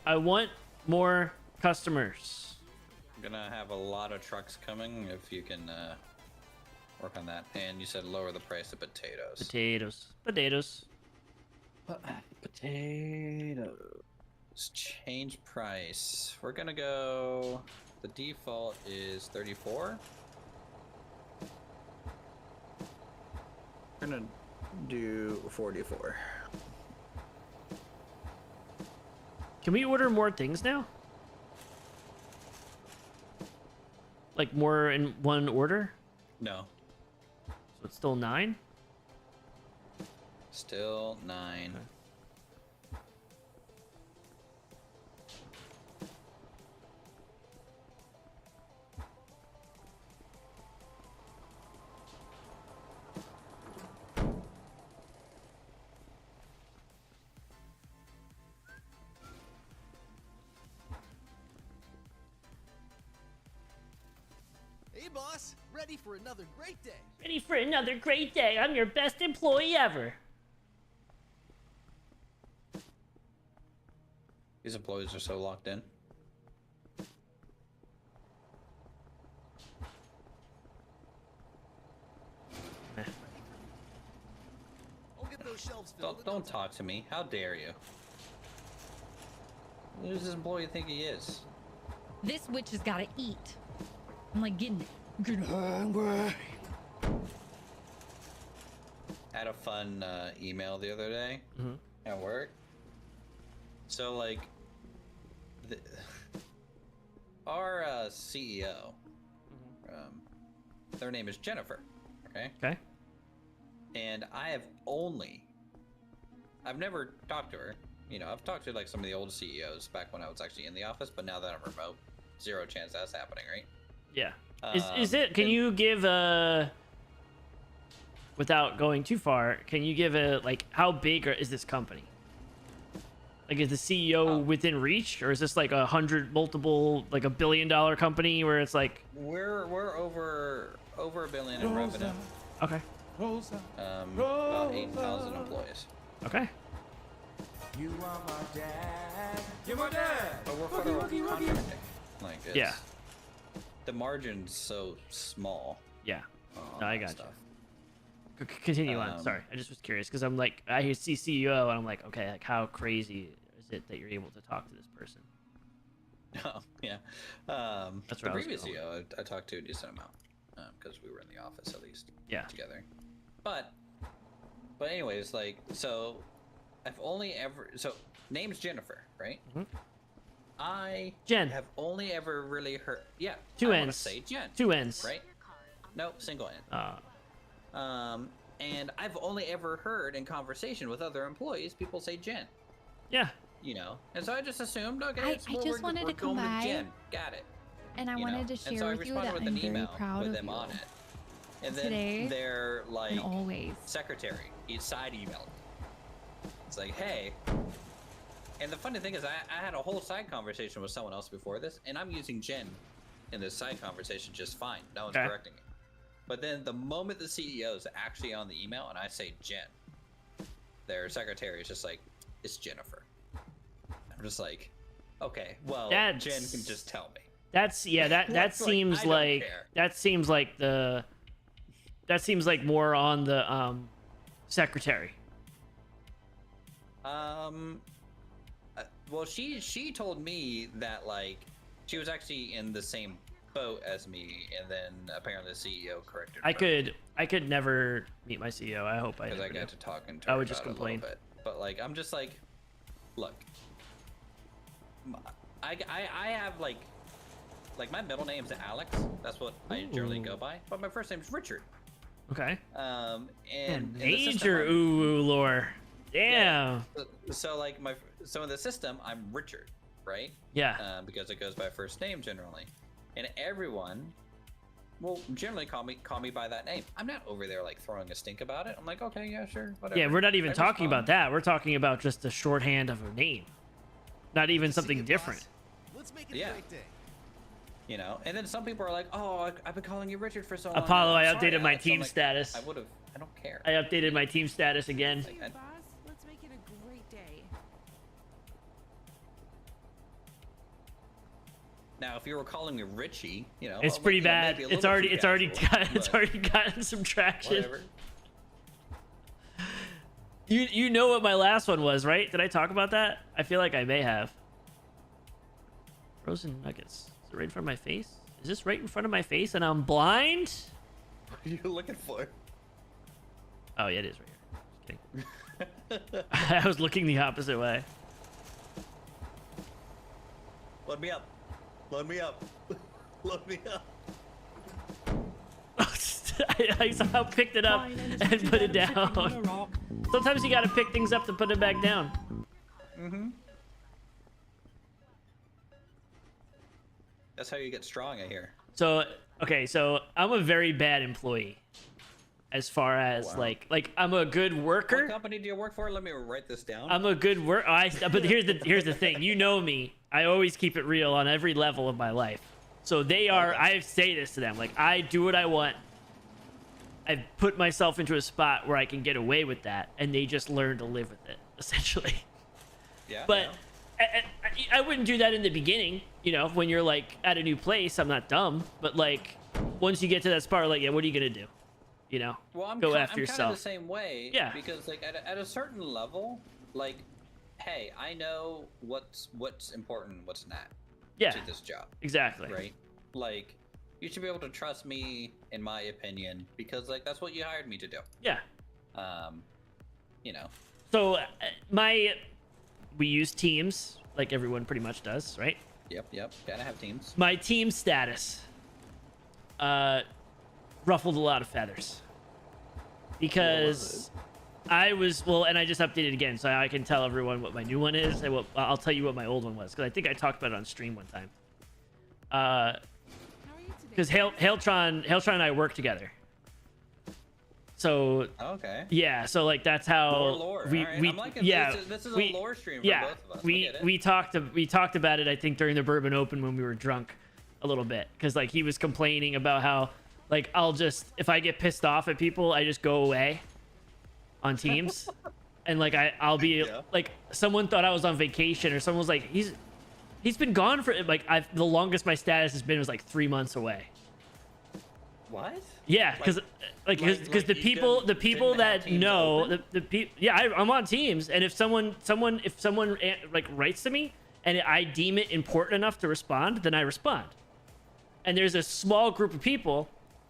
I want more customers. I'm gonna have a lot of trucks coming if you can work on that. And you said lower the price of potatoes. Potatoes. Potatoes. Change price. We're gonna go. The default is 34. We're gonna do 44. Can we order more things now? Like more in one order? No. So it's still 9? Still 9. Okay. boss. Ready for another great day. Ready for another great day. I'm your best employee ever. These employees are so locked in. I'll get those shelves filled. Don't talk to me. How dare you? Who does this employee think he is? This witch has got to eat. I'm like getting hungry. Had a fun email the other day at work. So like, our CEO, their name is Jennifer. Okay. Okay. And I've never talked to her. You know, I've talked to like some of the old CEOs back when I was actually in the office, but now that I'm remote, zero chance that's happening, right? Yeah. Is it? Can you give a? Without going too far, can you give a like how big is this company? Like, is the CEO within reach, or is this like like $1 billion company where it's like? We're over $1 billion in revenue. Okay. About 8,000 employees. Okay. You are my dad. You're my dad. But we're federal contracting. Like, it's, Yeah. The margin's so small. Yeah. No, I got you. Continue on. Sorry, I just was curious because I'm like, I see CEO and I'm like, okay, like how crazy is it that you're able to talk to this person? Oh yeah. That's the where I was previous going. CEO I talked to a decent amount because we were in the office at least. Yeah. Together. But anyways, like so, I've only ever name's Jennifer, right? Jen. have only ever really heard. Yeah. Two I wanna N's. Say Jen. Two N's. Right. No, single N. And I've only ever heard in conversation with other employees people say Jen. Yeah. You know, and so I just assumed, okay, I just wanted to come going with by. Jen. Got it. And I wanted to And share so I with you responded that with I'm an very email proud with of them you. on it. And then Today their like and always. secretary, each side emailed. It's like, hey. And the funny thing is, I had a whole side conversation with someone else before this, and I'm using Jen in this side conversation just fine. No one's Okay. correcting me. But then the moment the CEO is actually on the email and I say Jen, their secretary is just like, it's Jennifer. I'm just like, okay, well, That's- Jen can just tell me. That Like, I seems don't like care. that seems like more on the secretary. Well, she told me that like she was actually in the same boat as me, and then apparently the CEO corrected her. I could never meet my CEO. I hope I Because I never got do. to talking to I her would just about it a complain. little bit. But like, I'm just like, look, I have like my middle name's Alex. That's what I generally go by. But my first name's Richard. Okay. And in the Major system, ooh lore. Damn. So like so in the system, I'm Richard, right? Yeah. Because it goes by first name generally, and everyone will generally call me by that name. I'm not over there like throwing a stink about it. I'm like, okay, yeah, sure, whatever. Yeah, we're not even I talking respond. about that. We're talking about just the shorthand of a name. Not even something different. Let's make it Yeah. a great day. You know, and then some people are like, oh, I've been calling you Richard for so long. Apollo, I'm I sorry, updated my Alex." I'm team like, status. I would have. I don't care. I updated my team status again. Boss, let's make it a great day. Now, if you were calling me Richie, you know, It's well, pretty you know, bad. maybe a It's little already too it's already casual, got, it's but already gotten some traction. whatever. You know what my last one was, right? Did I talk about that? I feel like I may have. Frozen nuggets. Is it right in front of my face? Is this right in front of my face and I'm blind? What are you looking for? Oh yeah, it is right here. Just kidding. I was looking the opposite way. Load me up. Load me up. Load me up. I somehow picked it up and put it down. Sometimes you gotta pick things up to put it back down. Mm-hmm. That's how you get strong, I hear. So okay, so I'm a very bad employee. As far as wow. like I'm a good worker. What company do you work for? Let me write this down. I'm a good but here's the thing. You know me. I always keep it real on every level of my life. So they are. I say this to them, like, I do what I want. I've put myself into a spot where I can get away with that, and they just learn to live with it, essentially. Yeah. But I wouldn't do that in the beginning, you know, when you're like at a new place. I'm not dumb, but like once you get to that spot, like, yeah, what are you gonna do? You know, Well, I'm go I'm after kind of yourself. the same way. Yeah. Because like at a certain level, like, hey, I know what's important, what's not. Yeah. To this job. Exactly. Right. Like, you should be able to trust me, in my opinion, because like that's what you hired me to do. Yeah. You know. So we use teams like everyone pretty much does, right? Yep. Gotta have teams. My team status ruffled a lot of feathers because I was and I just updated again, so I can tell everyone what my new one is, and I'll tell you what my old one was, because I think I talked about it on stream one time. Because Hailtron and I work together. So okay. Yeah, so like that's how lore. we All right. I'm liking this is a lore stream for both of us. we talked about it, I think, during the Bourbon Open when we were drunk a little bit, because like he was complaining about how like if I get pissed off at people, I just go away on teams. And like I'll be like, someone thought I was on vacation, or someone was like, he's been gone for like the longest my status has been was like 3 months away. What? Yeah, because the people that know the people, yeah, I'm on teams, and if someone like writes to me and I deem it important enough to respond, then I respond. And there's a small group of people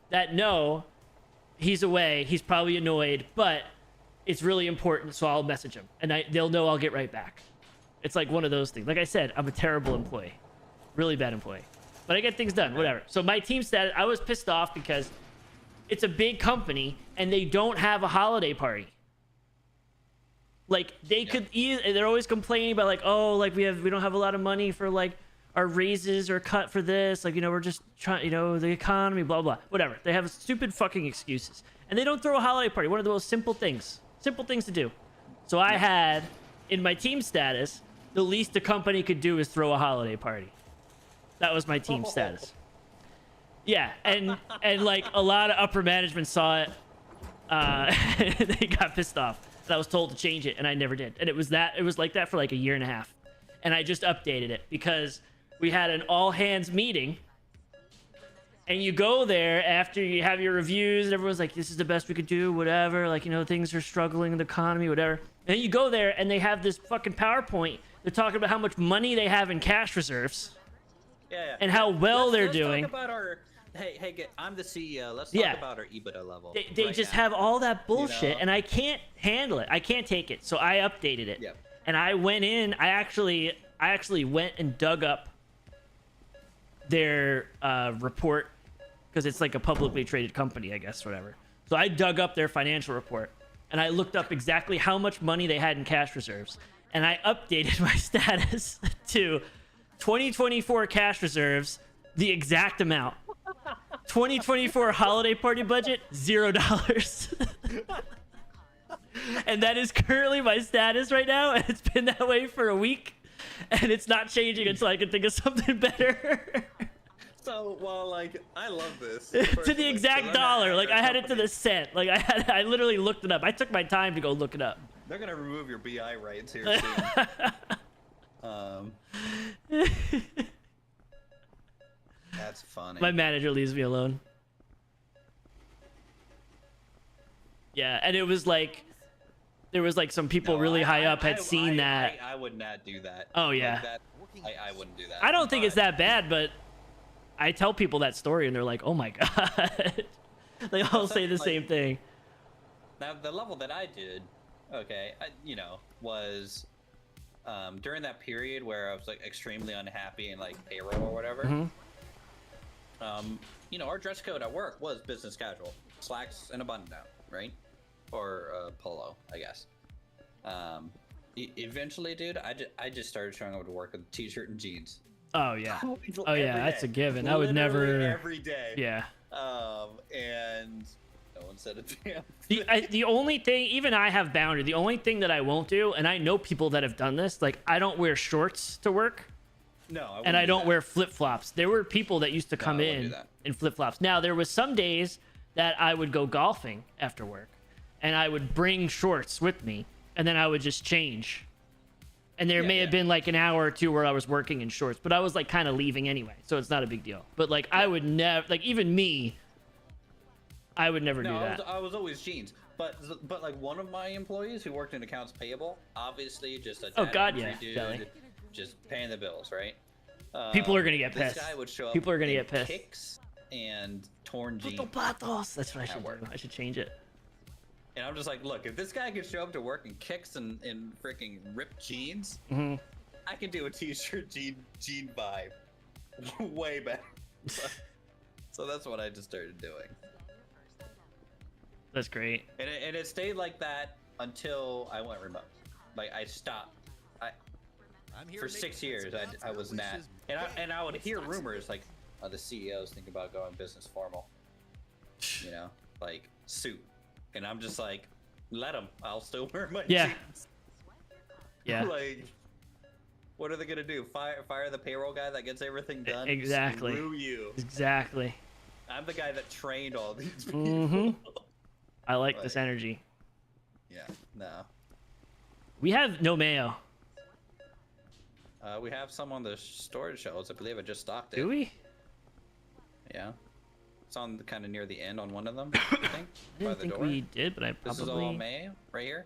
that know he's away, he's probably annoyed, but it's really important, so I'll message him, and they'll know I'll get right back. It's like one of those things. Like I said, I'm a terrible employee, really bad employee, but I get things done, whatever. So my team status, I was pissed off because it's a big company and they don't have a holiday party. Like they could they're always complaining about like, oh, like we don't have a lot of money for like our raises or cut for this, like, you know, we're just trying, you know, the economy, blah blah, whatever. They have stupid fucking excuses, and they don't throw a holiday party. One of the most simple things to do. So I had in my team status, the least a company could do is throw a holiday party. That was my team status. Yeah, and like a lot of upper management saw it. They got pissed off. And I was told to change it, and I never did. And it was like that for like a year and a half. And I just updated it because we had an all hands meeting. And you go there after you have your reviews, and everyone's like, this is the best we could do, whatever. Like, you know, things are struggling in the economy, whatever. And then you go there, and they have this fucking PowerPoint. They're talking about how much money they have in cash reserves. Yeah. And how well they're doing. Let's talk about our... Hey, I'm the CEO. Let's talk about our EBITDA level. They just have all that bullshit, and I can't handle it. I can't take it. So I updated it. Yep. And I went in. I actually went and dug up their report, because it's like a publicly traded company, I guess, whatever. So I dug up their financial report, and I looked up exactly how much money they had in cash reserves, and I updated my status to 2024 cash reserves, the exact amount. 2024 holiday party budget, $0. And that is currently my status right now, and it's been that way for a week, and it's not changing until I can think of something better. So, well, like, I love this. To the exact dollar. Like, I had it to the cent. Like, I literally looked it up. I took my time to go look it up. They're gonna remove your BI rights here soon. That's funny. My manager leaves me alone. Yeah, and it was like, there was like some people really high up had seen that. I would not do that. Oh yeah. Like I wouldn't do that. I don't think it's that bad, but I tell people that story and they're like, oh my god. They all say the same thing. Now the level that I did, okay, was during that period where I was like extremely unhappy and like payroll or whatever. Mm-hmm. Our dress code at work was business casual, slacks and a button down, right? Or polo, I guess. Eventually, dude, I just started showing up to work with a t-shirt and jeans. Oh yeah. Oh yeah, that's a given. I would never. Every day. Yeah. And no one said a damn. The only thing, even I have boundary. The only thing that I won't do, and I know people that have done this, like I don't wear shorts to work. No, and I don't wear flip-flops. There were people that used to come I wouldn't do in that. in flip-flops. Now, there was some days that I would go golfing after work, and I would bring shorts with me, and then I would just change. And there may have been like an hour or two where I was working in shorts, but I was like kind of leaving anyway, so it's not a big deal. But like I would never, like even me, I would never do that. I was always jeans. But like one of my employees who worked in accounts payable, obviously just a data entry dude, Jelly. just paying the bills, right? People are gonna get this pissed. guy would show up People are gonna in get pissed. Kicks and torn jeans. That's what I should do. I should change it. And I'm just like, look, if this guy can show up to work in kicks and freaking ripped jeans, I can do a t-shirt jean vibe way better. So that's what I just started doing. That's great. And it stayed like that until I went remote. Like I stopped. For 6 years, I was not. And I would hear rumors like, the CEOs think about going business formal. You know, like suit. And I'm just like, let them. I'll still wear my jeans. Yeah. Like, what are they gonna do? Fire the payroll guy that gets everything done? Exactly. Screw you. Exactly. I'm the guy that trained all these people. I like this energy. Yeah. No. We have no mayo. We have some on the storage shelves. I believe I just stocked it. Do we? Yeah. It's on kind of near the end on one of them, I think. I didn't think we did, but I probably... This is all May, right here.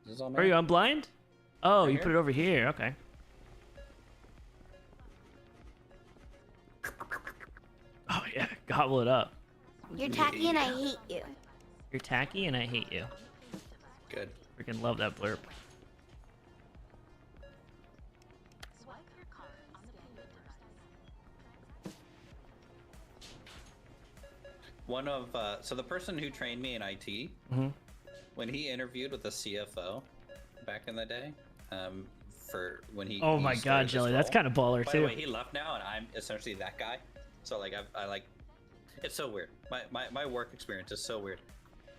This is all May. Are you on blind? Oh, Right you here? put it over here. Okay. Oh, yeah. Gobble it up. You're tacky and I hate you. You're tacky and I hate you. Good. Freaking love that blurb. Swipe your card on the payment device. One of so the person who trained me in IT, when he interviewed with the CFO back in the day, for when he Oh my God, Jelly, that's kind of baller By too. the way, he left now, and I'm essentially that guy. So like I like, it's so weird. My work experience is so weird.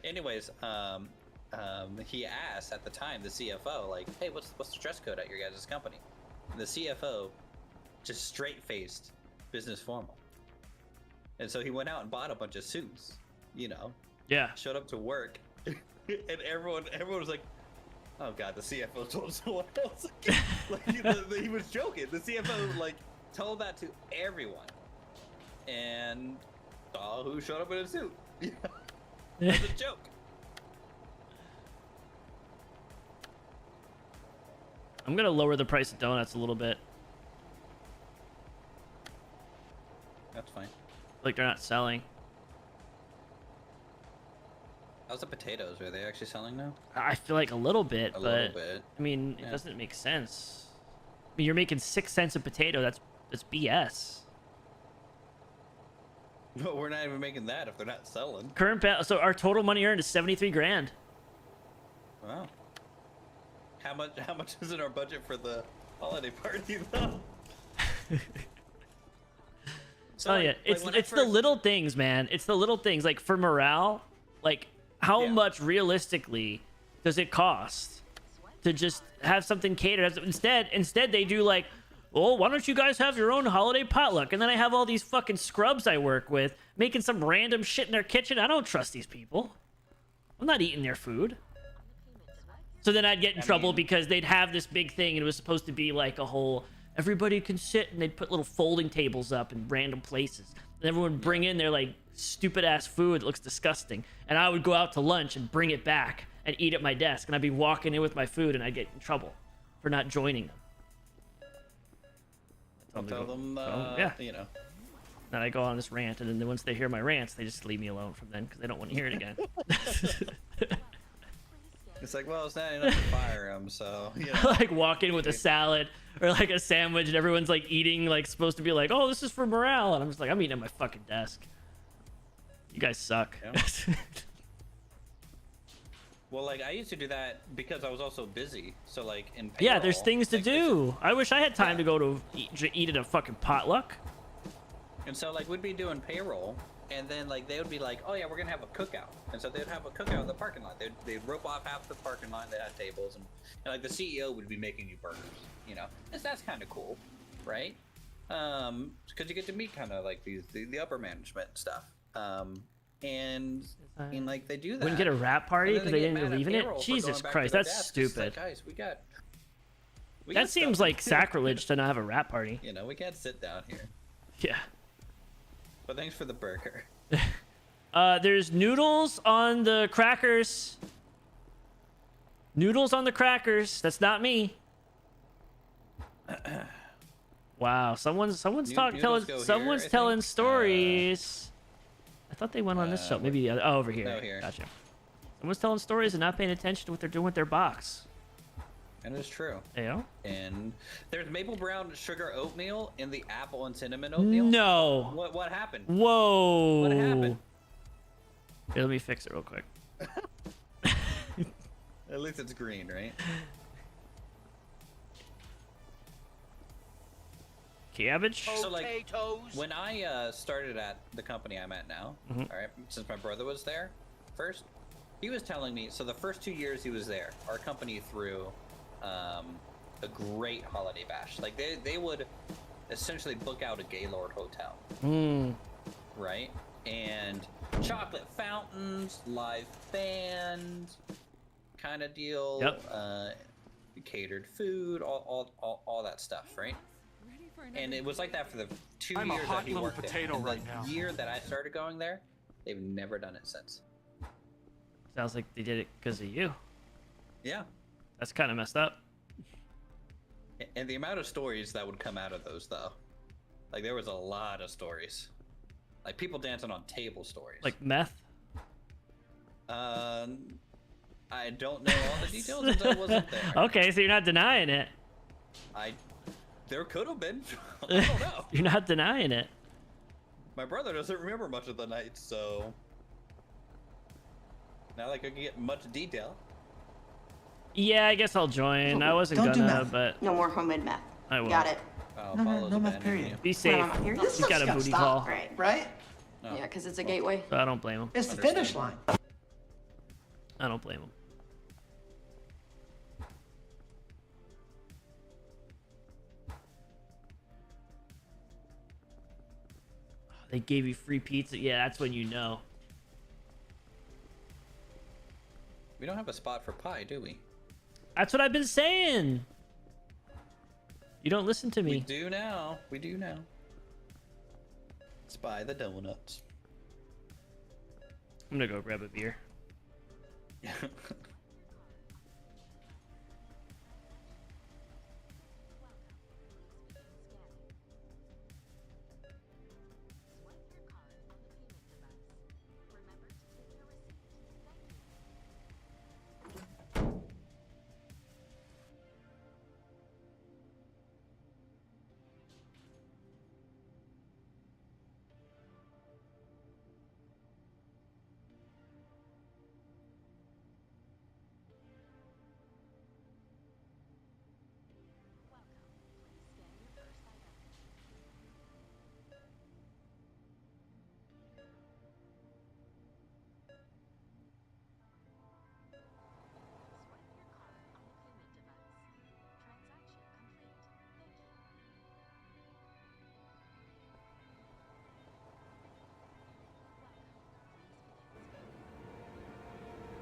Anyways, he asked at the time the CFO like, hey, what's the dress code at your guys' company? And the CFO just straight faced business formal. And so he went out and bought a bunch of suits, you know. Yeah. Showed up to work, and everyone was like, "Oh God, the CFO told someone else." Like he was joking. The CFO like told that to everyone, and saw who showed up in a suit. As a joke. I'm gonna lower the price of donuts a little bit. That's fine. Like they're not selling. How's the potatoes? Are they actually selling now? I feel like a little bit, A but little bit. I mean, Yeah. it doesn't make sense. I mean, you're making 6 cents a potato. That's BS. But we're not even making that if they're not selling. So our total money earned is 73 grand. Wow. How much is in our budget for the holiday party though? So, Oh yeah, it's the little things, man. It's the little things. Like for morale, like how much realistically does it cost to just have something catered? Instead they do like, well, why don't you guys have your own holiday potluck? And then I have all these fucking scrubs I work with making some random shit in their kitchen. I don't trust these people. I'm not eating their food. So then I'd get in trouble because they'd have this big thing and it was supposed to be like a whole, everybody can sit, and they'd put little folding tables up in random places. And everyone would bring in their like stupid ass food that looks disgusting. And I would go out to lunch and bring it back and eat at my desk. And I'd be walking in with my food and I'd get in trouble for not joining them. I'll tell them, yeah. you know. Then I go on this rant, and then once they hear my rants, they just leave me alone from then because they don't want to hear it again. It's like, well, it's not enough to fire him, so you know. Like walk in with a salad or like a sandwich, and everyone's like eating, like supposed to be like, oh, this is for morale, and I'm just like, I'm eating at my fucking desk. You guys suck. Yeah. Well, like I used to do that because I was also busy. So like in payroll, Yeah, there's things to do. I wish I had time to go to eat at a fucking potluck. And so like we'd be doing payroll, And then like they would be like, oh yeah, we're gonna have a cookout, and so they'd have a cookout in the parking lot. They'd rope off half the parking lot. They had tables, and like the CEO would be making you burgers. You know, that's kind of cool, right? Because you get to meet kind of like the upper management stuff. And like they do that. Wouldn't get a rap party and then because they get didn't mad at believe in it. payroll for Jesus going back to Christ, their that's desk. It's like, stupid. guys, we got That seems stuff like to do. sacrilege to not have a rap party. You know, we can't sit down here. Yeah. But thanks for the burger. There's noodles on the crackers. Noodles on the crackers. That's not me. Wow, someone's telling stories. I thought they went on this show. Maybe the other. Oh, over here. No, here. Gotcha. Someone's telling stories and not paying attention to what they're doing with their box. And it's true. Yeah. And there's maple brown sugar oatmeal in the apple and cinnamon oatmeal. No. What happened? Whoa. What happened? Here, let me fix it real quick. At least it's green, right? Cabbage? So like when I started at the company I'm at now, all right, since my brother was there first, he was telling me, so the first 2 years he was there, our company threw a great holiday bash. Like they would essentially book out a Gaylord hotel, right? And chocolate fountains, live band kind of deal, catered food, all that stuff, right? And it was like that for the 2 I'm a years hot that he little worked potato there. And right the now. year that I started going there, they've never done it since. Sounds like they did it because of you. Yeah. That's kind of messed up. And the amount of stories that would come out of those, though. Like, there was a lot of stories. Like, people dancing on table stories. Like meth? I don't know all the details since I wasn't there. Okay, so you're not denying it. There could have been. I don't know. You're not denying it. My brother doesn't remember much of the night, so... Not like I can get much detail. Yeah, I guess I'll join. I wasn't Don't do gonna, meth. but No more homemade meth. I will. Got it. No meth, period. Be safe. This He's got a stuff's booty gotta call. stop, right? Right? Yeah, because it's a gateway. So I don't blame him. It's the finish line. I don't blame him. They gave you free pizza. Yeah, that's when you know. We don't have a spot for pie, do we? That's what I've been saying. You don't listen to me. We do now. We do now. Let's buy the donuts. I'm gonna go grab a beer.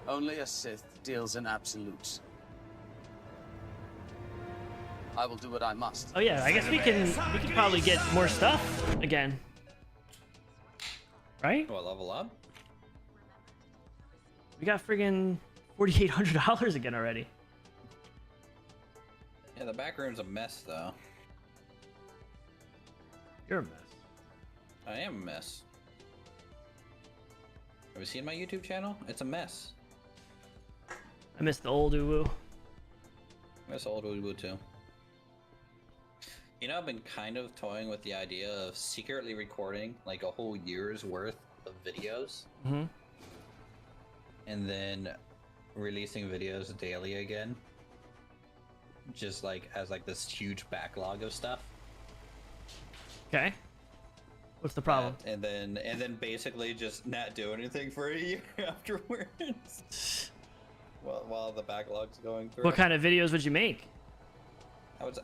Only a Sith deals in absolutes. I will do what I must. Oh yeah, I guess we can probably get more stuff again. Right? What, level up? We got friggin' $4,800 again already. Yeah, the back room's a mess, though. You're a mess. I am a mess. Have you seen my YouTube channel? It's a mess. I miss the old uwu. I miss old Uwu too. You know, I've been kind of toying with the idea of secretly recording like a whole year's worth of videos. Mm-hmm. And then releasing videos daily again. Just like as like this huge backlog of stuff. Okay. What's the problem? And then basically just not do anything for a year afterwards. while the backlog's going through. What kind of videos would you make? I was,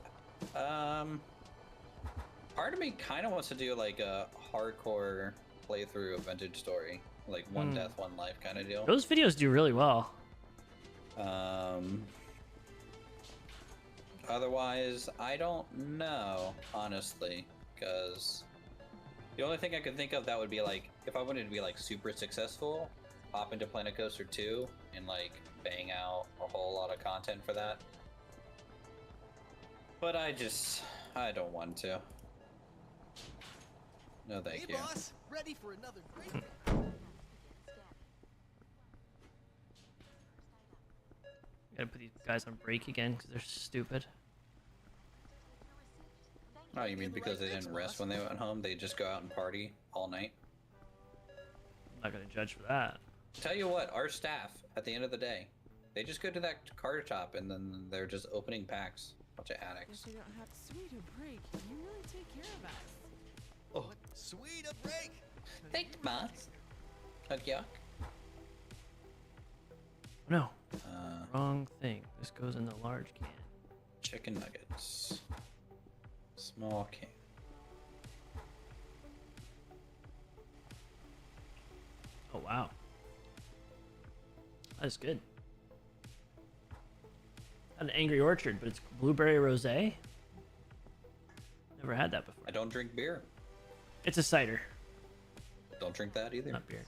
part of me kind of wants to do like a hardcore playthrough of Vintage Story, like one death, one life kind of deal. Those videos do really well. Otherwise, I don't know, honestly, because the only thing I could think of that would be like, if I wanted to be like super successful, hop into Planet Coaster 2 and like bang out a whole lot of content for that. But I don't want to. No, thank you. Boss, ready for another great. Gotta put these guys on break again because they're stupid. Oh, you mean because they didn't rest when they went home? They just go out and party all night? I'm not gonna judge for that. Tell you what, our staff, at the end of the day, they just go to that card shop and then they're just opening packs. Bunch of addicts. Guess I don't have sweet a break. You really take care of us. Oh, sweet a break. Thanks, boss. Hug yuck. No. Wrong thing. This goes in the large can. Chicken nuggets. Small can. Oh wow. That's good. An Angry Orchard, but it's blueberry rosé. Never had that before. I don't drink beer. It's a cider. Don't drink that either. Not beer.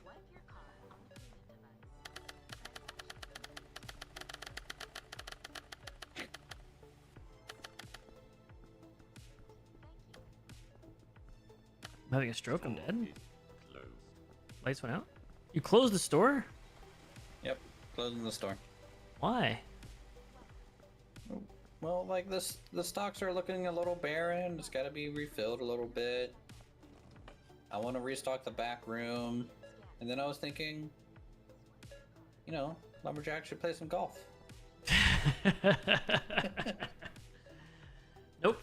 I'm having a stroke. I'm dead. Lights went out. You closed the store? Yep, closing the store. Why? Well, like the stocks are looking a little barren. It's got to be refilled a little bit. I want to restock the back room, and then I was thinking, you know, Lumberjack should play some golf. Nope.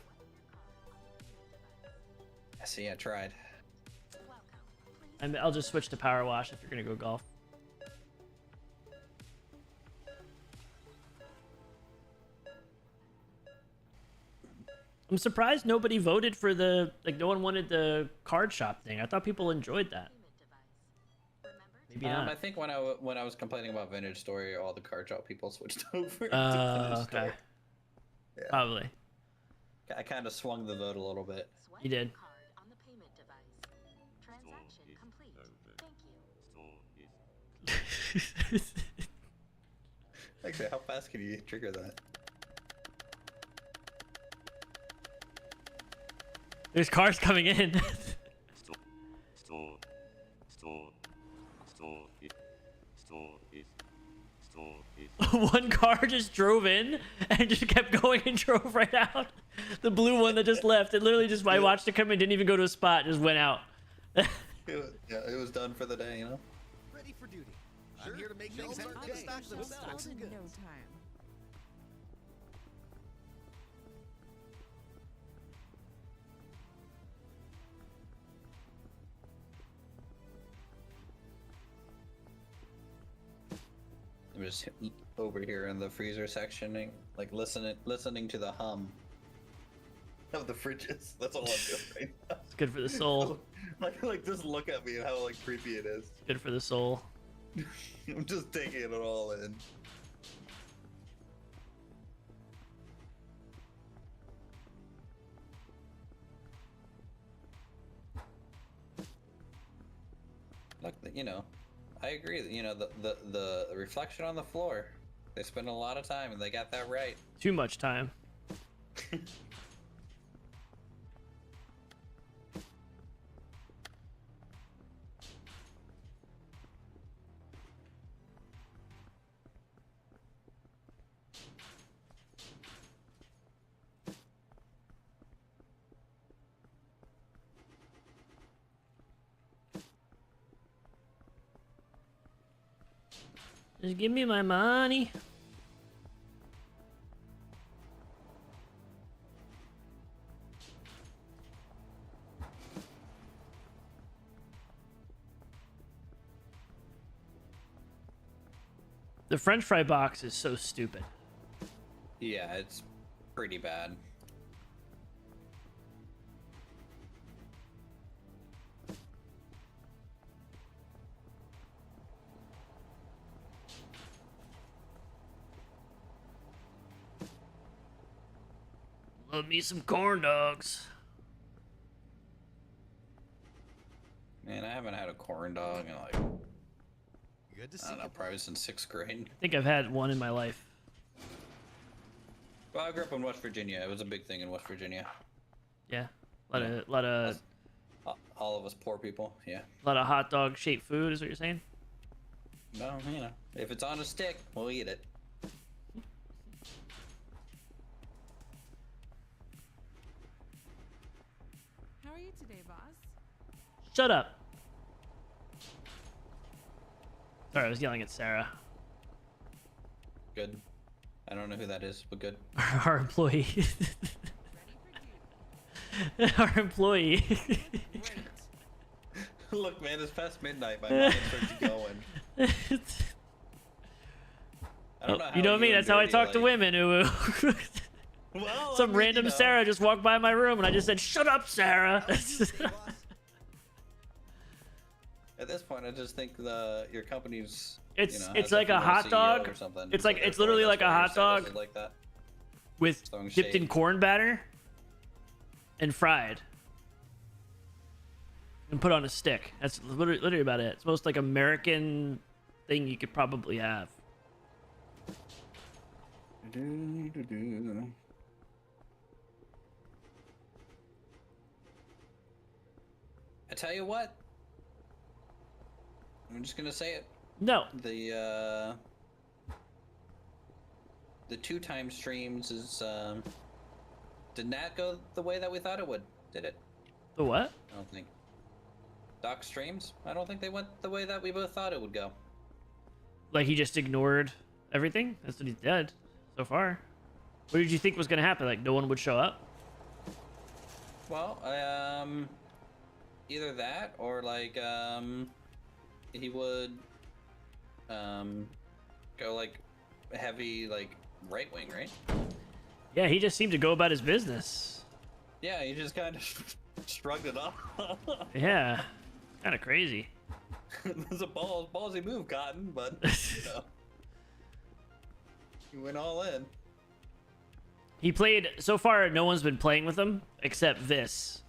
See, I tried. I'll just switch to power wash if you're gonna go golf. I'm surprised nobody voted for no one wanted the card shop thing. I thought people enjoyed that. Maybe not. I think when I was complaining about Vintage Story, all the card shop people switched over to Vintage Okay. Story. Yeah. Probably. I kind of swung the vote a little bit. You did. Actually, how fast can you trigger that? There's cars coming in. One car just drove in and just kept going and drove right out. The blue one that just left. It literally just, I watched it come in, didn't even go to a spot, just went out. Yeah, it was done for the day, you know? Ready for duty. I'm here to make things happen. Stock themselves. In no time. I'm just over here in the freezer section, like listening to the hum of the fridges. That's all I'm doing right now. It's good for the soul. like just look at me and how like creepy it is. Good for the soul. I'm just taking it all in. Look, you know, I agree that, you know, the reflection on the floor, they spend a lot of time and they got that right. Too much time. Just give me my money. The French fry box is so stupid. Yeah, it's pretty bad. Love me some corn dogs. Man, I haven't had a corn dog in like, Good to see I don't know, probably since 6th grade. I think I've had one in my life. Well, I grew up in West Virginia. It was a big thing in West Virginia. Yeah, a lot of All of us poor people, yeah. lot of hot dog shaped food is what you're saying. No, you know, if it's on a stick, we'll eat it. How are you today, boss? Shut up. Sorry, I was yelling at Sarah. Good. I don't know who that is, but good. Our employee. Our employee. Look, man, it's past midnight. My mind starts going. I don't know how you know what I mean? and That's how I Dirty, talk to like- women who. Well, Some I mean, random you know. Sarah just walked by my room and I just said, "Shut up, Sarah." At this point, I just think your company's. It's you know, it's has a like a female hot CEO dog. or something, It's so like it's therefore literally that's like a why your hot status dog is like that. with Throwing dipped in shade. corn batter and fried and put on a stick. That's literally about it. It's the most like American thing you could probably have. I tell you what. I'm just gonna say it. No. The 2-time streams is did not go the way that we thought it would, did it? The what? I don't think. Doc streams? I don't think they went the way that we both thought it would go. Like he just ignored everything? That's what he did so far. What did you think was gonna happen? Like no one would show up? Well, either that or like he would go like heavy like right wing, right? Yeah, he just seemed to go about his business. Yeah, he just kind of shrugged it off. Yeah, kind of crazy. It's a ballsy move, Cotton, but you know, he went all in. He played so far. No one's been playing with him except this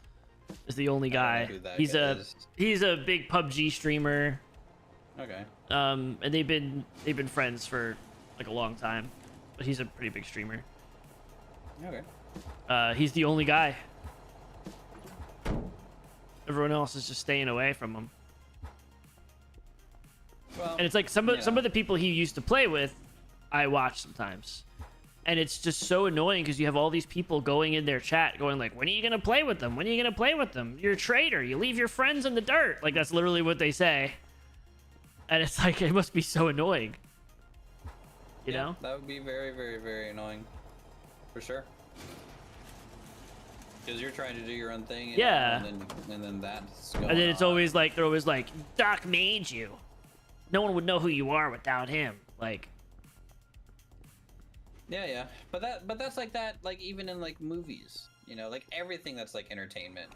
is the only guy. who that He's guy a is. he's a big PUBG streamer. Okay. And they've been friends for like a long time, but he's a pretty big streamer. Okay. He's the only guy. Everyone else is just staying away from him. Well, And it's like some of the people he used to play with, I watch sometimes, and it's just so annoying because you have all these people going in their chat, going like, "When are you gonna play with them? When are you gonna play with them? You're a traitor. You leave your friends in the dirt." Like that's literally what they say, and it's like it must be so annoying. You know? That would be very, very, very annoying, for sure. Because you're trying to do your own thing. You Yeah. know, and then that's going And then it's on. always like they're always like, "Doc made you. No one would know who you are without him." Like. Yeah. But that's like that. Like even in like movies, you know, like everything that's like entertainment,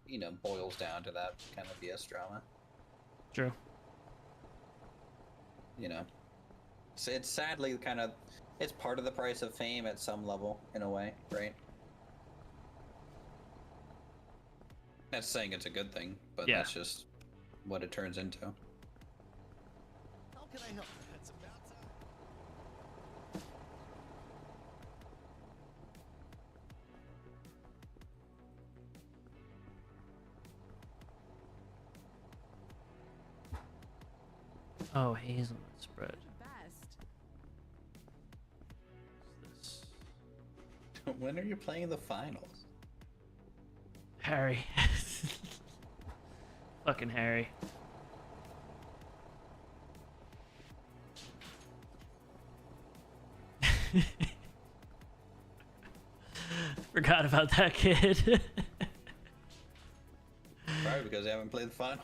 you know, boils down to that kind of BS drama. True. You know, so it's sadly kind of, it's part of the price of fame at some level, in a way, right? That's saying it's a good thing, but Yeah. that's just what it turns into. How can I help? That's about time. Oh, hazelnut spread. Best. When are you playing the finals? Harry. Fucking Harry. Forgot about that kid. Probably because they haven't played the final.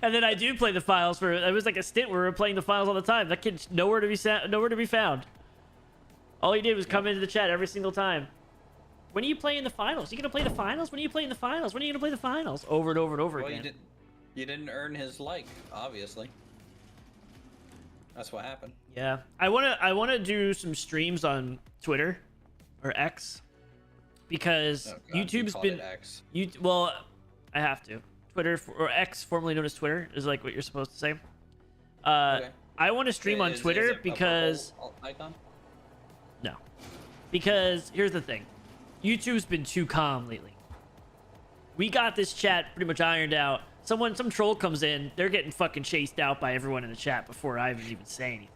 And then I do play the files for. It was like a stint where we were playing the files all the time. That kid's nowhere to be found. All he did was come into the chat every single time. When are you playing the finals? You gonna play the finals? When are you playing the finals? When are you gonna play the finals? Over and over and over again. You didn't earn his like, obviously. That's what happened. Yeah, I wanna do some streams on Twitter or X because YouTube's been X. Well, I have to. Twitter or X, formerly known as Twitter, is like what you're supposed to say. Okay. I want to stream on Twitter is it because a purple icon? no, because here's the thing, YouTube's been too calm lately. We got this chat pretty much ironed out. Some troll comes in, they're getting fucking chased out by everyone in the chat before I even say anything.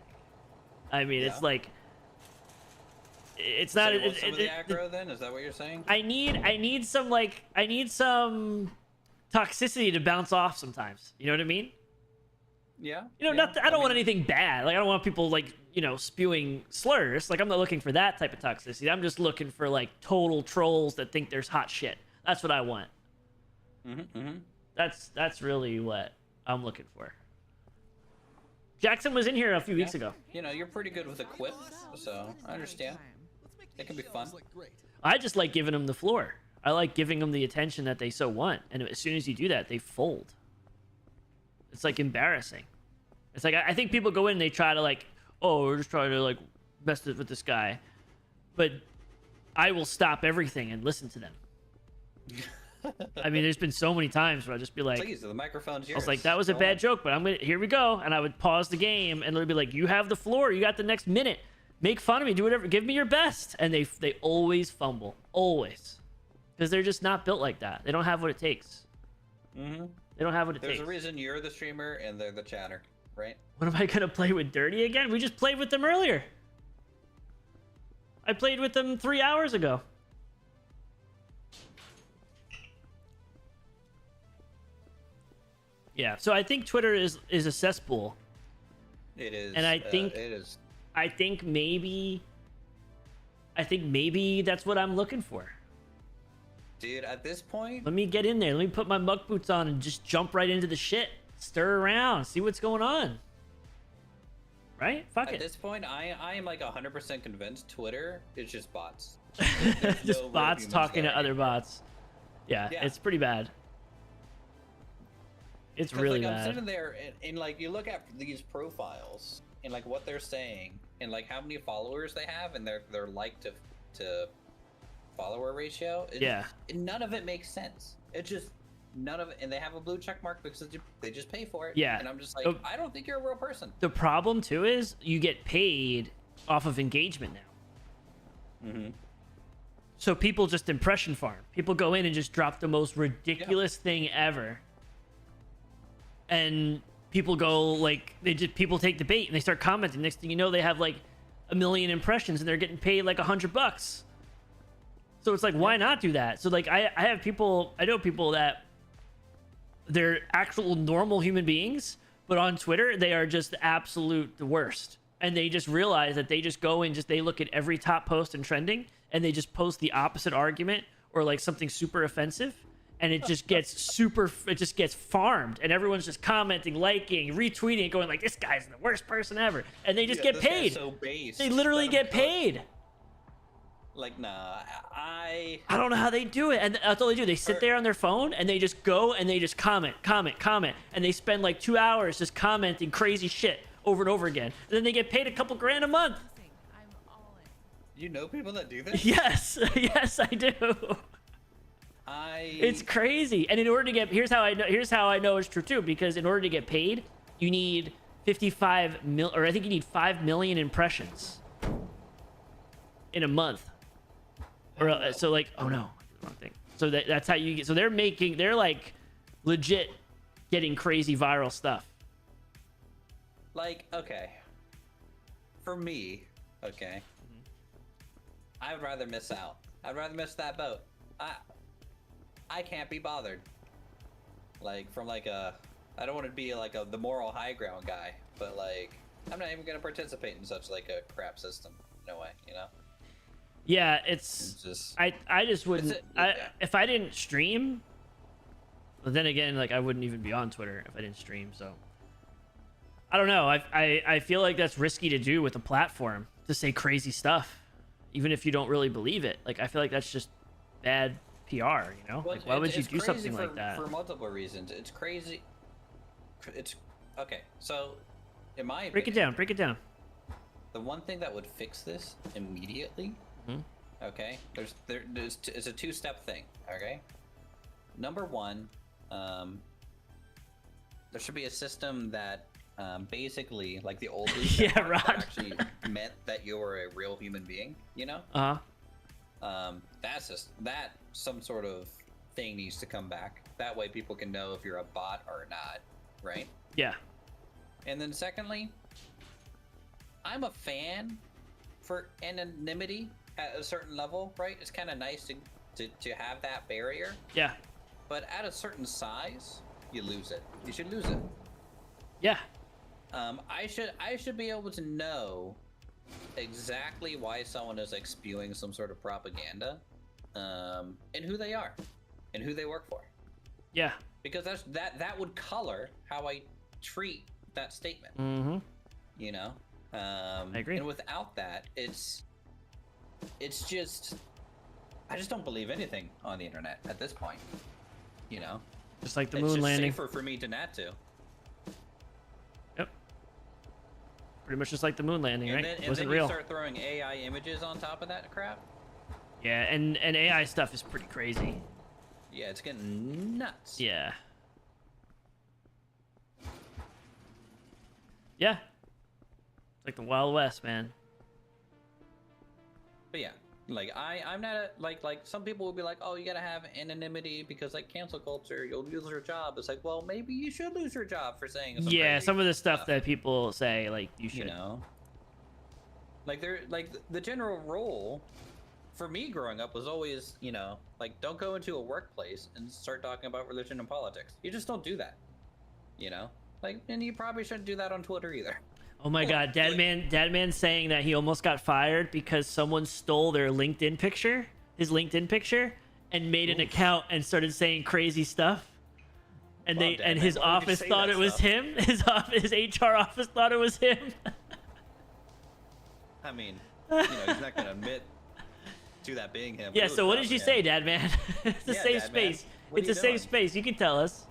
I mean, it's like, it's So not. you want some of the aggro then? Is that what you're saying? I need some toxicity to bounce off sometimes. You know what I mean? Yeah. You know, I don't want anything bad. Like, I don't want people like, you know, spewing slurs. Like, I'm not looking for that type of toxicity. I'm just looking for like total trolls that think there's hot shit. That's what I want. That's really what I'm looking for. Jackson was in here a few weeks ago. You know, you're pretty good with a quip, so I understand. It can be fun. I just like giving them the floor. I like giving them the attention that they so want. And as soon as you do that, they fold. It's like embarrassing. It's like, I think people go in and they try to like, oh, we're just trying to like mess with this guy. But I will stop everything and listen to them. I mean, there's been so many times where I'll just be like, please, the microphone's yours. I was like, that was a bad joke, but here we go. And I would pause the game and they'll be like, you have the floor. You got the next minute. Make fun of me. Do whatever. Give me your best. And they always fumble. Always. Because they're just not built like that. They don't have what it takes. They don't have what it takes. There's a reason you're the streamer and they're the chatter, right? What am I going to play with Dirty again? We just played with them earlier. I played with them 3 hours ago. Yeah, so I think Twitter is a cesspool. It is. And I think it is. I think maybe that's what I'm looking for. Dude, at this point, let me get in there. Let me put my muck boots on and just jump right into the shit. Stir around, see what's going on. Right? Fuck it. At this point, I am like 100% convinced Twitter is just bots. Just bots talking to other bots. Yeah, it's pretty bad. It's really like, bad. I'm sitting there and like you look at these profiles and like what they're saying and like how many followers they have and their like to follower ratio. None of it makes sense. It just none of it, and they have a blue check mark because they just pay for it. Yeah. And I'm just like, I don't think you're a real person. The problem too is you get paid off of engagement now. So people just impression farm. People go in and just drop the most ridiculous thing ever. And people go like people take the bait and they start commenting. Next thing you know, they have like 1 million impressions and they're getting paid like $100. So it's like, why not do that? So like I know people that they're actual normal human beings, but on Twitter they are just absolute the worst. And they just realize that they just go and they look at every top post and trending and they just post the opposite argument or like something super offensive. And it just gets farmed, and everyone's just commenting, liking, retweeting, going like, "This guy's the worst person ever," and they just get paid. So base. They literally get paid. Like, nah, I don't know how they do it, and that's all they do. They sit there on their phone and they just go and they just comment, and they spend like 2 hours just commenting crazy shit over and over again, and then they get paid a couple grand a month. You know people that do this? Yes, yes, I do. It's crazy. And in order to get here's how I know it's true too, because in order to get paid, you need 55 million impressions in a month. Or so like, oh no, wrong thing. So that's how you get. So they're like legit getting crazy viral stuff. Like, okay. For me, okay. I would rather miss out. I'd rather miss that boat. I can't be bothered. Like, from like I don't want to be like the moral high ground guy, but like, I'm not even gonna participate in such like a crap system. No way, you know? Yeah, it's just I just wouldn't. If I didn't stream, But then again, like I wouldn't even be on Twitter if I didn't stream. So I don't know. I feel like that's risky to do with a platform to say crazy stuff, even if you don't really believe it. Like I feel like that's just bad PR. You know, Well, like why would you it's do crazy something for, like that? For multiple reasons. It's crazy. It's okay. So, in my Break it opinion, down. Break it down. the one thing that would fix this immediately, okay, it's a two-step thing, okay? Number one, there should be a system that basically, like the old yeah, Rod, that actually meant that you were a real human being, you know? That's just, some sort of thing needs to come back. That way people can know if you're a bot or not, right? Yeah. And then secondly, I'm a fan for anonymity at a certain level, right? It's kind of nice to have that barrier. Yeah. But at a certain size, you lose it. You should lose it. Yeah. I should be able to know exactly why someone is like spewing some sort of propaganda, and who they are, and who they work for. Yeah. Because that would color how I treat that statement. Mm-hmm. You know. I agree. And without that, it's just I just don't believe anything on the internet at this point. You know. Just like the it's moon just landing. safer for me to not to. Yep. Pretty much just like the moon landing, right? Then, It wasn't and then real. you start throwing AI images on top of that crap. Yeah, and AI stuff is pretty crazy. Yeah, it's getting nuts. Yeah. Yeah. It's like the Wild West, man. But yeah, like I'm not like some people will be like, oh, you gotta have anonymity because like cancel culture, you'll lose your job. It's like, well, maybe you should lose your job for saying some Yeah, crazy some of the stuff that people say, like you should. You know, like the general rule for me growing up was always, you know, like don't go into a workplace and start talking about religion and politics. You just don't do that. You know, like, and you probably shouldn't do that on Twitter either. Oh my God, Dadman saying that he almost got fired because someone stole their LinkedIn picture, his LinkedIn picture, and made an account and started saying crazy stuff. And Wow, and Dadman, his why would you office say thought that it was stuff? him. His HR office thought it was him. I mean, you know, he's not gonna admit to that being him. Yeah. So what did you say, Dadman? It's a Yeah, safe Dadman. space. What It's are a you safe doing? space. You can tell us.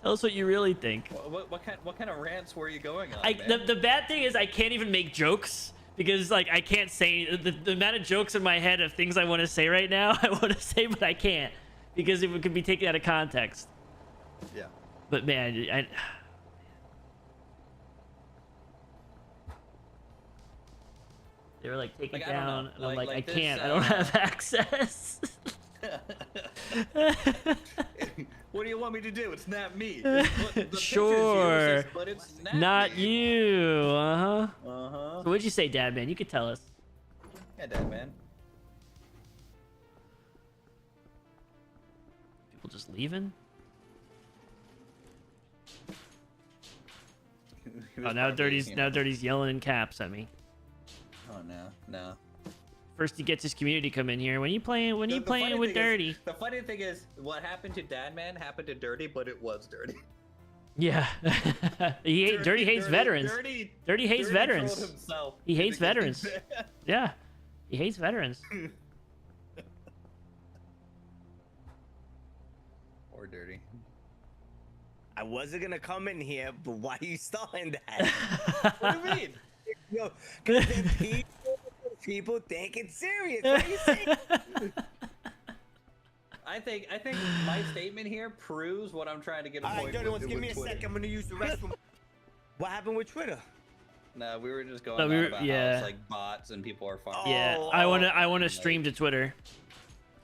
Tell us what you really think. What kind of rants were you going on, man? The bad thing is I can't even make jokes because like I can't say the amount of jokes in my head of things I want to say right now. I want to say, but I can't because it could be taken out of context. Yeah. But man, they were like, take Like, it I don't down, know. and I'm like, I Like this, can't. I don't have access. What do you want me to do? It's not me. Sure. But it's Not you. Uh-huh. Uh-huh. So what'd you say, Dad, man? You could tell us. Yeah, Dad, man. People just leaving? Oh, now Dirty's yelling in caps at me. Oh no. First he gets his community come in here. When you playing with Dirty? The funny thing is, what happened to Dadman happened to Dirty, but it was Dirty. Yeah. Dirty hates veterans. Dirty hates veterans. trolled himself He hates into getting veterans. Yeah. He hates veterans. Or Dirty. I wasn't gonna come in here, but why are you stalling that? What do you mean? Yo, because people think it's serious. What are you saying? I think my statement here proves what I'm trying to get. All right, Dirty ones, give me a sec. I'm gonna use the restroom. What happened with Twitter? No, we were just going No, on we were- about how yeah. it's like bots and people are far. Yeah. I wanna stream to Twitter.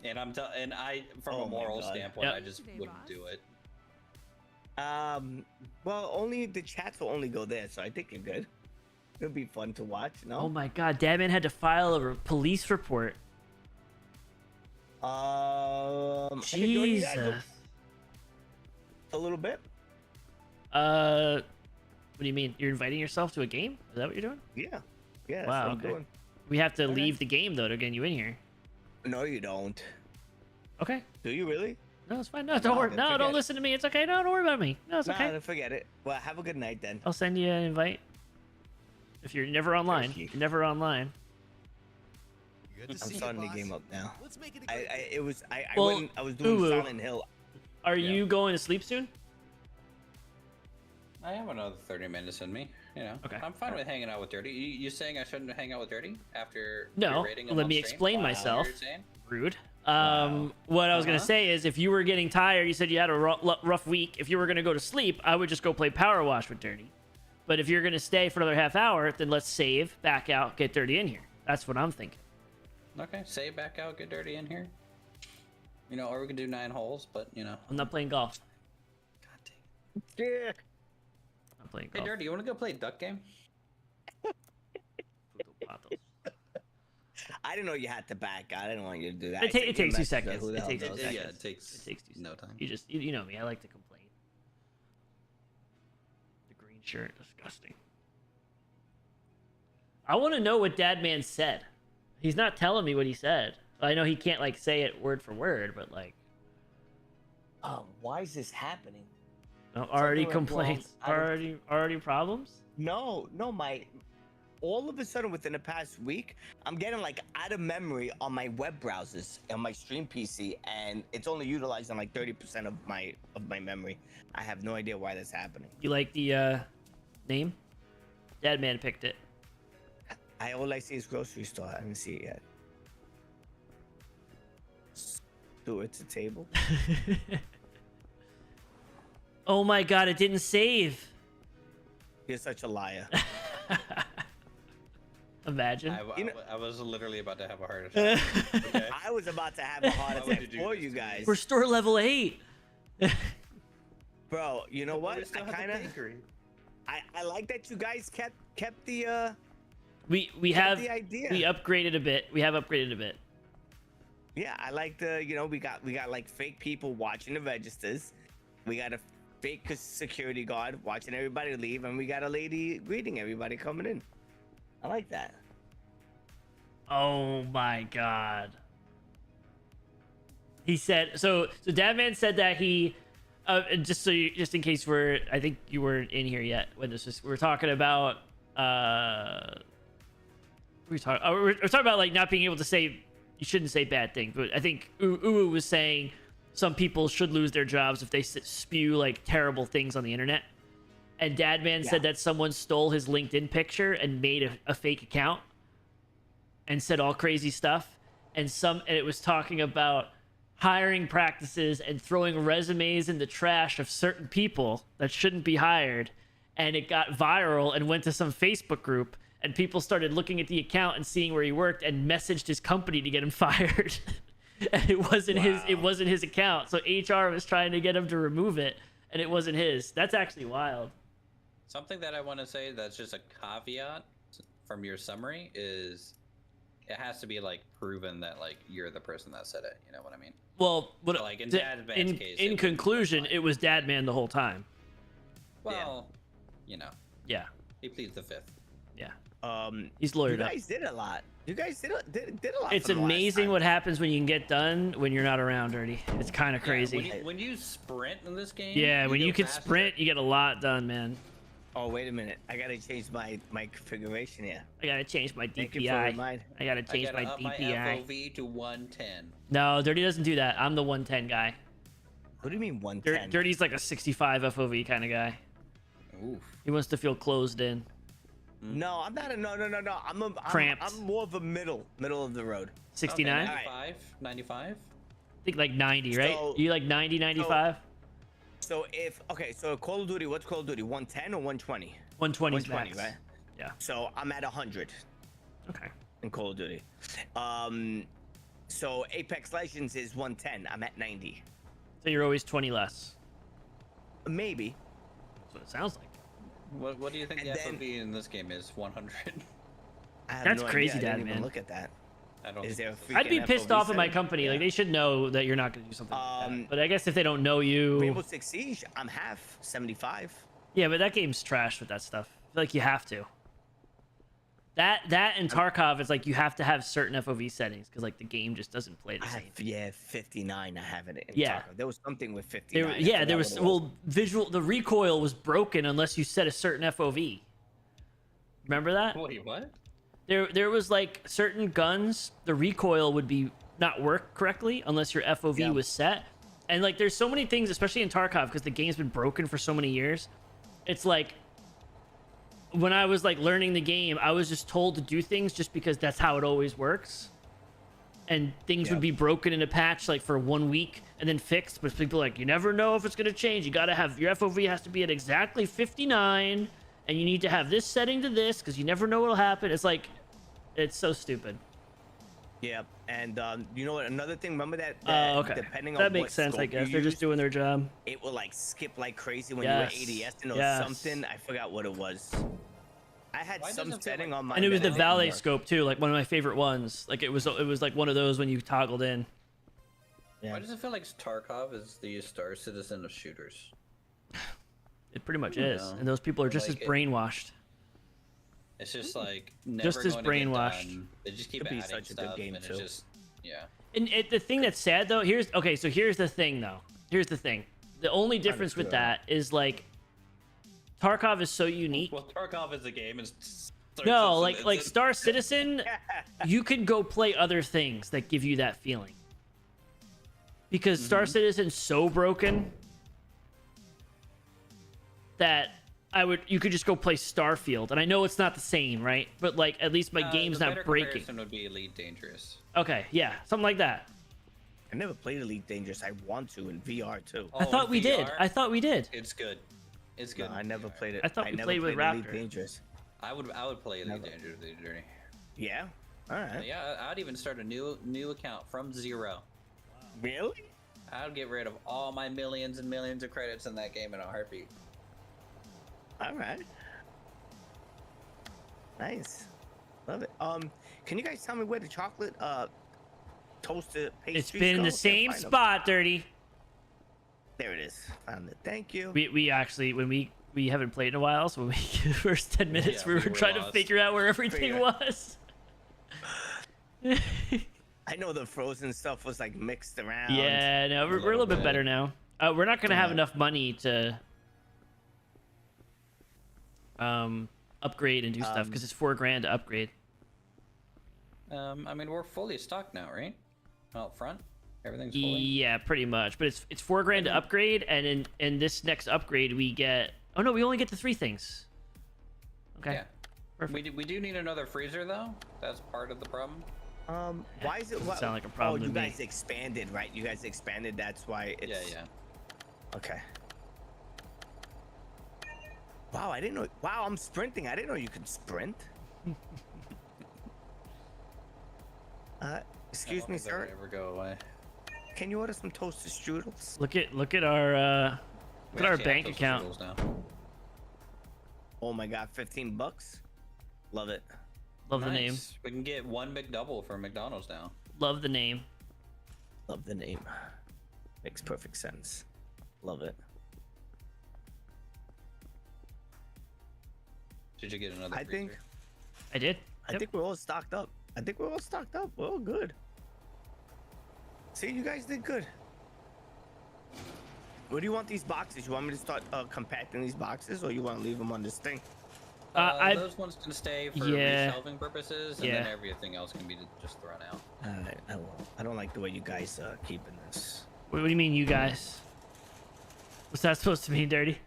And from Oh a my moral God. standpoint, Yep. I just wouldn't do it. Well, only the chats will only go there, so I think you're good. It'll be fun to watch. No. Oh my God, Dadman had to file a police report. I can join you guys Jesus. a little bit. What do you mean? You're inviting yourself to a game? Is that what you're doing? Yeah. Yeah. That's Wow, what I'm okay. doing. We have to leave the game though to get you in here. No, you don't. Okay. Do you really? No, it's fine. No, don't worry. No, don't listen to me. It's okay. No, don't worry about me. No, it's okay. No, forget it. Well, have a good night then. I'll send you an invite. If you're never online, you're never online. I'm starting the game up now. Let's make it I was doing Uwu, Silent Hill. Are you going to sleep soon? I have another 30 minutes in me. You know, okay. I'm fine with hanging out with Dirty. You saying I shouldn't hang out with Dirty after? No. berating him Let on me stream? explain Wow. myself. You're saying? Rude. What I was gonna say is, if you were getting tired, you said you had a rough week. If you were gonna go to sleep, I would just go play Power Wash with Dirty. But if you're gonna stay for another half hour, then let's save, back out, get Dirty in here. That's what I'm thinking. Okay, save, back out, get Dirty in here. You know, or we could do 9 holes, but you know. I'm not playing golf. Yeah. I'm playing Hey, golf. Dirty, you want to go play Duck Game? I didn't know you had to back out. I didn't want you to do that. It takes 2 seconds. Who the It hell takes 2 knows? seconds. Yeah, it takes 2 seconds. no time. You know me. I like to complain. The green shirt, disgusting. I want to know what Dadman said. He's not telling me what he said. I know he can't like say it word for word, but like. Why is this happening? Oh, already Something went wrong. complaints. Already problems. No, all of a sudden within the past week, I'm getting like out of memory on my web browsers on my stream PC, and it's only utilizing like 30% of my memory. I have no idea why that's happening. You like the name? Dadman picked it. All I see is grocery store. I didn't see it yet. It's a table. Oh my god, it didn't save. You're such a liar. Imagine. I was literally about to have a heart attack. Okay. I was about to have a heart attack for you guys. We're store level 8. Bro, you know what? still I have the kind of bakery. I like that you guys kept the We kept have the idea. we upgraded a bit. We have upgraded a bit. Yeah, I like the, you know, we got like fake people watching the registers. We got a fake security guard watching everybody leave, and we got a lady greeting everybody coming in. I like that. Oh my god. He said so Dadman said that he just in case I think you weren't in here yet when we're talking about we're talking about like not being able to say, you shouldn't say bad things, but I think Uwu was saying some people should lose their jobs if they spew like terrible things on the internet. And Dadman said that someone stole his LinkedIn picture and made a fake account and said all crazy stuff. And it was talking about hiring practices and throwing resumes in the trash of certain people that shouldn't be hired. And it got viral and went to some Facebook group, and people started looking at the account and seeing where he worked and messaged his company to get him fired. And it wasn't his account. So HR was trying to get him to remove it, and it wasn't his. That's actually wild. Something that I want to say that's just a caveat from your summary is it has to be like proven that like you're the person that said it. You know what I mean? Well, So, like in Dadman's case, in conclusion, it was Dadman the whole time. Well, you know. Yeah. He pleads the fifth. Yeah. He's lawyered You up. guys did a lot. You guys did a lot. It's from the last amazing time. what happens when you can get done when you're not around, Dirty. It's kind of crazy. When you sprint in this game. Yeah, when you go can faster. sprint, you get a lot done, man. Oh, wait a minute. I gotta change my configuration here. I gotta change my Thank you for DPI. reminding. I gotta change my up my DPI. FOV to 110. No, Dirty doesn't do that. I'm the 110 guy. What do you mean 110? Dirty's like a 65 FOV kind of guy. Oof. He wants to feel closed in. No, I'm not a no. Cramped. I'm more of a middle of the road. 69? Okay, 95? I think like 90, right? So- You like 90, 95? So Call of Duty, what's Call of Duty? 110 or 120? 120 is 120, max. right? Yeah. So I'm at 100 Okay. in Call of Duty. So Apex Legends is 110. I'm at 90. So you're always 20 less. Maybe. That's what it sounds like. What do you think And the then- FOV in this game is? 100? I have That's no crazy, idea. I Dad, didn't even man. look at that. I don't. Is there a I'd be freaking pissed FOV off at my setting? company. Yeah. Like, they should know that you're not going to do something like that. But I guess if they don't know Rainbow you... Six Siege, I'm half 75. Yeah, but that game's trash with that stuff. I feel like you have to. That and Tarkov is like you have to have certain FOV settings because like the game just doesn't play the same. 59. I have it in Yeah. Tarkov. There was something with 59. There was visual. The recoil was broken unless you set a certain FOV. Remember that? Wait, what? There was like certain guns, the recoil would be not work correctly unless your FOV was set. And like there's so many things, especially in Tarkov, because the game's been broken for so many years. It's like when I was like learning the game, I was just told to do things just because that's how it always works. And things would be broken in a patch like for 1 week and then fixed. But people are like, you never know if it's gonna change. You gotta have your FOV has to be at exactly 59, and you need to have this setting to this because you never know what'll happen. It's like, it's so stupid. Yeah, and you know what? Another thing, remember that? Okay. Depending That on makes what sense, I scope guess. you They're just used, doing their job. it will like skip like crazy when Yes. you were ADS and or Yes. something. I forgot what it was. I had Why some does it feel setting like- on my. And it was the that valet didn't work. scope too, like one of my favorite ones. Like it was like one of those when you toggled in. Why does it feel like Tarkov is the Star Citizen of shooters? It pretty much You is, know, and those people are just like as brainwashed. It's just like never Just as going to get brainwashed. done. They just keep Could be adding such a good stuff, game, and too. it's just And the thing that's sad though, here's the thing though. Here's the thing. The only difference with that is like Tarkov is so unique. Well, Tarkov is a game, and Star No, Citizen like isn't. Star Citizen, you can go play other things that give you that feeling. Because Star Citizen's so broken that you could just go play Starfield, and I know it's not the same, right? But like at least my game's the not better breaking. comparison would be Elite Dangerous. Okay, yeah, something like that. I never played Elite Dangerous. I want to in VR too. I thought we did. I thought we did. It's good. It's good. No, I never played it. I thought we never played with Elite Raptor. Dangerous. I would play Elite Dangerous the journey. Yeah. All right. Yeah, I'd even start a new account from zero. Really? I'd get rid of all my millions and millions of credits in that game in a heartbeat. All right. Nice. Love it. Can you guys tell me where the chocolate toasted pastries It's been in go? the Can't same find them. spot, Dirty. There it is. Found it. Thank you. We actually when we haven't played in a while, so when we first 10 minutes we were trying to figure out where everything was. I know the frozen stuff was like mixed around. Yeah, no, we're a little bit better now. We're not gonna have enough money to upgrade and do stuff because it's $4,000 to upgrade. I mean, we're fully stocked now, right? Out front, everything's fully. Yeah, pretty much. But it's $4,000 to upgrade, and in this next upgrade we get. Oh no, we only get the 3 things. Okay. Yeah. Perfect. We do need another freezer though. That's part of the problem. Why is it? Doesn't sound like a problem Oh, to you me. guys expanded, right? You guys expanded. That's why it's. Yeah. Okay. Wow, I didn't know. Wow, I'm sprinting. I didn't know you could sprint. Excuse me, sir. Never go away. Can you order some toasted strudels? Look at our bank account. Oh my God, $15. Love it. Love the name. We can get 1 McDouble from McDonald's now. Love the name. Love the name. Makes perfect sense. Love it. Did you get another? I think. I did. I think we're all stocked up. We're all good. See, you guys did good. What do you want these boxes? You want me to start compacting these boxes, or you want to leave them on this thing? Those ones can stay for Yeah. reshelving purposes, and then everything else can be just thrown out. All right, I will. I don't like the way you guys are keeping this. What do you mean, you guys? What's that supposed to mean, Dirty?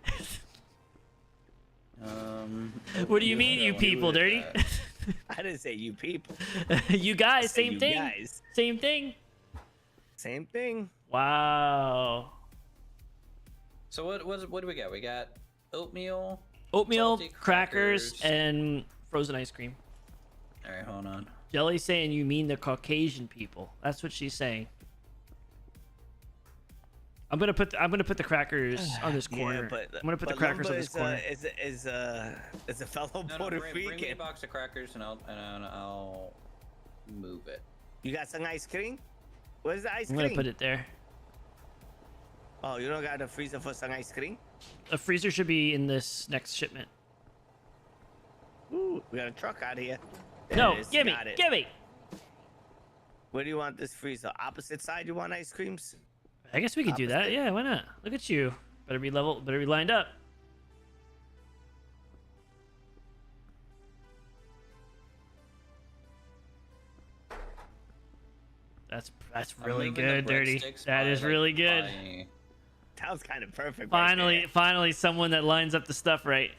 What do you mean, you people, Dirty? I didn't say you people. You guys, same you thing. guys. Same thing. Same thing. Wow. So what do we got? We got oatmeal, Oatmeal, crackers, and frozen ice cream. All right, hold on. Jelly's saying you mean the Caucasian people. That's what she's saying. I'm gonna put the crackers on this corner. Yeah, but I'm gonna put the crackers on this corner. Is a fellow Puerto bring me a Rican. box of crackers and I'll move it. You got some ice cream? Where's the ice I'm cream? gonna put it there. Oh, you don't got a freezer for some ice cream? The freezer should be in this next shipment. Ooh, We got a truck out here. No, There it is. gimme, Got it. gimme. Where do you want this freezer? Opposite side? You want ice creams? I guess we could do that. Yeah, why not? Look at you. Better be level. Better be lined up. That's really good, Dirty. That is really good. That was kind of perfect. Finally, someone that lines up the stuff right.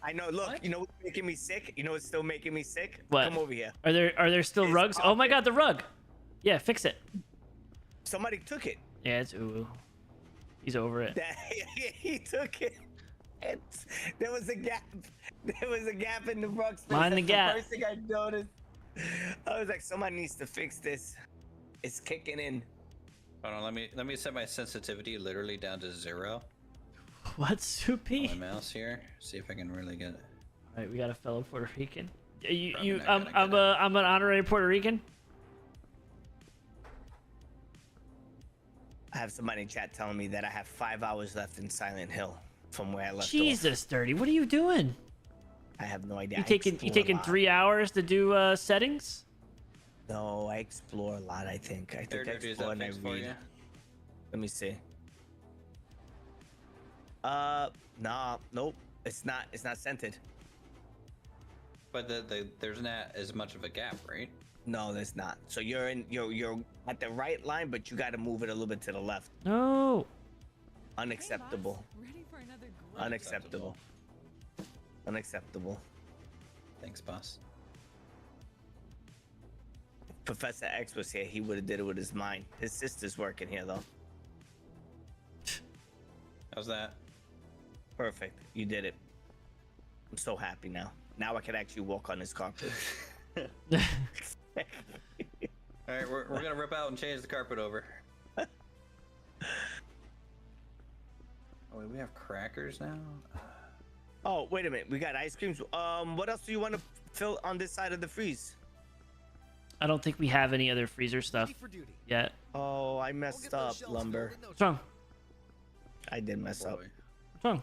I know. Look, you know what's making me sick? You know what's still making me sick? What? Come over here. Are there still rugs? Oh my God, the rug. Yeah, fix it. Somebody took it. Yeah, it's ooh. He's over it. He took it. There was a gap. There was a gap in the rug space. Mind the gap. First thing I noticed. I was like, somebody needs to fix this. It's kicking in. Hold on, let me set my sensitivity literally down to 0. What, Soupy? My mouse here. See if I can really get it. All right, we got a fellow Puerto Rican. I'm an honorary Puerto Rican. I have somebody in chat telling me that I have 5 hours left in Silent Hill from where I left Jesus, Dirty. What are you doing? I have no idea. You taking 3 hours to do settings? No, I explore a lot. I think I explore and I read. Let me see. Nah, nope. It's not scented. But there's not as much of a gap, right? No, there's not. So you're at the right line, but you got to move it a little bit to the left. No. Unacceptable. Unacceptable. Unacceptable. Thanks, boss. If Professor X was here, he would have did it with his mind. His sister's working here though. How's that? Perfect. You did it. I'm so happy now. Now I can actually walk on this carpet. All right, we're gonna rip out and change the carpet over. Oh wait, we have crackers now. Oh wait a minute, we got ice creams. What else do you want to fill on this side of the freeze? I don't think we have any other freezer stuff yet. Oh, I messed up, Lumber. What's wrong? I did mess up. What's wrong?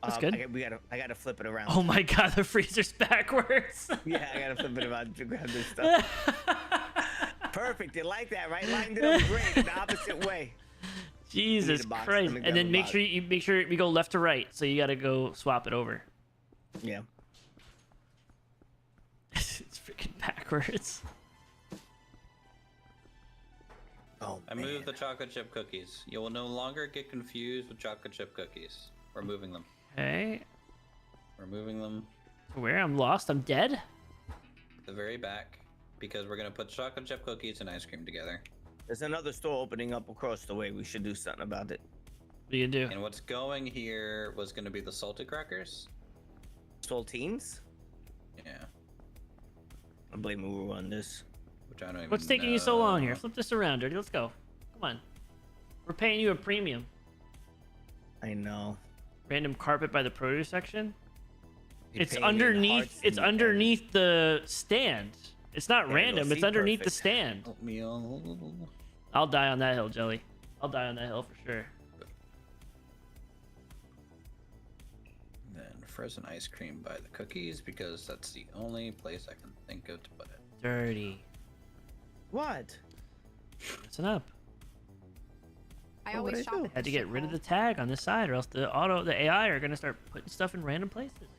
That's good. I gotta flip it around. Oh my God, the freezer's backwards. Yeah, I gotta flip it around to grab this stuff. Perfect. You like that, right? Lined it up great. The opposite way. Jesus Christ! And then make sure we go left to right. So you gotta go swap it over. Yeah. It's freaking backwards. Oh, I moved the chocolate chip cookies. You will no longer get confused with chocolate chip cookies. We're moving them. Okay. We're moving them. Where? I'm lost. I'm dead. The very back, because we're gonna put chocolate chip cookies and ice cream together. There's another store opening up across the way. We should do something about it. What do you do? And what's going here was gonna be the salted crackers. Saltines? Yeah. I blame Uru on this. Which I don't even What's taking you so long here? Flip this around, Dirty. Let's go. Come on. We're paying you a premium. I know. Random carpet by the produce section. You're It's underneath. It's underneath the stand. It's not random. It's underneath the stand. I'll die on that hill, Jelly. I'll die on that hill for sure. Then frozen ice cream by the cookies, because that's the only place I can think of to put it. Dirty. What? Listen up. I always shop at Had to the get rid of the tag on this side, or else the AI are gonna start putting stuff in random places.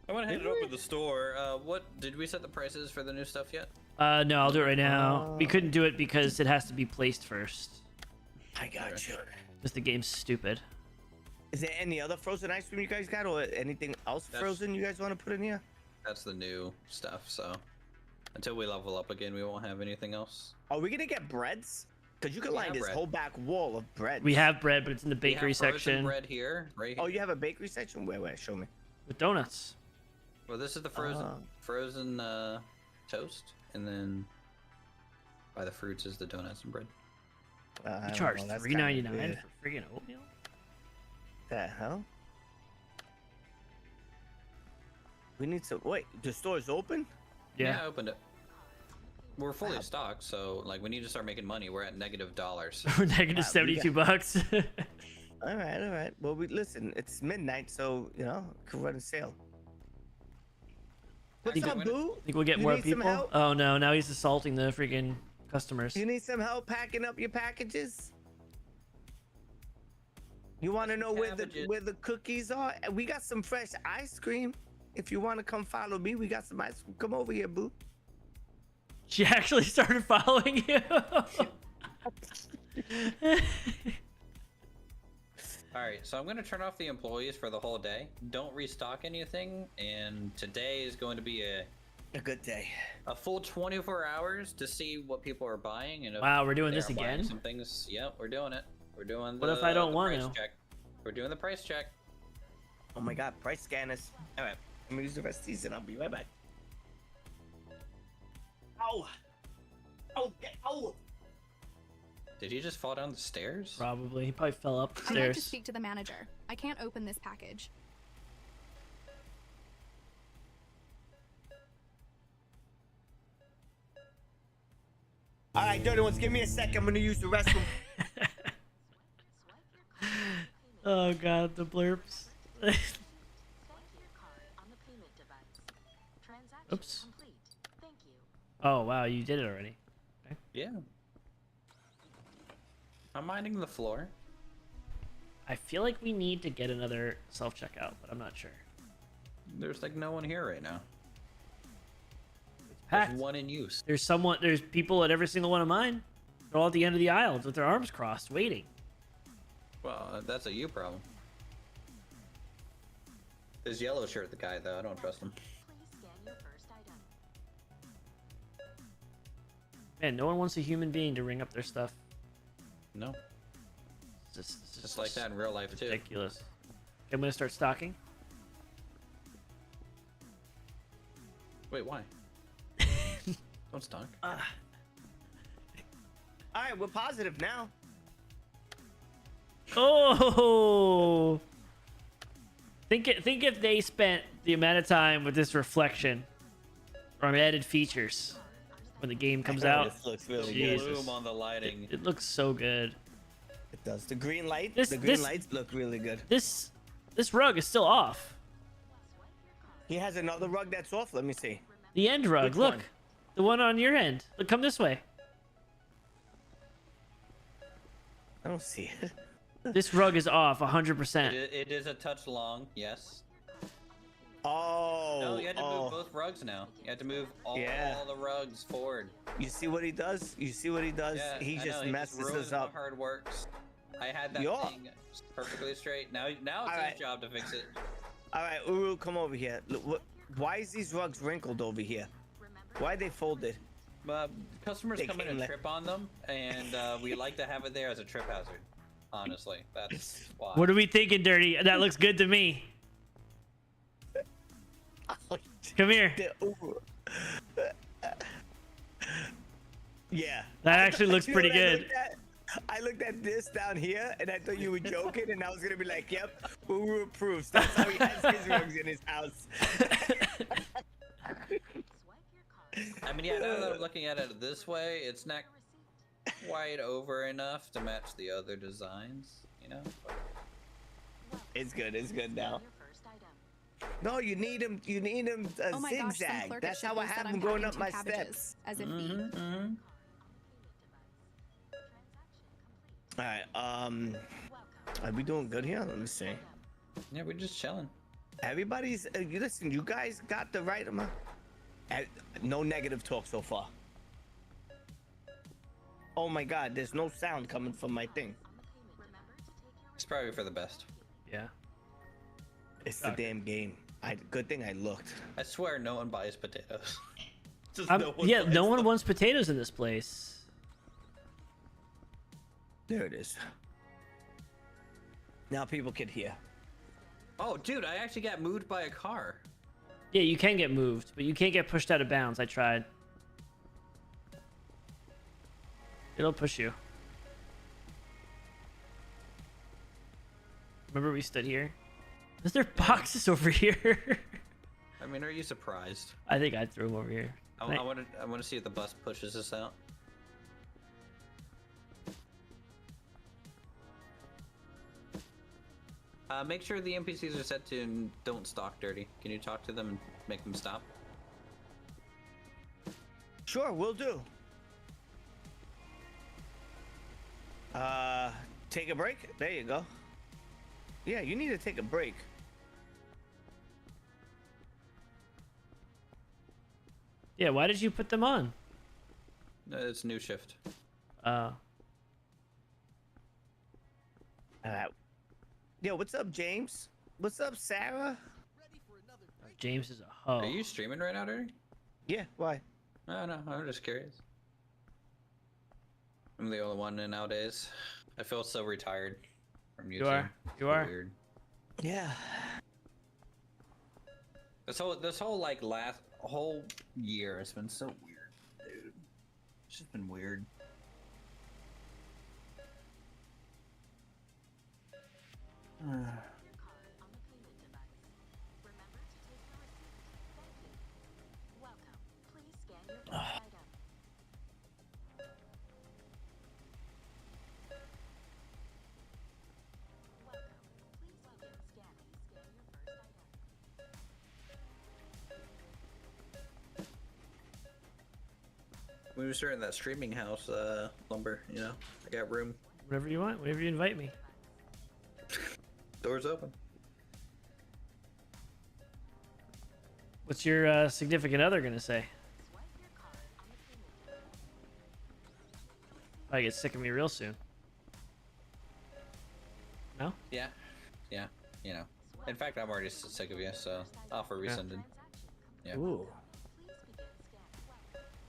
I went ahead and opened the store. What did we set the prices for the new stuff yet? No, I'll do it right now. We couldn't do it because it has to be placed first. I got you. Because the game's stupid. Is there any other frozen ice cream you guys got, or anything else frozen you guys want to put in here? That's the new stuff, so until we level up again, we won't have anything else. Are we gonna get breads? Because you can line this whole back wall of bread. We have bread, but it's in the bakery we have frozen section. bread here, right here. Oh, you have a bakery section? Wait, show me. With donuts. Well, this is the frozen toast, and then by the fruits is the donuts and bread. You charge $3.99 for freaking oatmeal? The hell? We need to wait. The store's open? Yeah, I opened it. We're fully stocked, so like we need to start making money. We're at $-. We're negative 72 bucks. All right. Well, listen. It's midnight, so you know, could run a sale. What's up, boo? Think we'll get You more need some people? help? Oh no, now he's assaulting the freaking customers. You need some help packing up your packages? You want to know where the cookies are? We got some fresh ice cream. If you want to come follow me, we got some ice cream. Come over here, boo. She actually started following you. All right, so I'm going to turn off the employees for the whole day. Don't restock anything, and today is going to be a good day. A full 24 hours to see what people are buying. And if Wow, we're doing they this are buying again? Some things. Yep, we're doing it. We're doing. What if I don't want price to? check. We're doing the price check. Oh my God, price scanners. All right, I'm gonna use the rest of these, and I'll be right back. Ow! Oh! Oh! Did he just fall down the stairs? Probably. He probably fell up the I'd like to stairs. speak to the manager. I can't open this package. All right, dirty ones, give me a sec. I'm gonna use the restroom. Oh God, the blurps. Oops. Oh wow, you did it already. Okay. Yeah. I'm minding the floor. I feel like we need to get another self-checkout, but I'm not sure. There's like no one here right now. Packed. There's one in use. There's people at every single one of mine. They're all at the end of the aisle with their arms crossed, waiting. Well, that's a you problem. This yellow shirt, the guy though, I don't trust him. Man, no one wants a human being to ring up their stuff. No. It's just like that in real life too. Ridiculous. Okay, I'm gonna start stocking. Wait, why? Don't stock. All right, we're positive now. Oh! Think if they spent the amount of time with this reflection or added features when the game comes out. This looks really good. good. Bloom on the lighting. It looks so good. It does. The green light. This- the green this- lights look really good. This rug is still off. He has another rug that's off. Let me see. The end rug. Which Look, one? the one on your end. Look, come this way. I don't see it. This rug is off 100%. It is a touch long, yes. Oh. No, you had to move both rugs now. You had to move all the rugs forward. You see what he does? You see what he does? Yeah, he I just know, messes ruins us up. The hard works. I had that Yeah. thing perfectly straight. Now it's his job to fix it. All right, Uru, come over here. Look, why is these rugs wrinkled over here? Why are they folded? Customers They come in came and like- trip on them, and we like to have it there as a trip hazard. Honestly, that's why. What are we thinking, Dirty? That looks good to me. Come here. Yeah. That actually looks You know pretty what I good. looked at? I looked at this down here, and I thought you were joking, and I was gonna be like, "Yep, Uru approves." That's how he has his rugs in his house. I mean, yeah, now that I'm looking at it this way, it's not quite over enough to match the other designs, you know? It's good. It's good now. No, you need him. You need him Oh my gosh, some zigzag. clerk That's at how I Shibboleth's have said him I'm going packing up 2 my cabbages steps. as if All right. Are we doing good here? Let me see. Yeah, we're just chilling. Everybody's. Listen, you guys got the right amount. No negative talk so far. Oh my God, there's no sound coming from my thing. It's probably for the best. Yeah. It's the damn game. Good thing I looked. I swear no one buys potatoes. Just No buys one them. wants potatoes in this place. There it is. Now people can hear. Oh, dude, I actually got moved by a car. Yeah, you can get moved, but you can't get pushed out of bounds. I tried. It'll push you. Remember we stood here? Is there boxes over here? I mean, are you surprised? I think I'd throw them over here. I want to see if the bus pushes us out. Make sure the NPCs are set to don't stalk Dirty. Can you talk to them and make them stop? Sure, we'll do. Take a break? There you go. Yeah, you need to take a break. Yeah, why did you put them on? It's new shift. Yo, what's up, James? What's up, Sarah? James is a hoe. Are you streaming right now, Dirty? Yeah, why? No, I'm just curious. I'm the only one nowadays. I feel so retired from YouTube. You are. You So are. weird. Yeah. This whole like last whole year has been so weird, dude. It's just been weird. We were starting that streaming house, Lumber, you know? I got room. Whatever you want, whenever you invite me. Doors open. What's your significant other gonna say? I get sick of me real soon. No? Yeah. Yeah, you know. In fact, I'm already sick of you, so offer rescinded. Yeah. Ooh.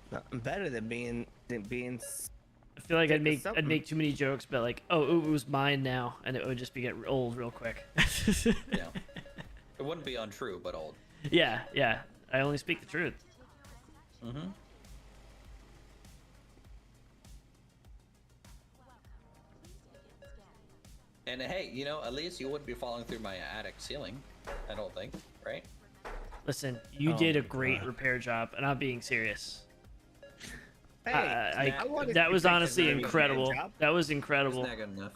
Nothing better than being I feel like I'd make too many jokes, but like, oh, it was mine now, and it would just get old real quick. Yeah. It wouldn't be untrue, but old. Yeah, yeah. I only speak the truth. Mm-hmm. And hey, you know, at least you wouldn't be falling through my attic ceiling. I don't think, right? Listen, you did a great repair job, and I'm being serious. Hey, that was honestly incredible. That was incredible. Isn't that good enough?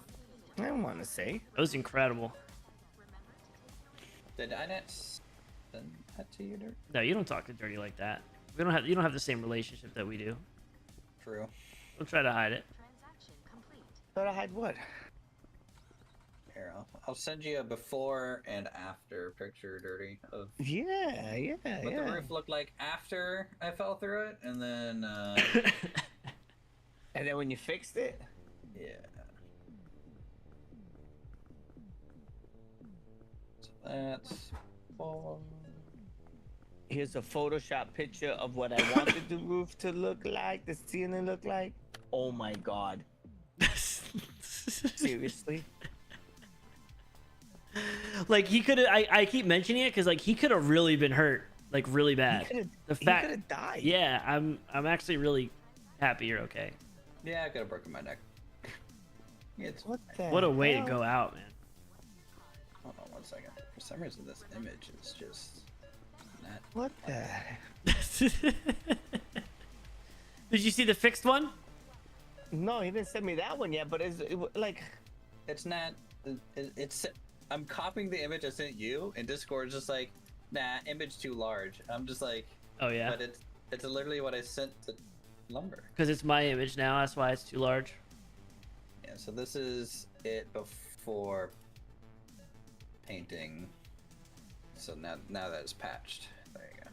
I don't want to say. That was incredible. Did I not send that to you, Dirt? No, you don't talk to Dirty like that. You don't have the same relationship that we do. True. Don't try to hide it. Try to hide what? Here, I'll send you a before and after picture, Dirty, of yeah, what the roof looked like after I fell through it, and then and then when you fixed it. Yeah. So that's four. Here's a Photoshop picture of what I wanted the roof to look like, the ceiling look like. Oh my god. Seriously? Like he could have. I keep mentioning it because like he could have really been hurt, like really bad. He could have died. Yeah, I'm actually really happy you're okay. Yeah, I could have broken my neck. It's What a way to go out, man. Hold on 1 second. For some reason, this image is just not. What the? Did you see the fixed one? No, he didn't send me that one yet. But like, it's not. It's. I'm copying the image I sent you, and Discord's just like, nah, image too large. I'm just like, oh yeah. But it's literally what I sent to Lumber. Because it's my image now. That's why it's too large. Yeah. So this is it before painting. So now that it's patched. There you go.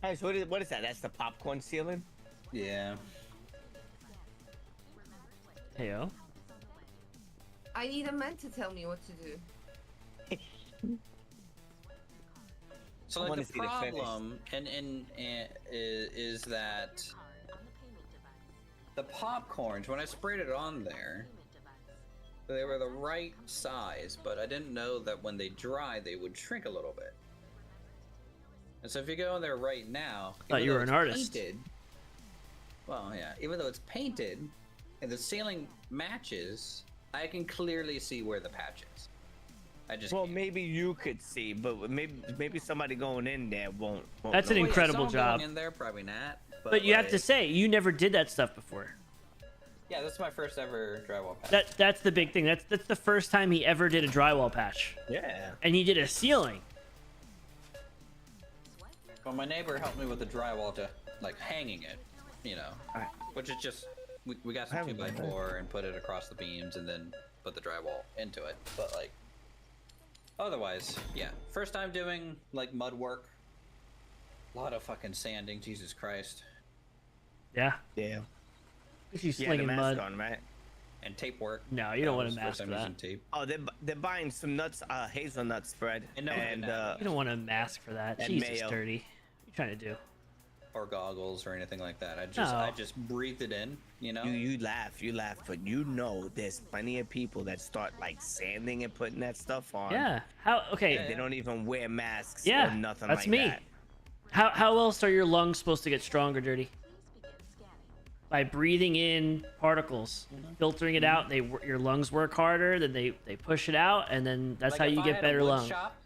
Hey, so what is that? That's the popcorn ceiling? Yeah. Heyo. I need a man to tell me what to do. So like the problem is that the popcorns, when I sprayed it on there, they were the right size, but I didn't know that when they dry, they would shrink a little bit. And so if you go in there right now, Thought you were an artist. Painted, well, yeah, even though it's painted and the ceiling matches, I can clearly see where the patch is. I just maybe you could see, but maybe somebody going in there won't That's an know. incredible Someone job. going in there, probably not. But you have like, to say you never did that stuff before. Yeah, this is my first ever drywall patch. That's the big thing. That's the first time he ever did a drywall patch. Yeah. And he did a ceiling. Well, my neighbor helped me with the drywall to like hanging it, you know, Alright. which is just we got some haven't done 2x4 and put it across the beams and then put the drywall into it. But like, otherwise, yeah, first time doing like mud work. A lot of fucking sanding, Jesus Christ. Yeah. Yeah. If you Yeah, the slinging mask mud. on, right? And tape work. No, you don't want a was the mask first for time that. using tape. Oh, they're buying some nuts, hazelnut spread, And no, and You don't want a mask for that. and Jesus, mayo. dirty. What are you trying to do? Or goggles or anything like that. I No. just breathed it in, you know. you laugh, but you know there's plenty of people that start like sanding and putting that stuff on. Yeah. How? Okay. And they don't even wear masks Yeah. or nothing That's like me. that. How else are your lungs supposed to get stronger, dirty? By breathing in particles, filtering it out. Your lungs work harder. Then they push it out, and then that's Like, how if you I get had a better wood lungs. shop,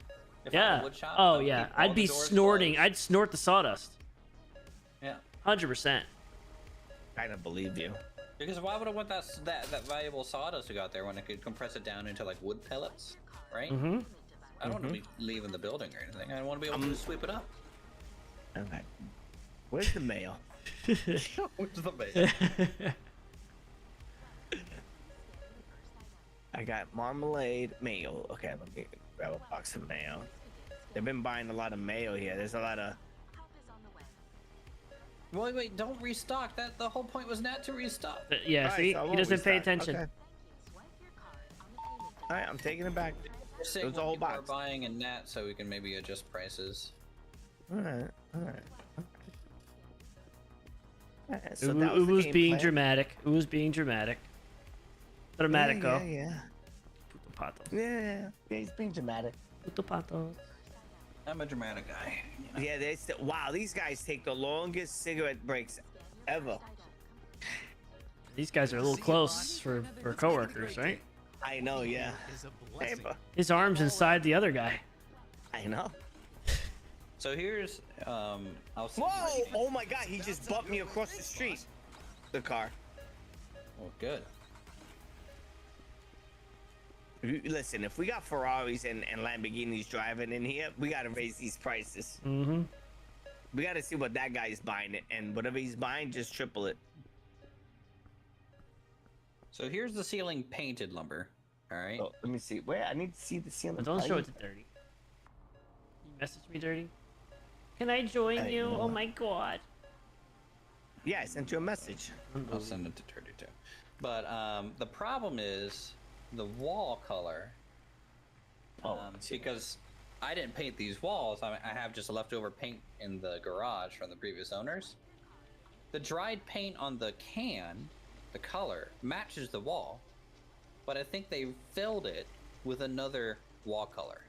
if I had a Yeah. wood shop, Oh I would yeah. keep all I'd the be doors snorting. closed. I'd snort the sawdust. Yeah. 100%. I don't believe you. Because why would I want that valuable sawdust to go out there when I could compress it down into like wood pellets, right? Mm-hmm. I don't want to be leaving the building or anything. I want to be able to sweep it up. Okay. Where's the mail? Where's the mail? I got marmalade, mayo. Okay, let me grab a box of mayo. They've been buying a lot of mayo here. There's a lot of. Wait, don't restock. That the whole point was not to restock. Yeah. Alright, See, so I he won't doesn't pay restock. attention. Okay. All right, I'm taking it back. You're saying It was a what whole people are box. buying in that, so we can maybe adjust prices. All right. So It that was the was game being plan. dramatic. It was being dramatic. Dramatico. Yeah. Puto pato. Yeah, he's being dramatic. Puto pato. I'm a dramatic guy. You know? Yeah, wow, these guys take the longest cigarette breaks ever. These guys are a little close for coworkers, right? I know, yeah. Hey, His arm's inside the other guy. I know. So here's I'll see. Whoa! Oh my God, he just bumped me across the street. The car. Oh, good. Listen, if we got Ferraris and Lamborghinis driving in here, we gotta raise these prices. Mm-hmm. We gotta see what that guy is buying it, and whatever he's buying, just triple it. So here's the ceiling painted lumber. All right. Oh, let me see. Where I need to see the ceiling. But don't show it to Dirty. You message me, Dirty. Can I join you? know. Oh my God. Yeah, I sent you a message. I'll send it to Dirty too. But the problem is the wall color. Because I didn't paint these walls. I have just leftover paint in the garage from the previous owners. The dried paint on the can, the color, matches the wall. But I think they filled it with another wall color.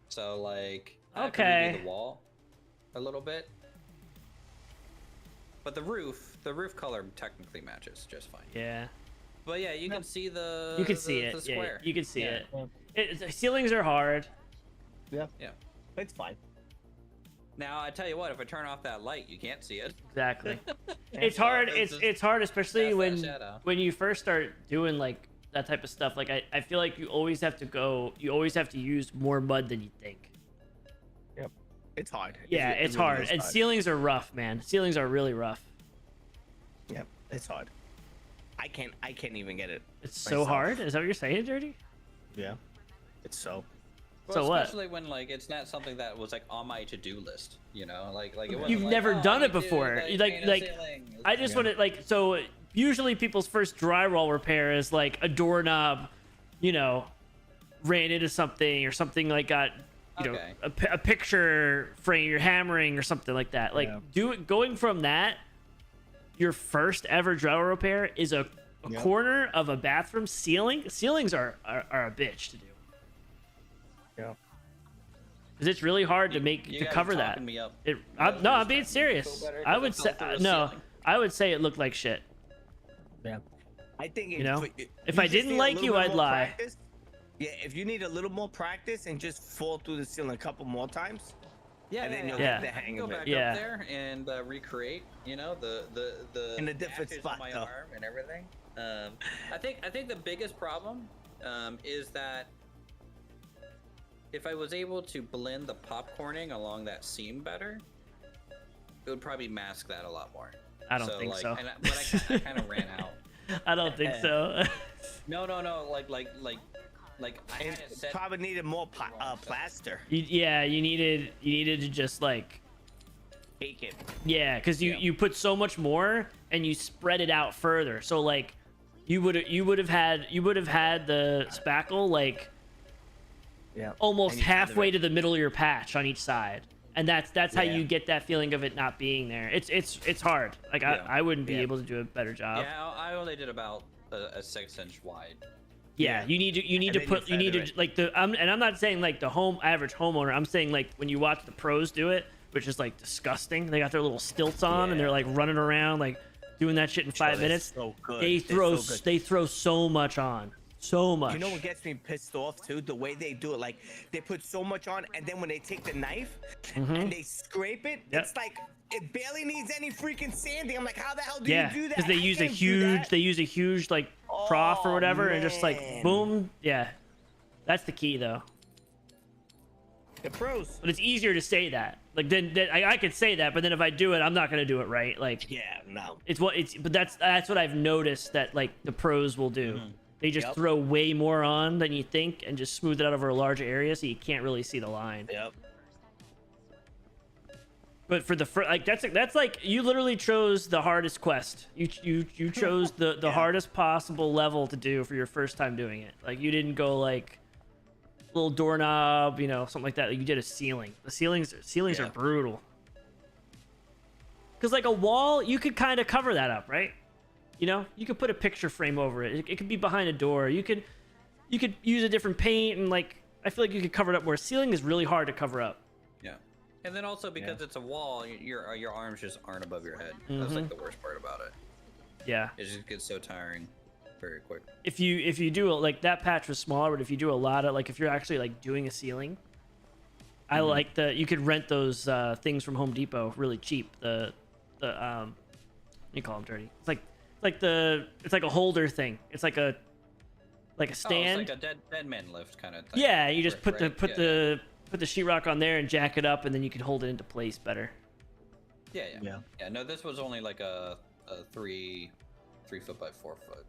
So like, I have to redo the wall a little bit. But the roof color technically matches just fine. Yeah. But yeah, you can see the. You can see the it. Yeah, square. you can see it. The ceilings are hard. Yeah. Yeah. It's fine. Now I tell you what, if I turn off that light, you can't see it. Exactly. It's hard. It's hard, especially that's that when you first start doing like that type of stuff. Like I feel like you always have to use more mud than you think. Yep. It's hard. Yeah, It it's really hard. is And ceilings are rough, man. Ceilings are really rough. Yep, it's hard. I can't even get it. It's so hard. Is that what you're saying, Dirty? Yeah. It's so. Well, So what? especially when like it's not something that was like on my to-do list, you know, like it wasn't You've like, never oh, done I it need to, before. paint a Like ceiling. I just want to like so. Usually, people's first drywall repair is like a doorknob, you know, ran into something or something like got, you know, a picture frame you're hammering or something like that. Like going from that, your first ever drywall repair is a corner of a bathroom ceiling. Ceilings are a bitch to do. Yeah. Because it's really hard to make You to guys are cover that. talking me up. No, I'm being serious. better I 'cause would I say fell through a no. ceiling. I would say it looked like shit. Yeah. I think You know, if if I just didn't need a like little you, bit I'd more lie. practice- yeah, if you need a little more practice and just fall through the ceiling a couple more times. Yeah, and then you'll yeah. get the hang Go of back it. up there and recreate, you know, the In a different patches spot, on my though. arm and everything. I think the biggest problem is that if I was able to blend the popcorning along that seam better, it would probably mask that a lot more. I don't think so. But I kind of ran out. I don't think so. No. Like I had it set. Probably needed more plaster. You needed to just like Bake it. Yeah, because you put so much more and you spread it out further. So like you would have had the spackle like almost halfway to the middle of your patch on each side. And that's how you get that feeling of it not being there. It's hard. Like I wouldn't be able to do a better job. Yeah, I only did about a 6-inch wide. Yeah, you need to like I'm not saying like the average homeowner. I'm saying like when you watch the pros do it, which is like disgusting. They got their little stilts on and they're like running around like doing that shit in 5 minutes. So good. They throw so much on. So much. You know what gets me pissed off too? The way they do it. Like they put so much on, and then when they take the knife and they scrape it, it's like it barely needs any freaking sanding. I'm like, how the hell do you do that? Because they use a huge like trough or whatever, and just like boom. Yeah, that's the key though. The pros. But it's easier to say that. Like then I could say that, but then if I do it, I'm not gonna do it right. Like no. But that's what I've noticed that like the pros will do. They just throw way more on than you think and just smooth it out over a larger area, so you can't really see the line. But for the like that's like you literally chose the hardest quest. You chose the hardest possible level to do for your first time doing it. Like you didn't go like little doorknob, something like that. Like, you did a ceiling. The ceilings are brutal. Because like a wall, you could kind of cover that up, right? You could put a picture frame over it. It could be behind a door. You could use a different paint, and like I feel like you could cover it up. Where a ceiling is really hard to cover up. Yeah, and then also because it's a wall, your arms just aren't above your head. That's like the worst part about it. Yeah, it just gets so tiring very quick. If you do like that patch was smaller, but if you do a lot of like if you're actually like doing a ceiling, I like you could rent those things from Home Depot really cheap. You call them dirty. It's like a holder thing. It's like a stand. Oh, it's like a dead man lift kind of thing. Yeah, you just put the sheetrock on there and jack it up, and then you can hold it into place better. Yeah. No, this was only like a 3 foot by 4 foot.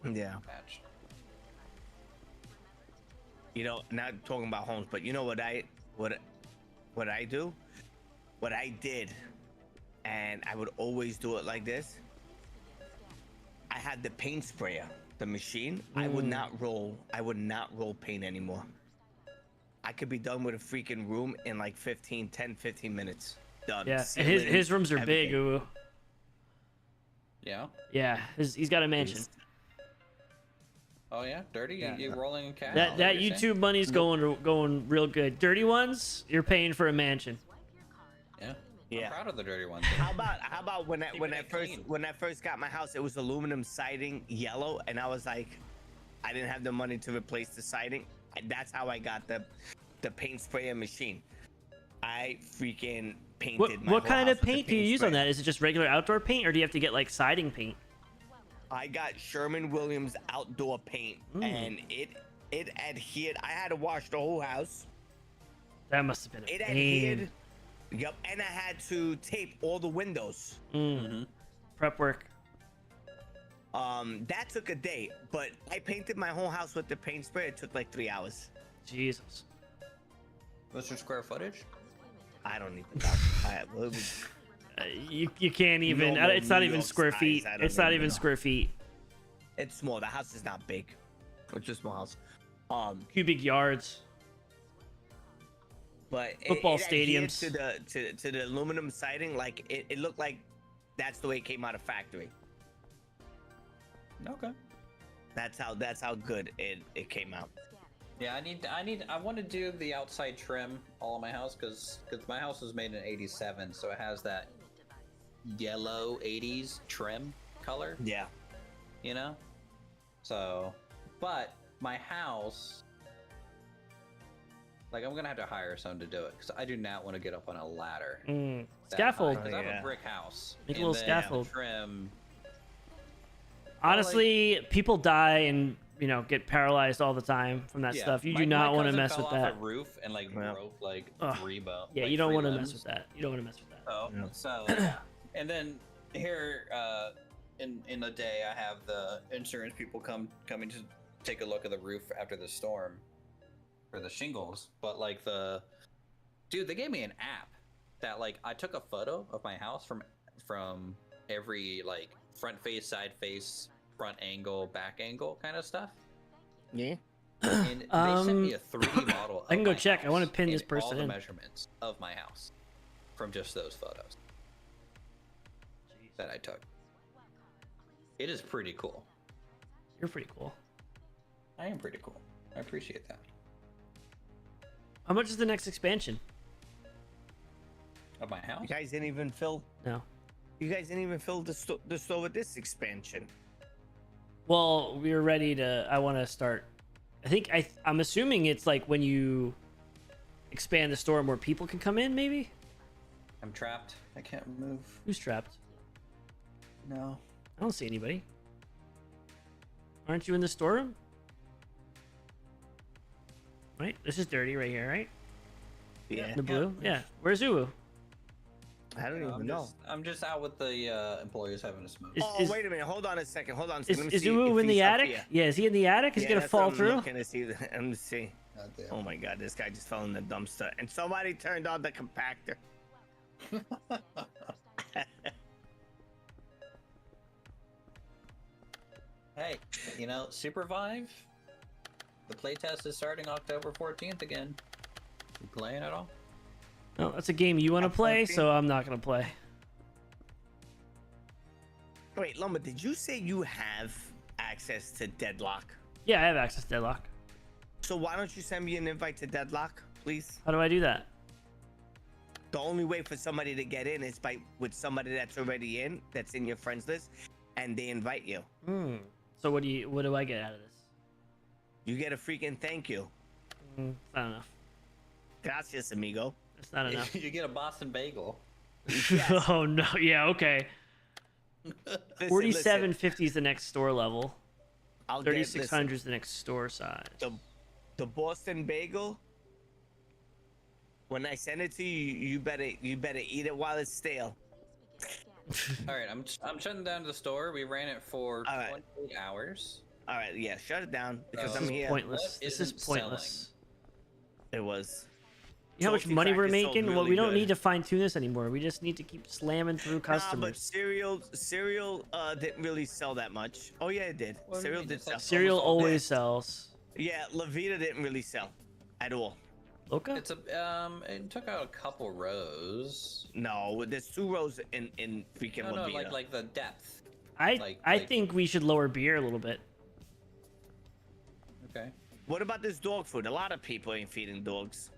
Patch. Not talking about homes, but you know what I do? What I did, and I would always do it like this. I had the paint sprayer, the machine. I would not roll paint anymore. I could be done with a freaking room in like 10, 15 minutes. Done. Yeah, and his rooms are big. Ooh. Yeah. Yeah, he's got a mansion. Oh yeah, dirty. You rolling in cash. That YouTube money's going real good. Dirty ones, you're paying for a mansion. I'm proud of the dirty ones. How about when I first got my house, it was aluminum siding, yellow, and I was like, I didn't have the money to replace the siding. And that's how I got the paint sprayer machine. I freaking painted my What kind whole of paint do you use on that? Is it just regular outdoor paint, or do you have to get like siding paint? I got Sherman-Williams outdoor paint, and it adhered. I had to wash the whole house. That must have been a pain. Adhered. Yep, and I had to tape all the windows. Prep work. That took a day, but I painted my whole house with the paint spray. It took like 3 hours. Jesus. What's your square footage? I don't even know. You can't even. It's not even square feet. It's not even square feet. It's small. The house is not big. It's a small house. Cubic yards. But football it stadiums to the aluminum siding, like it looked like that's the way it came out of factory. Okay. That's how good it came out. Yeah, I want to do the outside trim all of my house because my house was made in '87, so it has that yellow '80s trim color. Yeah. So, but my house. Like, I'm gonna have to hire someone to do it because I do not want to get up on a ladder. Scaffold. Because I have a brick house. Make a little scaffold. Trim. Honestly, people die and get paralyzed all the time from that stuff. You do not want to mess with that. Off a roof and like broke like 3 bones. Yeah, you don't want to mess with that. You don't want to mess with that. though. Yeah. So, and then here in a day, I have the insurance people coming to take a look at the roof after the storm for the shingles. But like dude, they gave me an app that like I took a photo of my house from every like front face, side face, front angle, back angle kind of stuff. Yeah. And they sent me a 3D model. I can go of my check. I want to house pin and this person all the in. measurements of my house from just those photos that I took. It is pretty cool. You're pretty cool. I am pretty cool. I appreciate that. How much is the next expansion? Of my house? You guys didn't even fill. No. You guys didn't even fill the store with this expansion. Well, we were ready to. I want to start. I think I'm assuming it's like when you expand the store, more people can come in. Maybe. I'm trapped. I can't move. Who's trapped? No. I don't see anybody. Aren't you in the storeroom? Right. This is dirty right here, right? Yeah. The blue. Yeah. Where's Uwu? I don't even know. I'm just out with the employees having a smoke. Wait a minute. Hold on a second. Hold on. Is Let me see Uwu if in the he's up attic? here. Yeah. Is he in the attic? He's Yeah, gonna that's fall what I'm through. looking to see. Let me see. Oh my god, this guy just fell in the dumpster, and somebody turned on the compactor. Hey, Supervive. The playtest is starting October 14th again. You playing at all? No, that's a game you want to play, so I'm not gonna play. Wait, Lumber, did you say you have access to Deadlock? Yeah, I have access to Deadlock. So why don't you send me an invite to Deadlock, please? How do I do that? The only way for somebody to get in is with somebody that's already in, that's in your friends list, and they invite you. So what do I get out of this? You get a freaking thank you. It's not enough. Gracias, amigo. It's not enough. You get a Boston bagel. Oh no. Yeah. Okay. Listen, 4750 is the next store level. I'll get- 3600 is the next store size. The Boston bagel. When I send it to you, you better eat it while it's stale. All right, I'm shutting down the store. We ran it for 28 hours. All right, yeah, shut it down because This I'm is here. pointless. This is pointless. It was. You know how much Salty money we're Crackers sold making? Well, really we don't good. need to fine tune this anymore. We just need to keep slamming through Nah, customers. but cereal didn't really sell that much. Oh yeah, it did. What do you Cereal mean? did It's sell. like Cereal almost all always day. sells. Yeah, La Vida didn't really sell at all. Loca? It's it took out a couple rows. No, there's 2 rows in freaking La No, Vida. like the depth. I think we should lower beer a little bit. Okay. What about this dog food? A lot of people ain't feeding dogs.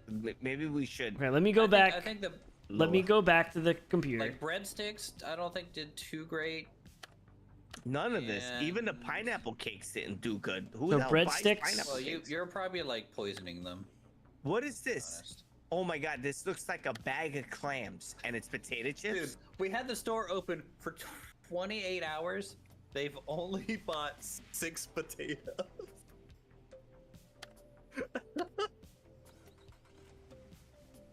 Maybe we should. Okay, let me go back. I think Let me go back to the computer. like breadsticks. I don't think did too great. None of this. Yeah. Even the pineapple cakes didn't do good. Who So the hell buys breadsticks? pineapple Well, cakes? you're probably like poisoning them. What is this? Honest. Oh my god, this looks like a bag of clams and it's potato chips. Dude, we had the store open for 28 hours. They've only bought 6 potatoes.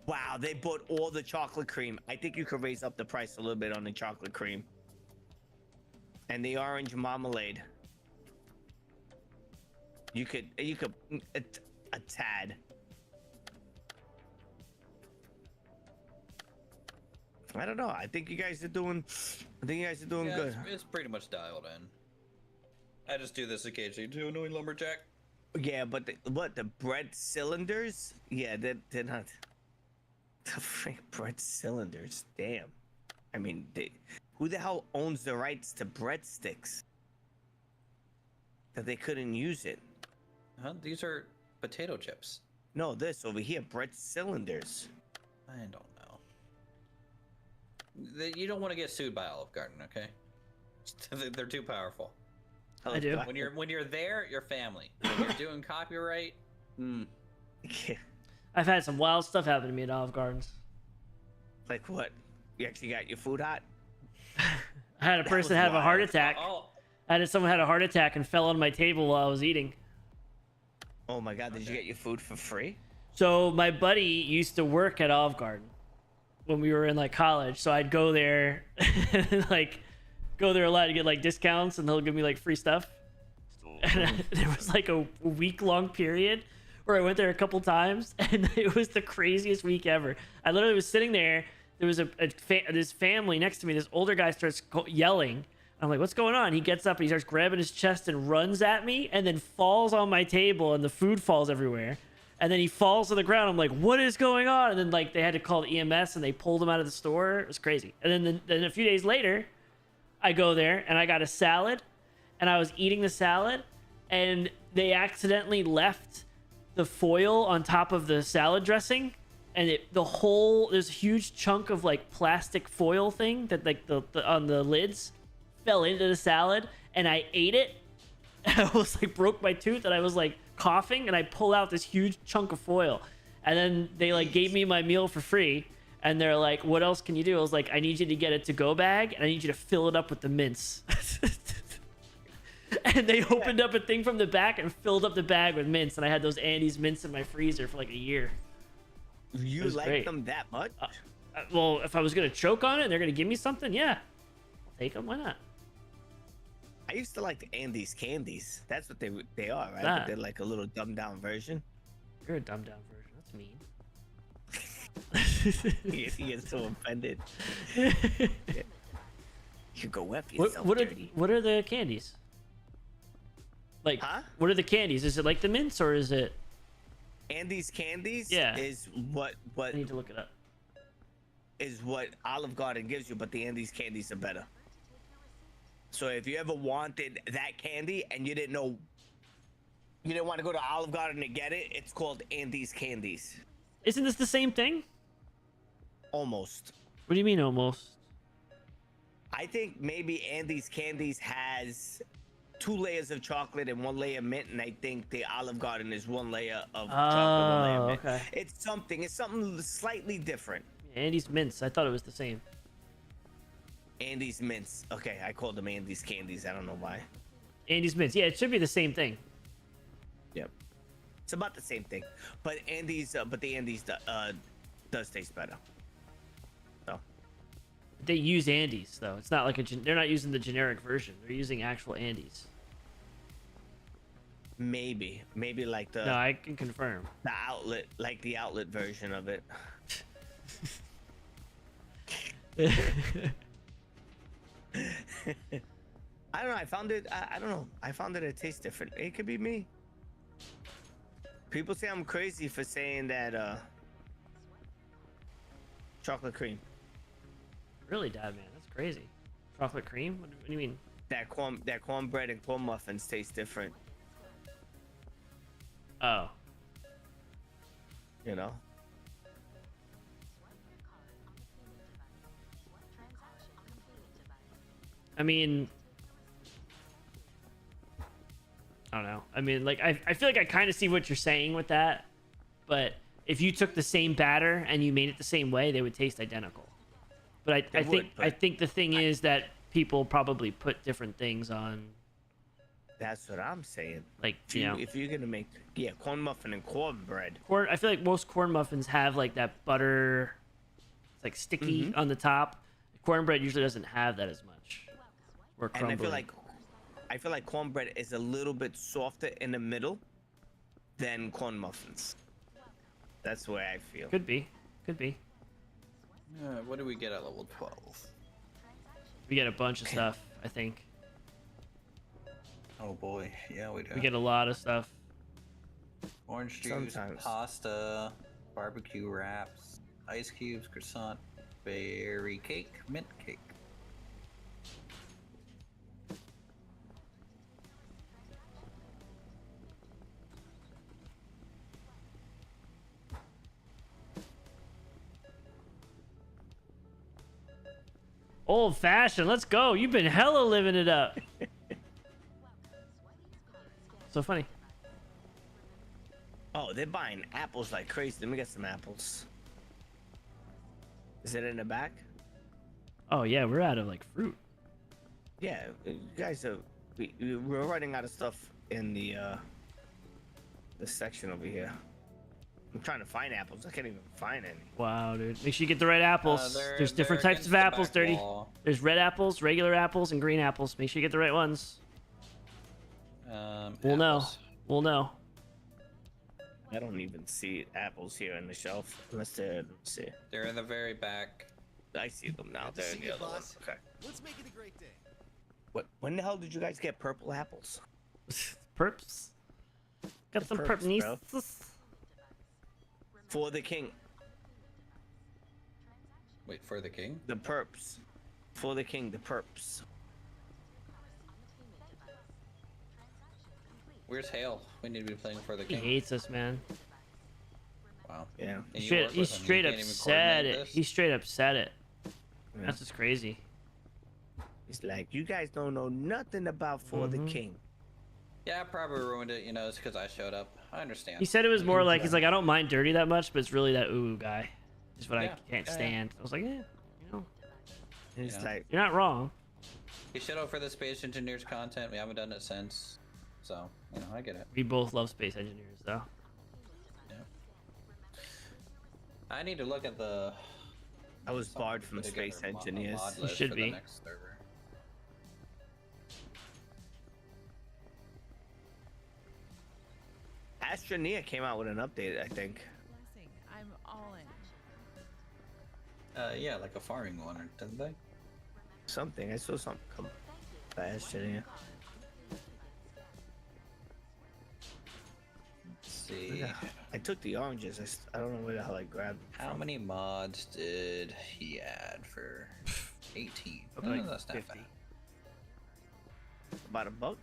Wow, they bought all the chocolate cream. I think you could raise up the price a little bit on the chocolate cream. And the orange marmalade. You could a tad. I don't know. I think you guys are doing Yeah, good. It's pretty much dialed in. I just do this occasionally too, annoying lumberjack. Yeah, but the bread cylinders? Yeah, they're not. The freak bread cylinders. Damn. I mean, who the hell owns the rights to breadsticks? That they couldn't use it. Huh? These are potato chips. No, this over here, bread cylinders. I don't know. You don't want to get sued by Olive Garden, okay? They're too powerful. I do. When you're there, you're family. When you're doing copyright, I've had some wild stuff happen to me at Olive Gardens. Like what? You actually got your food hot? I had a person have a heart attack. Someone had a heart attack and fell on my table while I was eating. Oh my god, did you get your food for free? So my buddy used to work at Olive Garden. when we were in like college. So I'd go there, and, like go there a lot to get like discounts, and they'll give me like free stuff. And there was like a week-long period where I went there a couple times, and it was the craziest week ever. I literally was sitting there. There was this family next to me. This older guy starts yelling. I'm like, what's going on? He gets up and he starts grabbing his chest and runs at me, and then falls on my table, and the food falls everywhere. And then he falls to the ground. I'm like, what is going on? And then like they had to call the EMS, and they pulled him out of the store. It was crazy. And then a few days later, I go there and I got a salad, and I was eating the salad, and they accidentally left the foil on top of the salad dressing, and there's a huge chunk of like plastic foil thing that like the on the lids fell into the salad, and I ate it. I was like broke my tooth, and I was like coughing, and I pulled out this huge chunk of foil, and then they like gave me my meal for free, and they're like, what else can you do? I was like, I need you to get a to-go bag, and I need you to fill it up with the mints. And they opened up a thing from the back and filled up the bag with mints, and I had those Andes mints in my freezer for like a year. You like them that much? Well, if I was gonna choke on it and they're gonna give me something, yeah, I'll take them. Why not? I used to like the Andes candies. That's what they are, right? That. But they're like a little dumbed down version. You're a dumbed down version. That's mean. He gets so offended. You go F yourself, what are the candies? Like, what are the candies? Is it like the mints, or is it? Andes candies is what I need to look it up. Is what Olive Garden gives you, but the Andes candies are better. So if you ever wanted that candy and you didn't want to go to Olive Garden to get it, it's called Andes candies. Isn't this the same thing? Almost. What do you mean almost? I think maybe Andes candies has 2 layers of chocolate and 1 layer of mint, and I think the Olive Garden is 1 layer of chocolate, 1 layer of mint. Okay. It's something slightly different. Andes mints. I thought it was the same. Andes mints. Okay, I called them Andes candies. I don't know why. Andes mints. Yeah, it should be the same thing. Yep. It's about the same thing, but the Andes does taste better. So. They use Andes though. It's not like they're not using the generic version. They're using actual Andes. Maybe like the. No, I can confirm. The outlet version of it. I don't know. I found it. I don't know. I found that it tastes different. It could be me. People say I'm crazy for saying that chocolate cream. Really, Dad, man, that's crazy. Chocolate cream? What do you mean? That cornbread and corn muffins taste different. Oh. You know. I mean, I don't know. I mean, like, I feel like I kind of see what you're saying with that, but if you took the same batter and you made it the same way, they would taste identical. But I think the thing is that people probably put different things on. That's what I'm saying. Like, if you're gonna make corn muffin and cornbread. I feel like most corn muffins have like that butter, it's like sticky on the top. Cornbread usually doesn't have that as much. Or crumbly. And I feel like cornbread is a little bit softer in the middle than corn muffins. That's the way I feel. Could be. What do we get at level 12? We get a bunch of stuff, I think. Oh boy, yeah, we do. We get a lot of stuff. Orange juice, pasta, barbecue wraps, ice cubes, croissant, berry cake, mint cake. Old fashioned, let's go. You've been hella living it up. So funny. Oh, they're buying apples like crazy. Let me get some apples. Is it in the back? Oh yeah, we're out of like fruit. Yeah, you guys are. We're running out of stuff in the section over here. I'm trying to find apples. I can't even find any. Wow, dude. Make sure you get the right apples. There's different types of apples, Dirty. There's red apples, regular apples, and green apples. Make sure you get the right ones. We'll know. We'll know. I don't even see apples here on the shelf. Unless they're, let's see. They're in the very back. I see them now. They're in the other one. Okay. Let's make it a great day. What? When the hell did you guys get purple apples? Perps? Got some perp nieces. For the king. Wait, for the king? The perps. For the king, the perps. Where's Hale? We need to be playing for the He king. hates us, man. Wow. Yeah. He straight up said it. He straight up said it. Yeah. That's just crazy. He's like, you guys don't know nothing about For the King. Yeah, I probably ruined it. You know, it's because I showed up. I understand. He said it was more like, he's like, I don't mind Dirty that much, but it's really that ooh guy. Is what I Yeah. can't stand. I was like, yeah, you know. He's like, you're not wrong. He showed up for the Space Engineers content. We haven't done it since. So, you know, I get it. We both love space engineers, though. Yeah. I need to look at the... I was barred from Space Engineers. You should be. Astroneer came out with an update, I think. I'm all in. Yeah, like a farming one, didn't they? Something. I saw something come by Astroneer. Let's see. I took the oranges. I don't know where the hell I grabbed them. How many mods did he add for 18? Oh, Like that's not 50. bad. About a buck?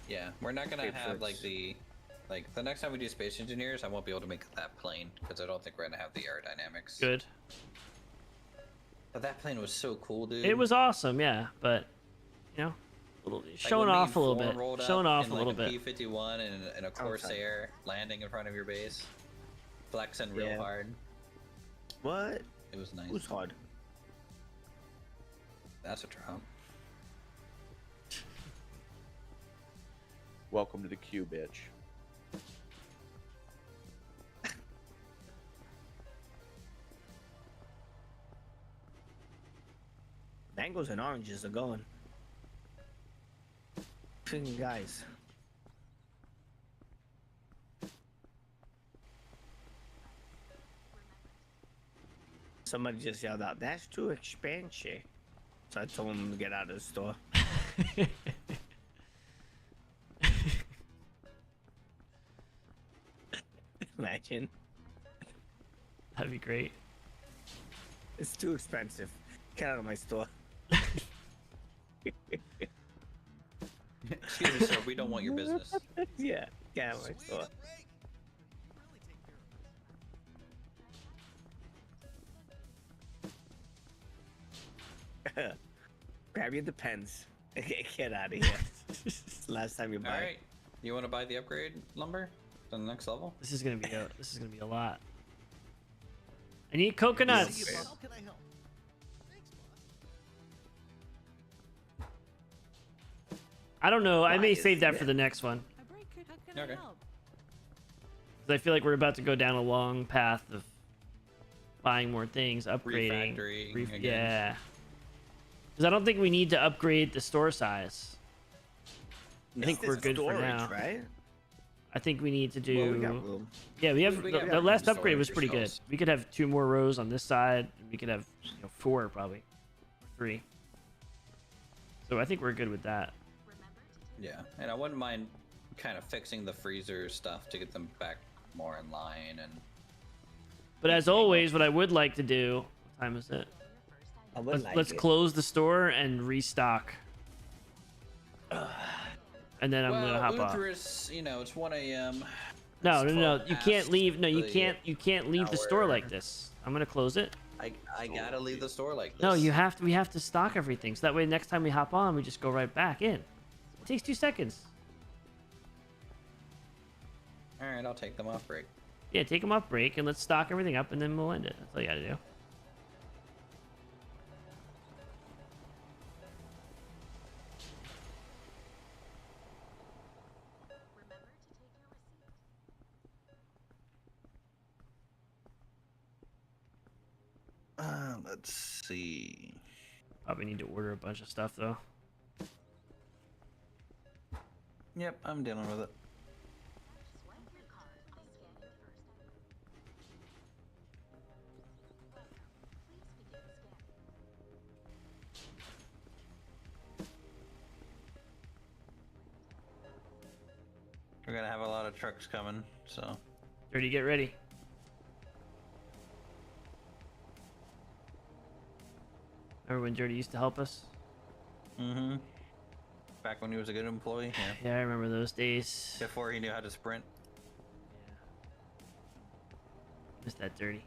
Yeah, we're not gonna have like the next time we do Space Engineers, I won't be able to make that plane because I don't think we're gonna have the aerodynamics. Good. But that plane was so cool, dude. It was awesome, yeah, but you know, showing when off a little Main bit. Four rolled Showing up off in, a like, little bit. P-51 and a Corsair landing in front of your base, flexing real hard. What? It was nice. Who's hard? That's a drop. Welcome to the queue, bitch. Mangoes and oranges are going. Freaking guys. Somebody just yelled out, "That's too expensive." So I told him to get out of the store. Imagine. That'd be great. It's too expensive. Get out of my store. Excuse me, sir. We don't want your business. Yeah, get out of my store. Grab your depends. Get out of here. It's the last time you buy. All right. You want to buy the upgrade lumber to the next level? This is gonna be a lot. I need coconuts. How can I help? I don't know. I may Why save is that for the next one. How can I help? 'Cause I feel like we're about to go down a long path of buying more things, upgrading. Refactoring again. Yeah. Because I don't think we need to upgrade the store size. I think we're good storage, for now. Right? I think we need to do. Well, we got room. Yeah, we have We the, got the room last to upgrade store was pretty good. yourselves. We could have 2 more rows on this side. We could have 4 probably, 3. So I think we're good with that. Yeah, and I wouldn't mind kind of fixing the freezer stuff to get them back more in line and. But as always, what I would like to do. What time is it? I would Let's close the store and restock. And then I'm gonna hop off. Utherus, you know, it's 1 a.m. No. It's You 12 can't past leave. No, you the can't leave the store hour. like this. I'm gonna close it. I gotta leave the store like this. No, you have to. We have to stock everything, so that way next time we hop on, we just go right back in. It takes 2 seconds. All right, I'll take them off break. Yeah, take them off break and let's stock everything up, and then we'll end it. That's all you gotta do. Let's see. Probably need to order a bunch of stuff though. Yep, I'm dealing with it. We're gonna have a lot of trucks coming, so. Dirty, get ready. Remember when Dirty used to help us? Mm-hmm. Back when he was a good employee, yeah. Yeah, I remember those days. Before he knew how to sprint. Miss that Dirty.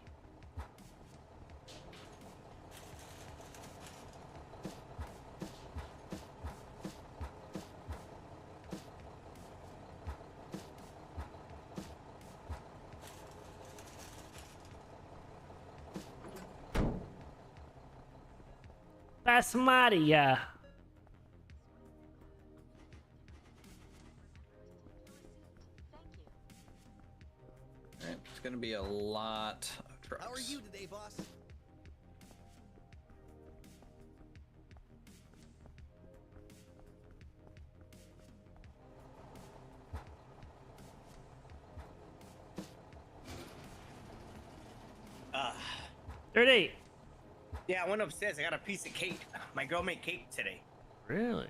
Basmati, Alright, it's gonna be a lot of trucks. How are you today, boss? Dirty. Yeah, I went upstairs. I got a piece of cake. My girl made cake today. Really?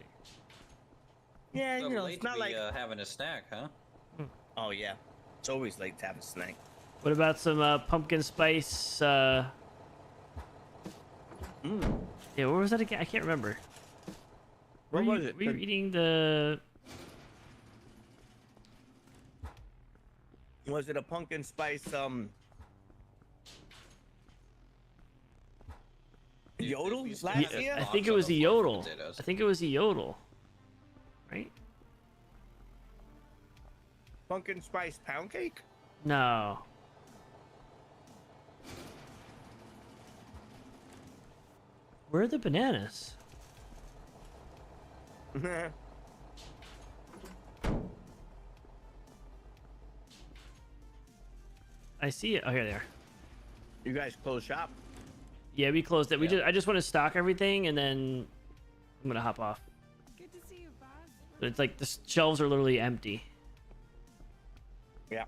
Yeah, So you know, late it's to not be, like having a snack, huh? Oh yeah, it's always late to have a snack. What about some pumpkin spice? Yeah, what was that again? I can't remember. What was it? Were you eating the? Was it a pumpkin spice? Yodel last year? I think it was a yodel. I think it was a yodel. Right? Pumpkin spice pound cake? No. Where are the bananas? I see it. Oh, here they are. You guys close shop? Yeah, we closed it. I just want to stock everything and then I'm gonna hop off. Good to see you, boss. It's like the shelves are literally empty. Yeah.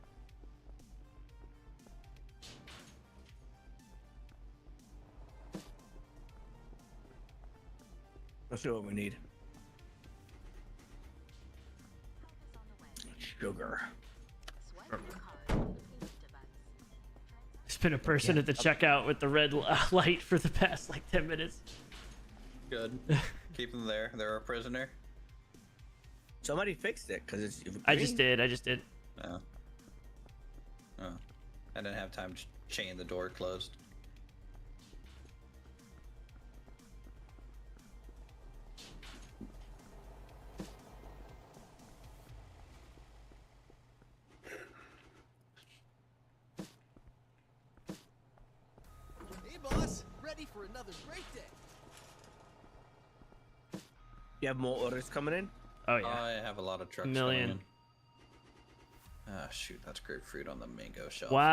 Let's see what we need. Sugar. There's been a person at the checkout with the red light for the past like 10 minutes. Good. Keep them there. They're a prisoner. Somebody fixed it because it's. I just did. Oh. Oh. I didn't have time to chain the door closed. Hey, boss. Ready for another great day. You have more orders coming in? Oh yeah. I have a lot of trucks. Million. Coming in. Ah, shoot, that's grapefruit on the mango shelf. Wow.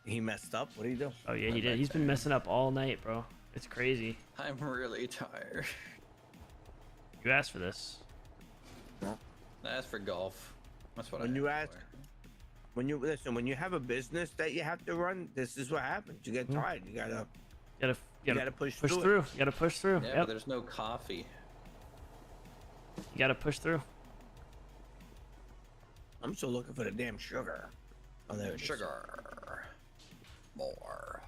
He messed up. What did he do? Oh yeah, he did. He's been messing up all night, bro. It's crazy. I'm really tired. You asked for this. That's for golf. That's what When I you asked ask, when you listen, when you have a business that you have to run, this is what happens. You get tired. You gotta push through. You gotta push through. Yeah, Yep. but there's no coffee. You gotta push through. I'm still looking for the damn sugar. Oh, there it is. Sugar. More.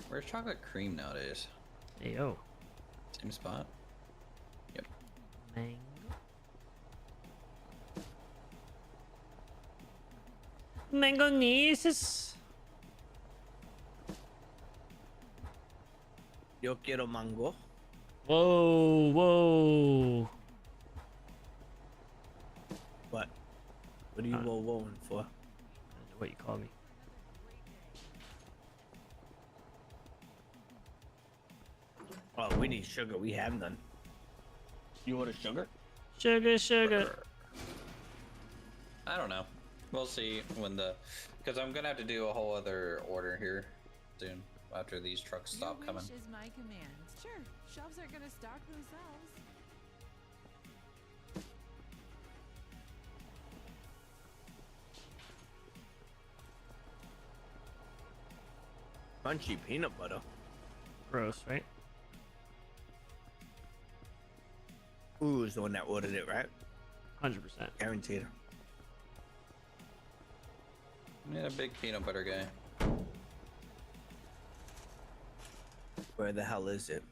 Where's chocolate cream nowadays? Hey yo. Same spot. Yep. Mango. Mango nieces. Yo quiero mango. Whoa, whoa. What? What are you whoa-whoaing for? I don't know what you call me. Oh, we need sugar. We have none. You order sugar? Sugar, sugar. I don't know. We'll see when because I'm gonna have to do a whole other order here soon after these trucks stop Your coming. wish is my command. Sure, shelves aren't gonna stock themselves. Crunchy peanut butter. Gross, right? Ooh is the one that ordered it, right? 100%. Guaranteed. Yeah, a big peanut butter guy. Where the hell is it?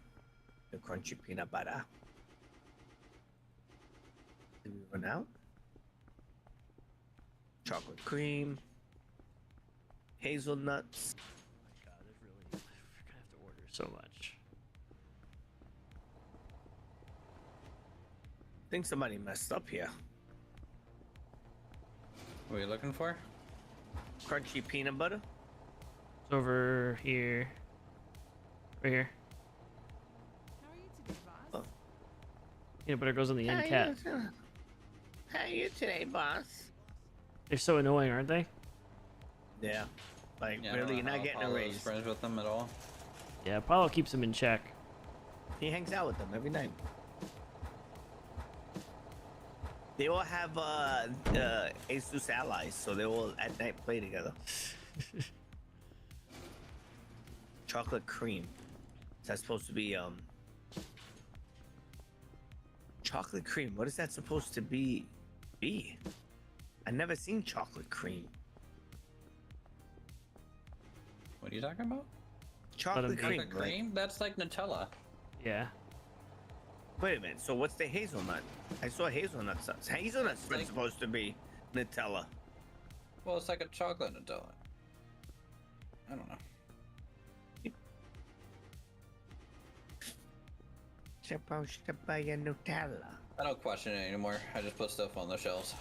The crunchy peanut butter. Did we run out? Chocolate cream. Hazelnuts. Oh my god, there's really. We're gonna have to order so much. I think somebody messed up here. What are you looking for? Crunchy peanut butter. It's over here. Right here. How are you today, boss? Peanut butter goes on the end cap. How are you today, boss? They're so annoying, aren't they? Yeah. Like, Yeah, really, you're not getting a Apollo's raise. friends with them at all. Yeah, Apollo keeps them in check. He hangs out with them every night. They all have Asus allies, so they all at night play together. Chocolate cream. Is that supposed to be chocolate cream? What is that supposed to be? I never seen chocolate cream. What are you talking about? Chocolate cream. Chocolate cream? That's like Nutella. Yeah. Wait a minute. So what's the hazelnut? I saw hazelnuts. Hazelnuts Like- are supposed to be Nutella. Well, it's like a chocolate Nutella. I don't know. Supposed to be a Nutella. I don't question it anymore. I just put stuff on the shelves.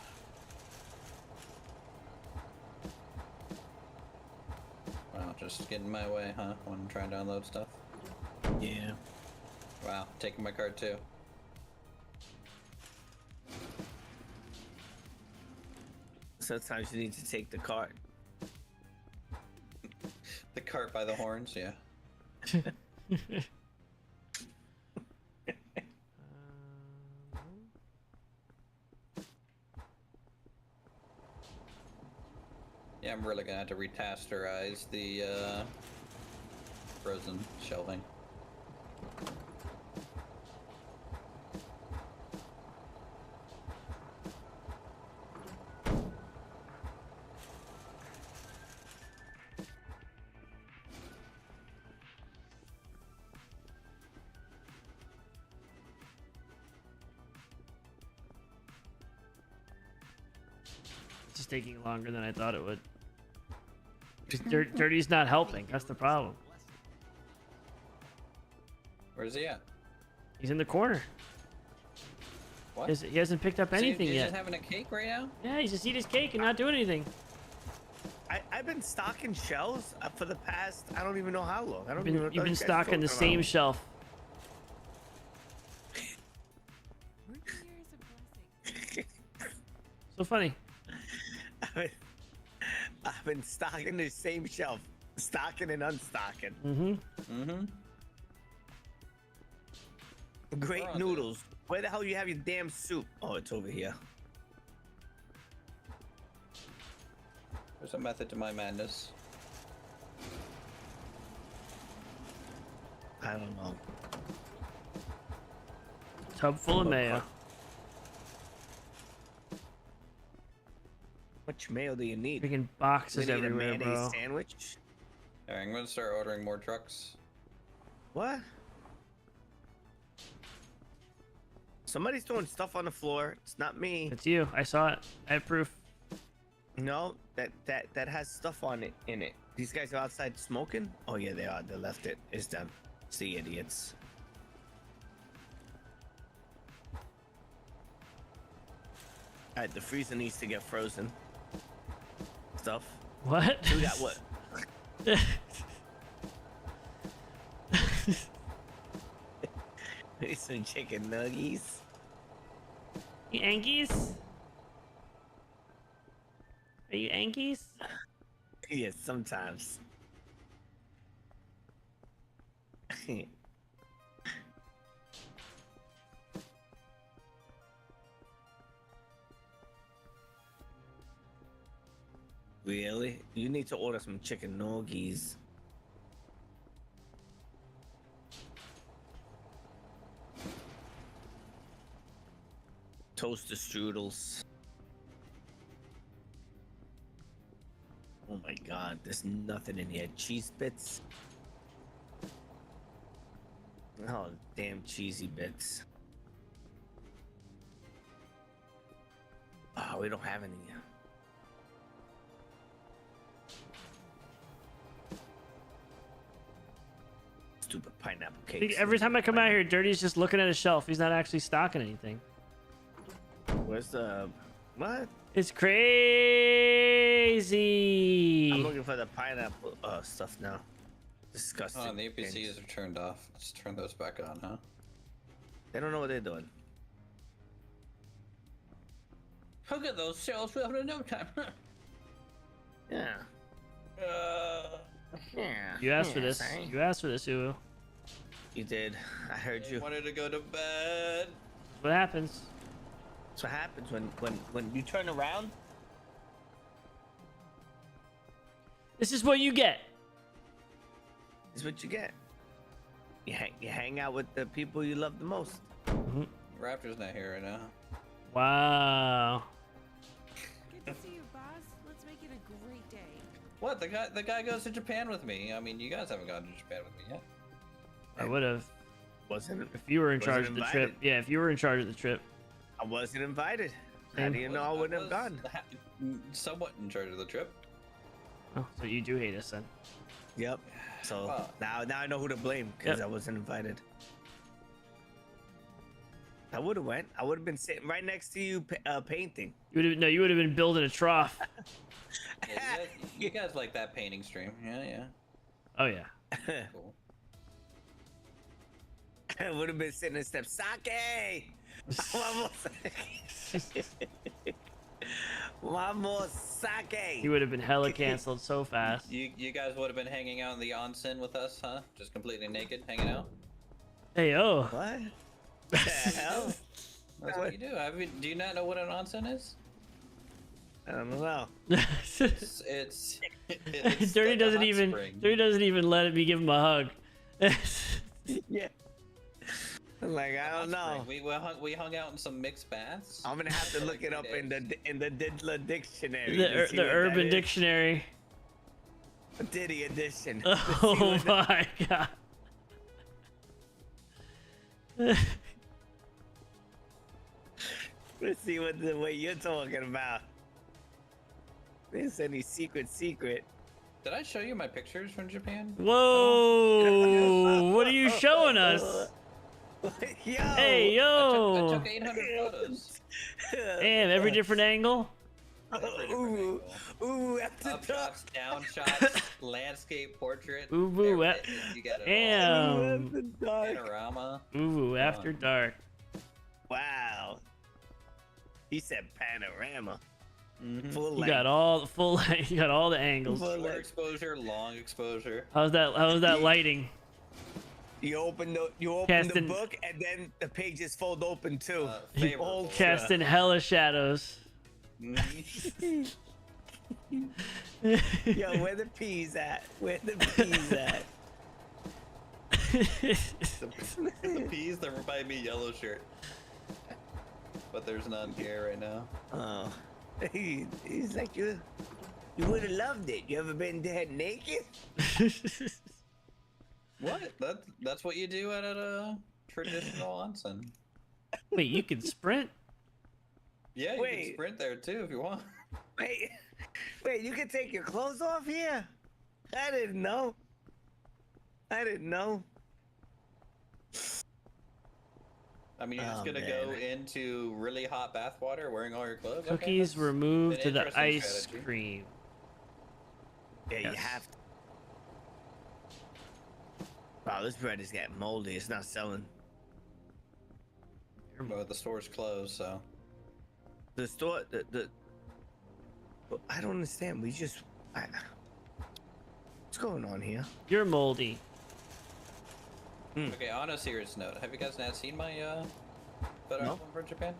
Wow, just getting in my way, huh? When I'm trying to download stuff. Yeah. Wow, taking my card too. Sometimes you need to take the cart. The cart by the horns, yeah. Yeah, I'm really gonna have to retasterize the frozen shelving. It's just taking longer than I thought it would. Just Dirty's not helping. That's the problem. Where's he at? He's in the corner. What? He hasn't picked up anything He's yet. just having a cake right now? Yeah, he's just eating his cake and not doing anything. I've been stocking shelves for the past, I don't even know how long. I don't even know what You've been those guys stocking the talking same about. shelf. So funny. I've been stocking the same shelf. Stocking and unstocking. Mm-hmm. Great on, noodles. Where the hell you have your damn soup? Oh, it's over here. There's a method to my madness. I don't know. Tub full of mayo. How much mayo do you need? Freaking boxes We need a everywhere, mayonnaise bro. sandwich? Alright, I'm gonna start ordering more trucks. What? Somebody's throwing stuff on the floor. It's not me. It's you. I saw it. I have proof. No, that has stuff on it in it. These guys are outside smoking? Oh yeah, they are. They left it. It's them. It's the idiots. Alright, the freezer needs to get frozen. Stuff. What? Do that what? Some chicken nuggies. Yankees? Are you Ankies? Yes, sometimes. Really? You need to order some chicken nuggies. Toaster strudels. Oh my god, there's nothing in here. Cheese bits. Oh, damn cheesy bits. Oh, we don't have any. Stupid pineapple cakes. Every time I come out here, Dirty's just looking at a shelf. He's not actually stocking anything. Where's the... What? It's crazy. I'm looking for the pineapple stuff now. Disgusting. Oh, the APCs are turned off. Let's turn those back on, huh? They don't know what they're doing. Look at those shells. We'll have it in no time. Yeah. Yeah. You asked for this. You asked for this, Uwu. You did. I heard you. I wanted to go to bed. What happens? That's what happens when you turn around. This is what you get. This is what you get. You hang out with the people you love the most. Mm-hmm. Raptor's not here right now. Wow. Good to see you, boss. Let's make it a great day. What? The guy goes to Japan with me. I mean, you guys haven't gone to Japan with me yet. I would have. Wasn't if you were in charge of the invited. trip? Yeah, if you were in charge of the trip. I wasn't invited. How do you know I wouldn't have gone? Somewhat in charge of the trip. Oh, so you do hate us then? Yep. So now I know who to blame because I wasn't invited. I would have went. I would have been sitting right next to you painting. You would have been building a trough. Yeah, you guys like that painting stream? Yeah. Oh yeah. Cool. I would have been sitting in steps. Sake. Vamos, sake. He would have been hella canceled so fast. You guys would have been hanging out in the onsen with us, huh? Just completely naked, hanging out. Hey yo. What? The hell? That's what you do. I mean, do you not know what an onsen is? I don't know. It's Dirty like doesn't even. spring. Dirty doesn't even let me give him a hug. Yeah. Like I don't know. We hung out in some mixed baths. I'm gonna have to look it up in the Diddler dictionary. The Urban Dictionary. Diddy edition. Oh my god. Let's see what you're talking about. There's any secret. Did I show you my pictures from Japan? Whoa! What are you showing us? Yo! Hey yo! I took 800 photos. Damn, every different angle. Ooh, after Up shots, down shots, landscape, portrait. Ooh, you get it damn. all. Panorama. Ooh, after dark. Wow. He said panorama. Full You length. got all the full. You got all the angles. Short exposure, long exposure. How's that lighting? You open the book and then the pages fold open too. Casting hella shadows. Yo, where the peas at? Where the peas at? The peas that remind me yellow shirt. But there's none here right now. Oh. He's like, you would have loved it. You ever been dead naked? What? That's what you do at a traditional onsen. Wait, you can sprint? Wait. Yeah, you can sprint there too if you want. Wait, you can take your clothes off here? I didn't know. I mean, you're just gonna go into really hot bath water wearing all your clothes? Cookies were moved to the ice strategy. cream. Yeah, you have to. Wow, this bread is getting moldy. It's not selling. Well, the store's closed, so. The store, I don't understand. What's going on here? You're moldy. Okay, on a serious note, have you guys not seen my photo album for Japan?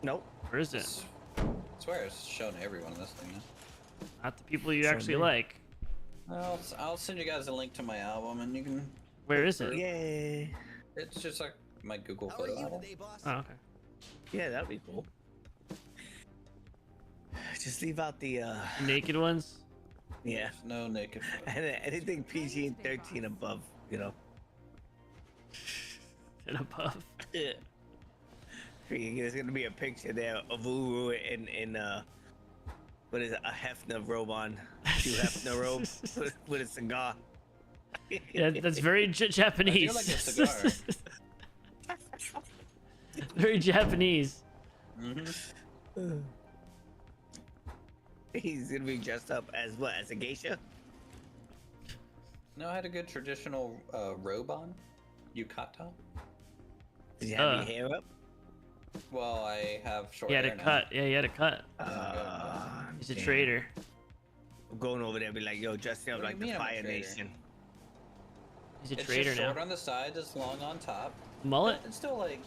Nope. Where is it? I swear it's shown to everyone in this thing now. Not the people you actually like. I'll send you guys a link to my album and you can. Where is it? Yay. It's just like my Google photo album. Oh, okay. Yeah, that'd be cool. Just leave out the naked ones. Yeah. There's no naked photos. And anything PG and 13 above, you know. And above. Yeah. There's gonna be a picture there of Uru in what is it, a Hefner robe on, Hugh Hefner robe with a cigar. Yeah, that's very Japanese. I feel like a cigar. Very Japanese. He's gonna be dressed up as what? As a geisha? No, I had a good traditional robe on, yukata. Did you have your hair up? Well, I have short He had hair a now. cut. Yeah, he had a cut. He's a traitor. I'm going over there and be like, yo, dress me up What do like you mean the I'm a Fire traitor? Nation. He's a It's traitor just now. short on the sides, it's long on top. Mullet? It's still like,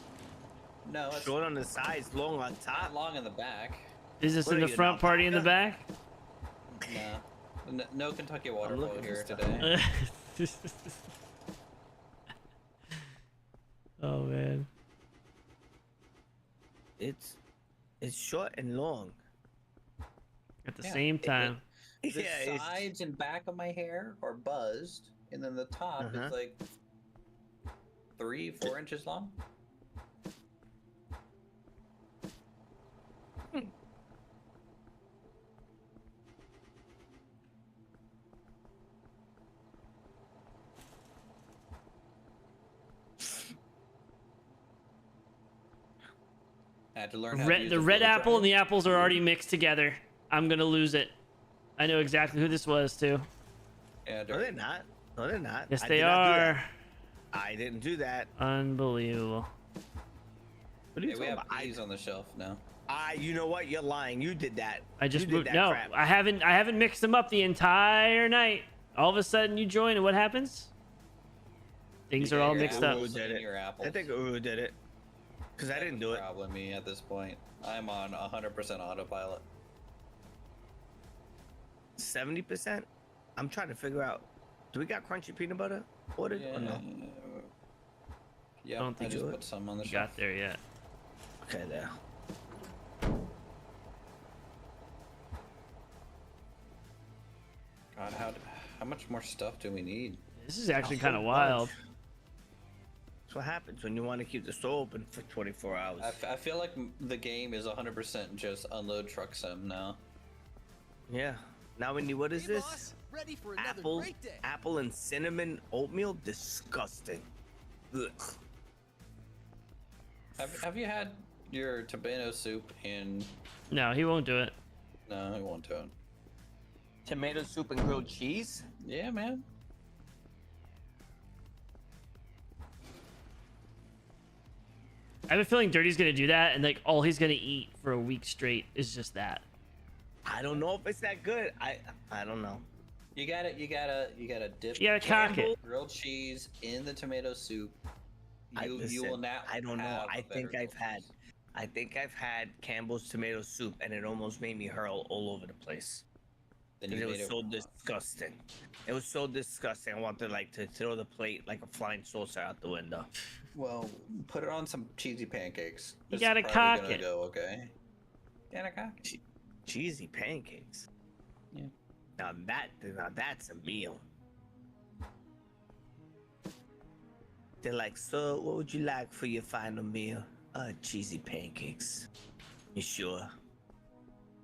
no, it's Short on the sides, long on top. not long in the back. Is this What in are the you, front an party in the alpaca? back? No, no Kentucky water looking polo for here stuff. today. Oh man. It's short and long. At the Yeah, same time. The Yeah, sides and back of my hair are buzzed, and then the top is like 3-4 inches long. I had to learn how to use The a red blow apple and dryer. the apples are already mixed together. I'm gonna lose it. I know exactly who this was too. Yeah, No, they're not. No, they're not. Yes, I they did not do that. are. I didn't do that. Unbelievable. What are you Hey, we talking have about? peas on the shelf now. You know what? You're lying. You did that. I just you did moved. that No, crap. I haven't mixed them up the entire night. All of a sudden you join and what happens? Things You are got all your mixed up. apples Did and it. your apples. I think Uru did it. Because I didn't do it. Probably me at this point. I'm on 100% autopilot. 70%? I'm trying to figure out. Do we got crunchy peanut butter ordered or no? Yeah, I don't think I just you put some on the You shelf. got there yet. Okay, there. God, how much more stuff do we need? This is actually A kind of whole wild. bunch. That's what happens when you want to keep the store open for 24 hours. I feel like the game is 100% just unload truck sim now. Yeah. Now we need, what is Hey, this? boss, ready for another Apple, great day. apple and cinnamon oatmeal? Disgusting. Ugh. Have you had your tomato soup in? No, he won't do it. No, I won't do it. Tomato soup and grilled cheese? Yeah, man. I have a feeling Dirty's gonna do that, and like all he's gonna eat for a week straight is just that. I don't know if it's that good. I don't know. You gotta dip. You gotta cock it. Grilled cheese in the tomato soup. You Listen, will not. I don't know. have I a think better I've had Campbell's tomato soup, and it almost made me hurl all over the place. Then And you it made was so disgusting. It was so disgusting. I wanted to throw the plate like a flying saucer out the window. Well, put it on some cheesy pancakes. You It's gotta probably cock gonna it. Go okay. Gotta cock it. Cheesy pancakes. Yeah. Now that's a meal. They're like, so what would you like for your final meal? Cheesy pancakes. You sure?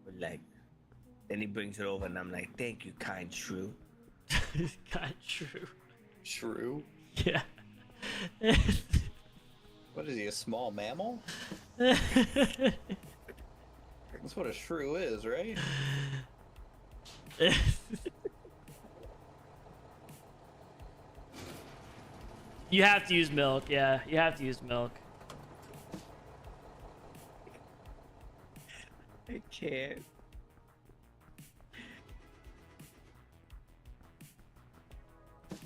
But like, then he brings it over and I'm like, thank you, kind shrew. God, true. Shrew? Yeah. What is he, a small mammal? That's what a shrew is, right? You have to use milk. Yeah, you have to use milk. I can't.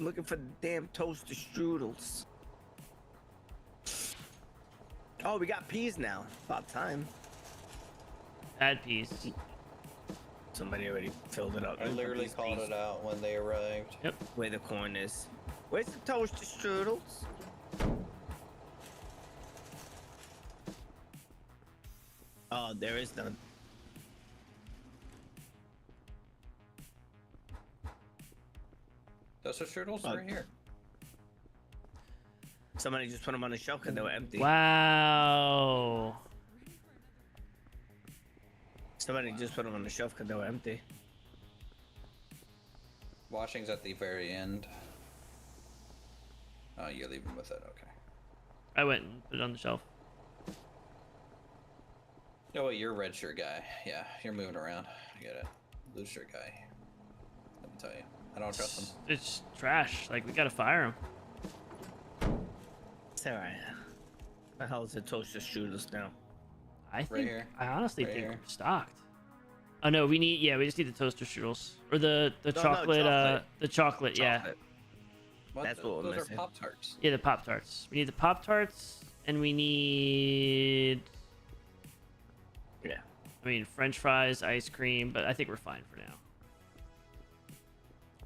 I'm looking for the damn toaster strudels. Oh, we got peas now. About time. Add peas. Somebody already filled it up. I literally called it out when they arrived. Yep. Where the corn is. Where's the toaster strudels? Oh, there is none. Toaster strudels right here. Somebody just put them on the shelf because they were empty. Wow. Somebody just put them on the shelf because they were empty. Washing's at the very end. Oh, you leave them with it, okay. I went and put it on the shelf. Oh, wait, you're a red shirt guy. Yeah, you're moving around. I get it. Blue shirt guy. Let me tell you, I don't trust him. It's trash. Like, we gotta fire him. It's alright. The hell is the toaster strudels now? I think. Right here. I honestly Right think here. we're stocked. Oh no, we need. Yeah, we just need the toaster strudels or the chocolate. The chocolate. Yeah. What? That's what we're Those missing. are Pop Tarts. Yeah, the Pop Tarts. We need the Pop Tarts, and we need. Yeah. I mean, French fries, ice cream, but I think we're fine for now.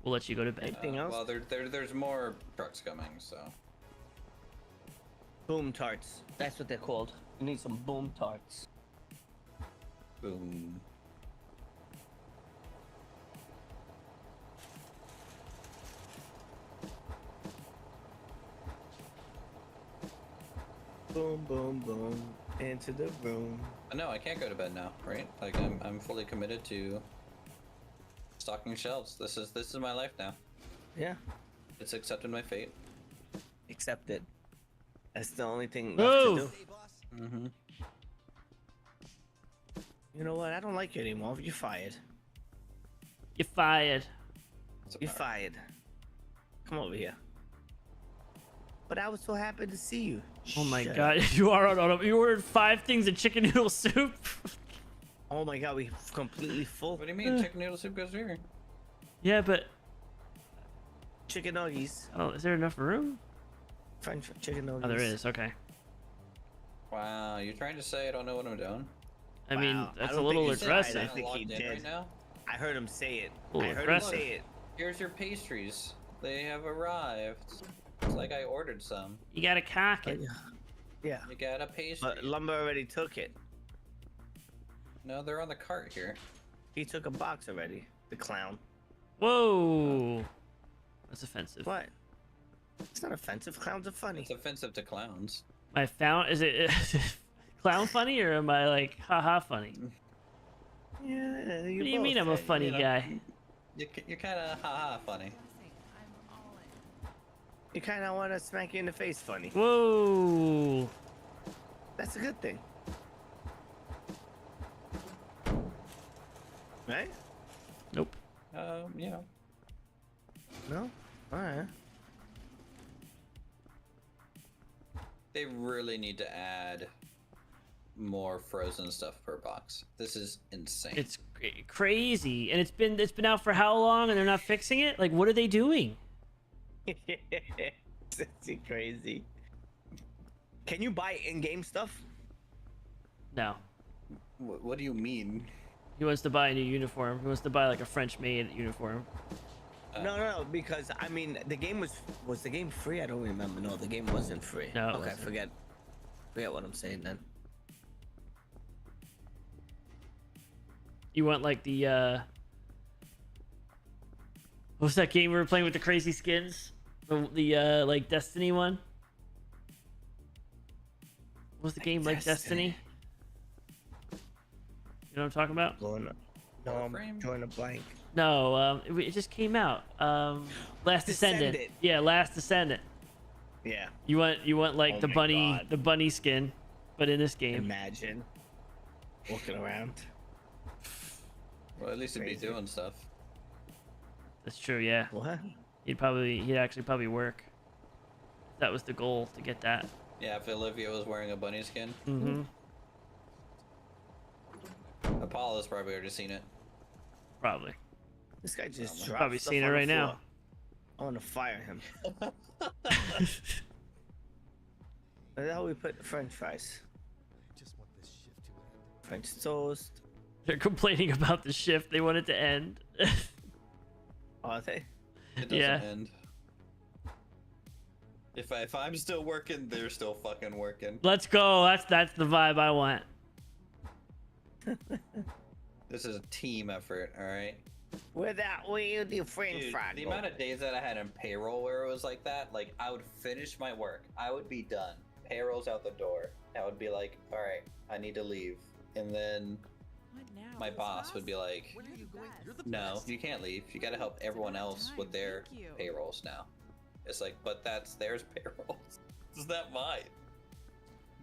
We'll let you go to bed. Anything else? Well, there's more trucks coming, so. Boom tarts. That's what they're called. We need some boom tarts. Boom. Boom, boom, boom. Into the room. No, I can't go to bed now, right? Like I'm fully committed to stocking shelves. This is my life now. Yeah. It's accepted my fate. Accept it. That's the only thing left Move. to do. Mm-hmm. You know what? I don't like you anymore. You're fired. You're fired. You're fired. Come over here. But I was so happy to see you. Oh my Shut god, up. you are on. You ordered 5 things of chicken noodle soup. Oh my god, we completely full. What do you mean? Chicken noodle soup goes here. Yeah, but Chicken nuggies. oh, is there enough room? French chicken nuggies. Oh, there is. Okay. Wow, you're trying to say I don't know what I'm doing? I mean, Wow, I that's a don't little think he said aggressive. I think he Logged in did. right now? I heard him say it. Ooh, I heard aggressive. him say it. Here's your pastries. They have arrived. It's like I ordered some. You gotta cock it. Yeah. You got a pastry. But Lumber already took it. No, they're on the cart here. He took a box already. The clown. Whoa. That's offensive. What? It's not offensive. Clowns are funny. It's offensive to clowns. I found. Is it clown funny or am I like haha funny? Yeah. What do you mean I'm a funny guy? You're kind of haha funny. You kind of want to smack you in the face funny. Whoa. That's a good thing. Right? Nope. Yeah. No? Alright. They really need to add more frozen stuff per box. This is insane. It's crazy, and it's been out for how long, and they're not fixing it? Like, what are they doing? That's crazy. Can you buy in-game stuff? No. What do you mean? He wants to buy a new uniform. He wants to buy like a French-made uniform. No, because I mean the game was the game free? I don't remember. No, the game wasn't free. No, it okay, wasn't. forget what I'm saying then. You want like the what's that game we were playing with the crazy skins? The like Destiny one? What was the game like Destiny? You know what I'm talking about? Blowing up. No, I'm drawing a blank. No, it just came out. Last Descendant. Yeah, Last Descendant. Yeah. You want like Oh the my God. bunny skin, but in this game. Imagine walking around. Well, at least it'd be Crazy. doing stuff. That's true. Yeah. What? He'd actually probably work. That was the goal, to get that. Yeah, if Olivia was wearing a bunny skin. Mm-hmm. Apollo's probably already seen it. Probably. This guy just dropped Probably stuff seen it on the right now. floor. I want to fire him. That's how we put French fries. French toast. They're complaining about the shift. They want it to end. Are they? It doesn't Yeah. end. If I'm still working, they're still fucking working. Let's go. That's the vibe I want. This is a team effort, all right? Without we do French Dude, fries. the amount of days that I had in payroll where it was like that, like I would finish my work, I would be done. Payroll's out the door. I would be like, all right, I need to leave, and then my boss would be like, no, you can't leave. You got to help everyone else with their payrolls now. It's like, but that's theirs payrolls. It's not mine.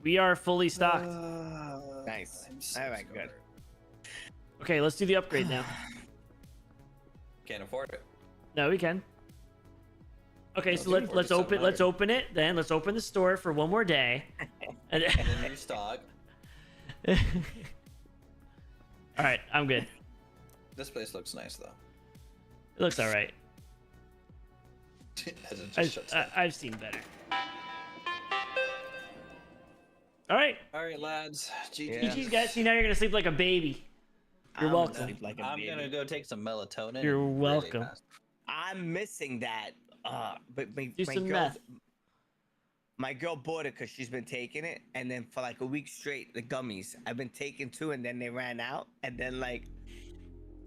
We are fully stocked. Nice. So All right, good. Okay, let's do the upgrade now. Can't afford it. No, we can. Okay, so let's open it. Then let's open the store for one more day. And then restock. All right, I'm good. This place looks nice though. It looks all right. As it just shuts down. I've seen better. All right. All right, lads. GG's, guys. See, now you're gonna sleep like a baby. You're welcome. I'm gonna go take some melatonin. You're really welcome. fast. I'm missing that. But my some girl, meth. my girl bought it because she's been taking it, and then for like a week straight, the gummies. I've been taking 2, and then they ran out, and then like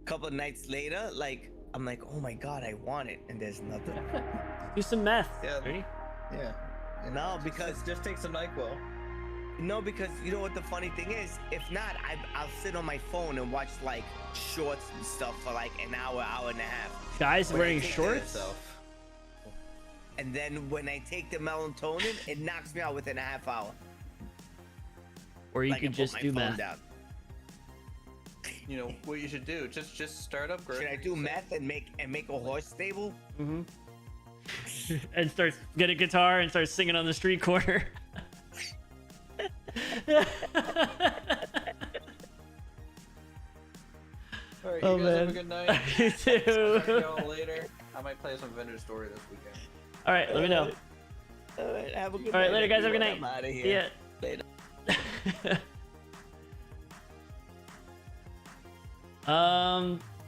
a couple of nights later, like I'm like, oh my god, I want it, and there's nothing. Do some meth. Yeah. Ready? Yeah. No, because just take some NyQuil. No, because you know what the funny thing is? If not, I'll sit on my phone and watch like shorts and stuff for like an hour, hour and a half. Guys When I wearing take shorts. And then when I take the melatonin, it knocks me out within a half hour. Or you Like, I could put just my do phone meth. down. You know what you should do? Just start up. Should I do meth and make a horse stable? Mm-hmm. And get a guitar and start singing on the street corner. All right, Oh, you guys have a man. good night. You too. I'll talk to y'all later. I might play some Vendor Story this weekend. All right, let me know. All right, have a good All right, night, later, guys. Have a good everyone. night. I'm outta See here. ya. Later.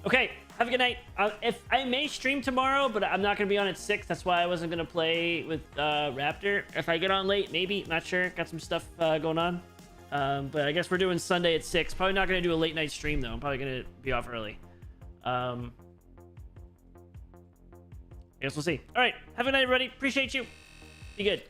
Okay. Have a good night. If I may stream tomorrow, but I'm not gonna be on at 6. That's why I wasn't gonna play with Raptor. If I get on late, maybe. Not sure. Got some stuff going on. But I guess we're doing Sunday at 6. Probably not gonna do a late night stream though. I'm probably gonna be off early. I guess we'll see. All right. Have a good night, everybody. Appreciate you. Be good.